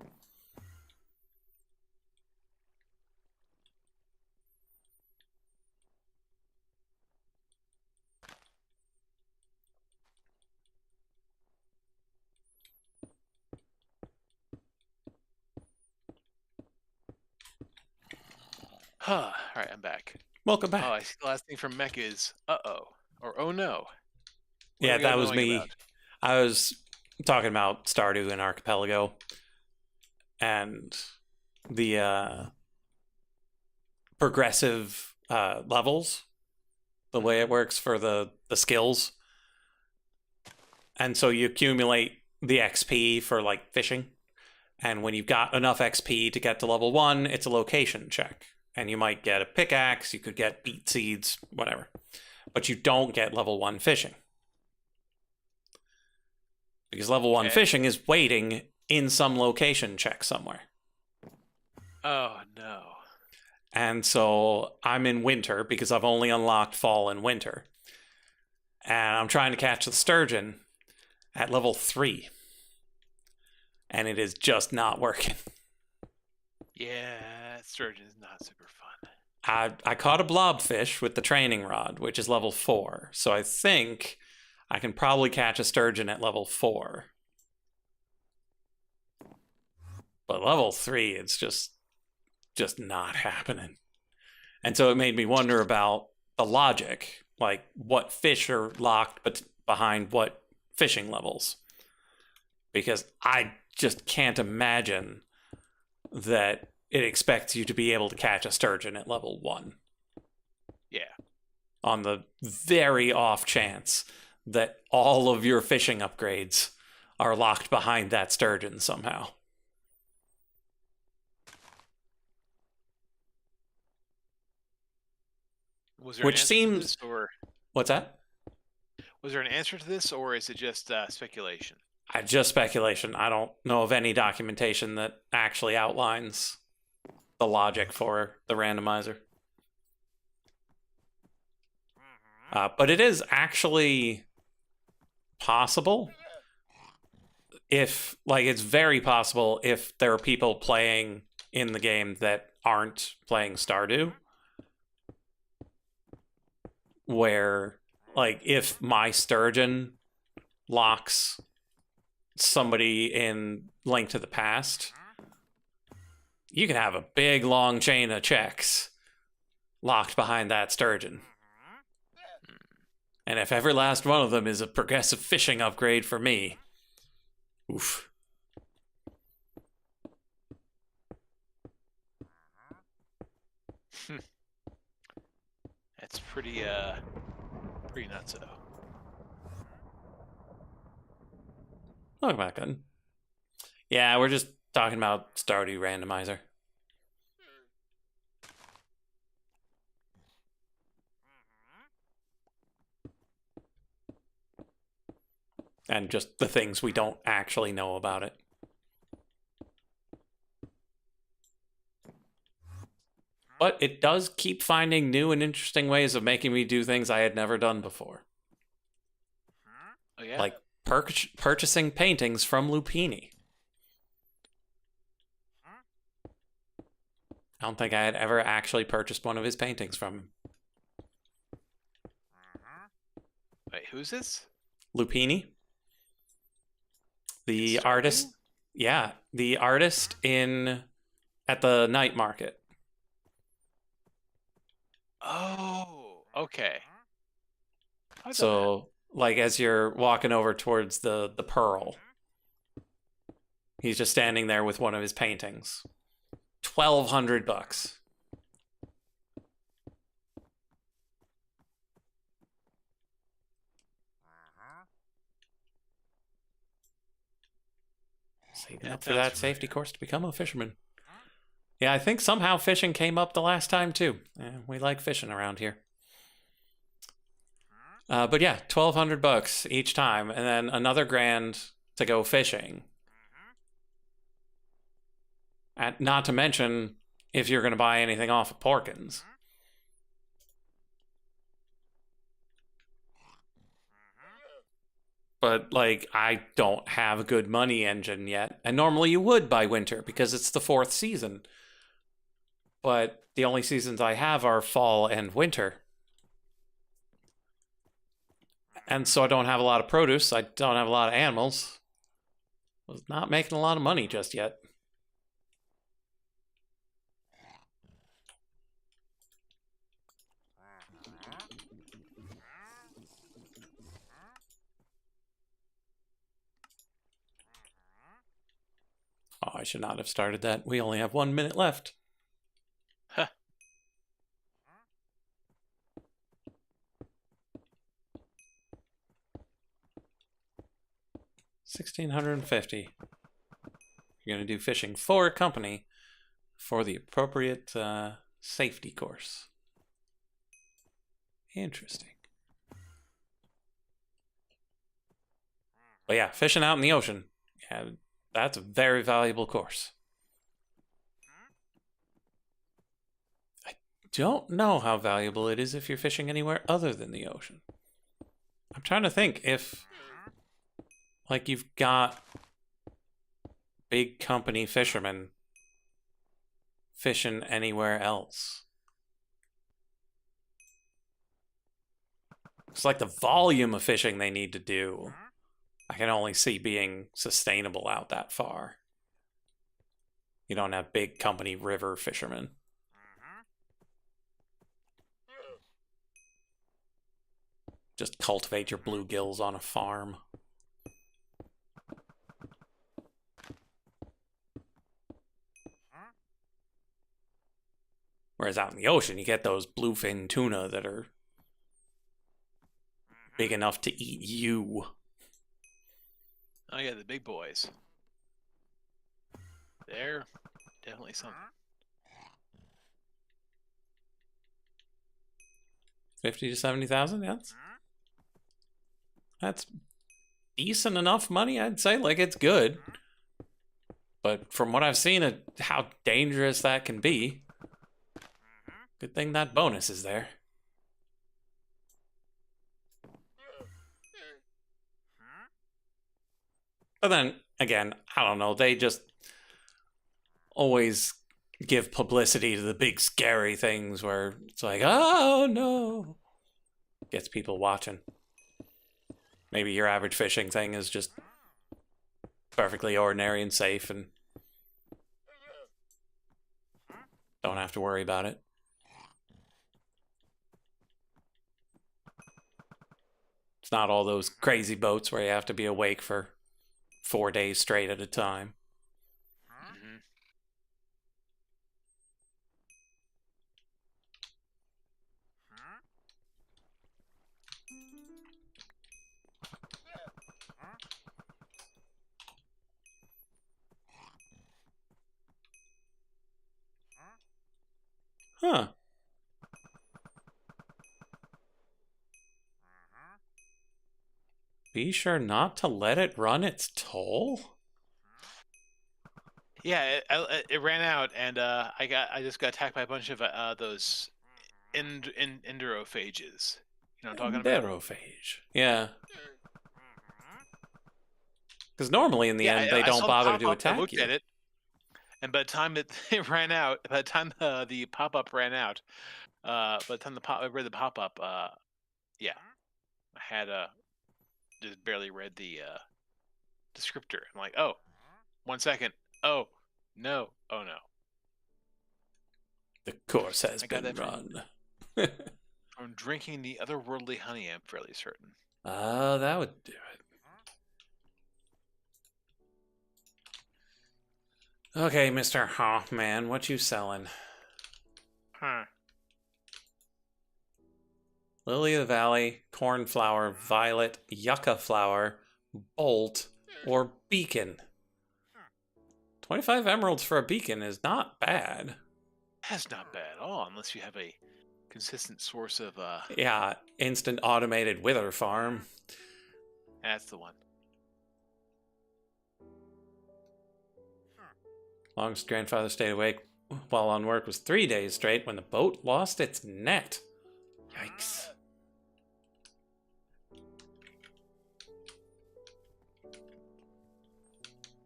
Huh. All right, I'm back. Welcome Oh, I back. see the last thing from Mech is uh-oh. Or oh no. What are Yeah, we all that was knowing me. about? I was talking about Stardew and Archipelago and the progressive levels, the way it works for the skills. And so you accumulate the XP for like fishing. And when you've got enough XP to get to level 1, it's a location check. And you might get a pickaxe, you could get beet seeds, whatever. But you don't get level 1 fishing. Because level 1 Okay. fishing is waiting in some location check somewhere. Oh no. And so I'm in winter because I've only unlocked fall and winter. And I'm trying to catch the sturgeon at level 3. And it is just not working. Yeah, sturgeon is not super fun. I caught a blobfish with the training rod, which is level 4. So I think I can probably catch a sturgeon at level 4. But level 3, it's just not happening. And so it made me wonder about the logic, like what fish are locked behind what fishing levels. Because I just can't imagine that it expects you to be able to catch a sturgeon at level 1. Yeah. On the very off chance that all of your fishing upgrades are locked behind that sturgeon somehow. Was there Which an answer to seems... this, or What's that? was there an answer to this, or is it just speculation? Just speculation. I don't know of any documentation that actually outlines the logic for the randomizer. But it is actually possible if, like, it's very possible if there are people playing in the game that aren't playing Stardew, where, like, if my sturgeon locks somebody in Link to the Past, you can have a big long chain of checks locked behind that sturgeon. And if every last one of them is a progressive fishing upgrade for me, oof. That's pretty nuts though. Welcome back, then. Yeah, we're just talking about Stardew randomizer. And just the things we don't actually know about it. But it does keep finding new and interesting ways of making me do things I had never done before. Oh yeah. Like purchasing paintings from Lupini. I don't think I had ever actually purchased one of his paintings from him. Wait, who's this? Lupini? The It's artist. Stardew? Yeah, the artist at the night market. Oh, okay. I've done that. So, like, as you're walking over towards the Pearl, he's just standing there with one of his paintings. $1,200. Saving up for sounds that safety familiar. course to become a fisherman. Yeah, I think somehow fishing came up the last time too. Yeah, we like fishing around here. But yeah, $1,200 each time, and then another grand to go fishing. And not to mention if you're going to buy anything off of Porkins. But, like, I don't have a good money engine yet. And normally you would by winter because it's the 4th season. But the only seasons I have are fall and winter. And so I don't have a lot of produce. I don't have a lot of animals. I was not making a lot of money just yet. I should not have started that. We only have 1 minute left. Huh. 1,650. You're going to do fishing for a company for the appropriate safety course. Interesting. But yeah, fishing out in the ocean. Yeah, that's a very valuable course. I don't know how valuable it is if you're fishing anywhere other than the ocean. I'm trying to think if, like, you've got big company fishermen fishing anywhere else. It's like the volume of fishing they need to do, I can only see being sustainable out that far. You don't have big company river fishermen. Just cultivate your bluegills on a farm. Whereas out in the ocean, you get those bluefin tuna that are big enough to eat you. Oh yeah, the big boys. They're definitely something. 50 to 70,000, yeah. That's decent enough money, I'd say. Like, it's good. But from what I've seen of how dangerous that can be, good thing that bonus is there. But then, again, I don't know. They just always give publicity to the big scary things where it's like, oh no. Gets people watching. Maybe your average fishing thing is just perfectly ordinary and safe and don't have to worry about it. It's not all those crazy boats where you have to be awake for 4 days straight at a time. Huh. Be sure not to let it run its toll? Yeah, it ran out, and I just got attacked by a bunch of those enterophages. You know what I'm talking about? Enterophage. Yeah. Because normally in the end, they I don't saw the bother to pop-up, I attack looked you. at it, and by the time it ran out, by the time the pop-up ran out, by the time I read the pop-up, yeah, I had just barely read the descriptor. I'm like, oh, 1 second. Oh, no. Oh, no. The course has I got been that run. from drinking the otherworldly honey, I'm fairly certain. Oh, that would do it. Okay, Mr. Hoffman, what you selling? Huh. Lily of the Valley, cornflower, violet, yucca flower, bolt, or beacon. 25 emeralds for a beacon is not bad. That's not bad at all, unless you have a consistent source of Yeah, instant automated wither farm. that's the one. Longest grandfather stayed awake while on work was 3 days straight when the boat lost its net. Yikes.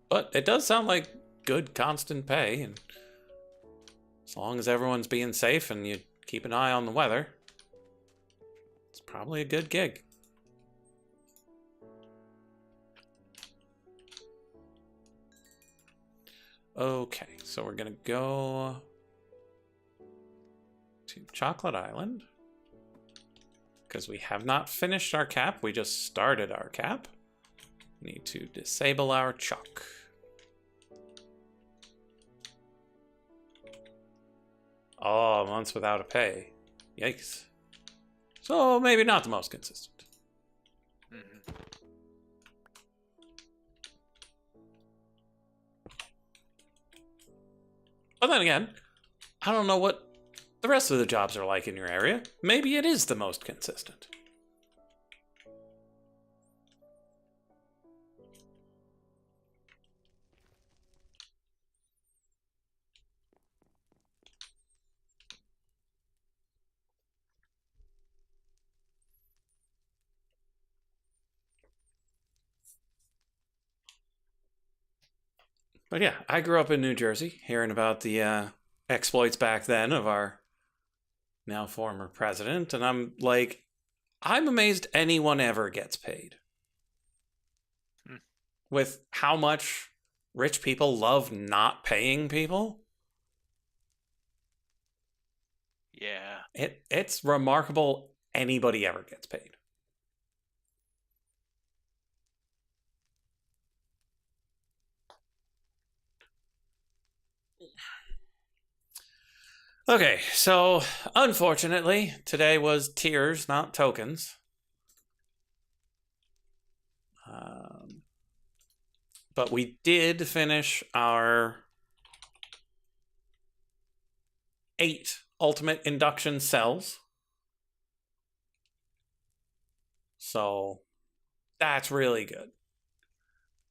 But it does sound like good constant pay, and as long as everyone's being safe and you keep an eye on the weather, it's probably a good gig. Okay, so we're gonna go to Chocolate Island because we have not finished our cap. We just started our cap. We need to disable our chalk. Oh, months without a pay. Yikes. So maybe not the most consistent. Mhm. But then again, I don't know what the rest of the jobs are like in your area. Maybe it is the most consistent. But yeah, I grew up in New Jersey, hearing about the exploits back then of our now former president, and I'm like, I'm amazed anyone ever gets paid. Hmm. With how much rich people love not paying people, Yeah. it's remarkable anybody ever gets paid. Okay, so unfortunately, today was tiers, not tokens. Um, but we did finish our 8 ultimate induction cells. So that's really good.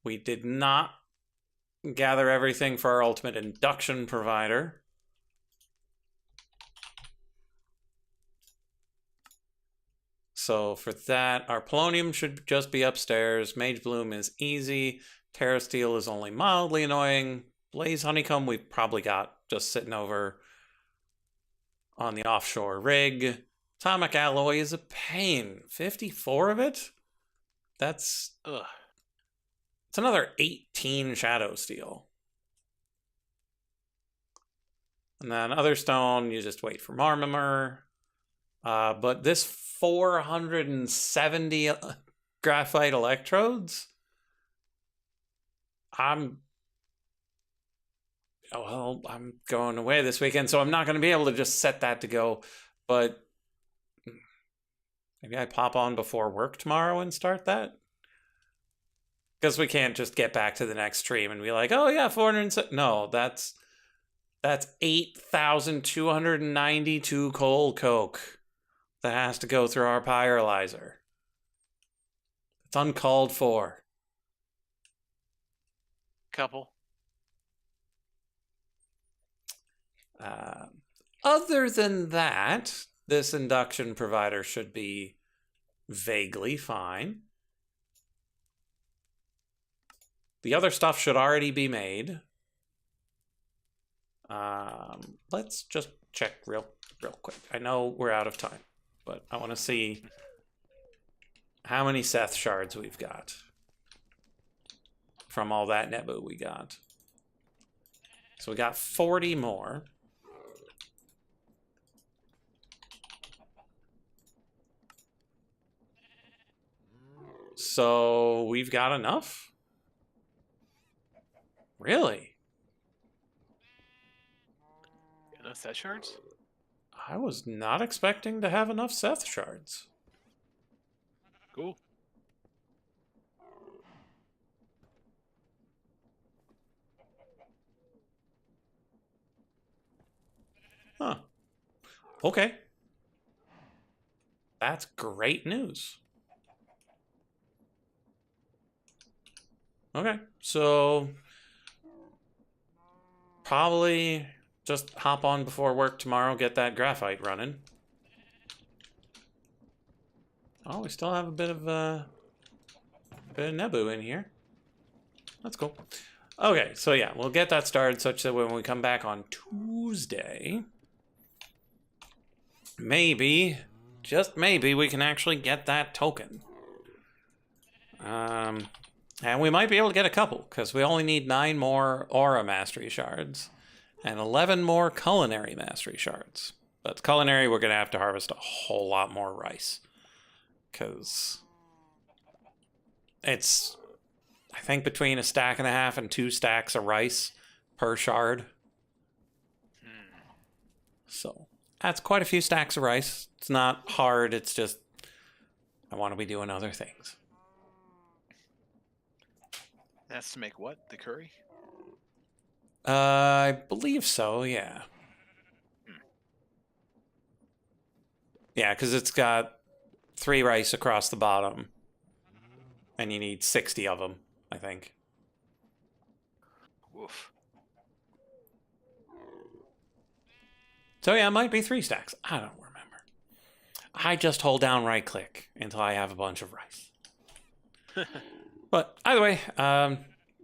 We did not gather everything for our ultimate induction provider. So for that, our polonium should just be upstairs. Mage Bloom is easy. Terra Steel is only mildly annoying. Blaze Honeycomb we've probably got just sitting over on the offshore rig. Atomic Alloy is a pain. 54 of it? That's... Ugh. It's another 18 Shadow Steel. And then other stone, you just wait for Marmor. But this 470 graphite electrodes, I'm going away this weekend, so I'm not going to be able to just set that to go. But maybe I pop on before work tomorrow and start that. Because we can't just get back to the next stream and be like, oh yeah, 470. No, that's 8,292 coal coke that has to go through our pyrolyzer. It's uncalled for. Couple. Other than that, this induction provider should be vaguely fine. The other stuff should already be made. Let's just check real quick. I know we're out of time, but I want to see how many Seth shards we've got from all that Nebu we got. So we got 40 more. So we've got enough? Really? Enough set shards? I was not expecting to have enough Seth shards. Cool. Huh. Okay. That's great news. Okay, so probably just hop on before work tomorrow, get that graphite running. Oh, we still have a bit of Nebu in here. That's cool. Okay, so yeah, we'll get that started such that when we come back on Tuesday, maybe, just maybe, we can actually get that token. And we might be able to get a couple, because we only need 9 more Aura Mastery Shards and 11 more Culinary Mastery Shards. But Culinary, we're going to have to harvest a whole lot more rice. Because it's, I think, between 1.5 stacks and 2 stacks of rice per shard. So that's quite a few stacks of rice. It's not hard, it's just I want to be doing other things. That's to make what? The curry? I believe so, yeah. Yeah, because it's got 3 rice across the bottom. And you need 60 of them, I think. Woof. So yeah, it might be 3 stacks. I don't remember. I just hold down right click until I have a bunch of rice. But either way,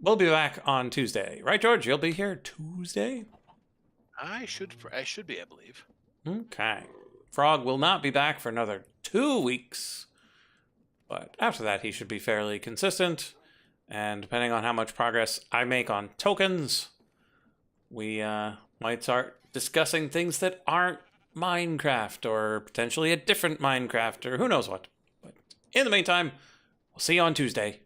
we'll be back on Tuesday. Right, George? You'll be here Tuesday? I should be, I believe. Okay. Frog will not be back for another 2 weeks. But after that, he should be fairly consistent. And depending on how much progress I make on tokens, we might start discussing things that aren't Minecraft, or potentially a different Minecraft, or who knows what. But in the meantime, we'll see you on Tuesday.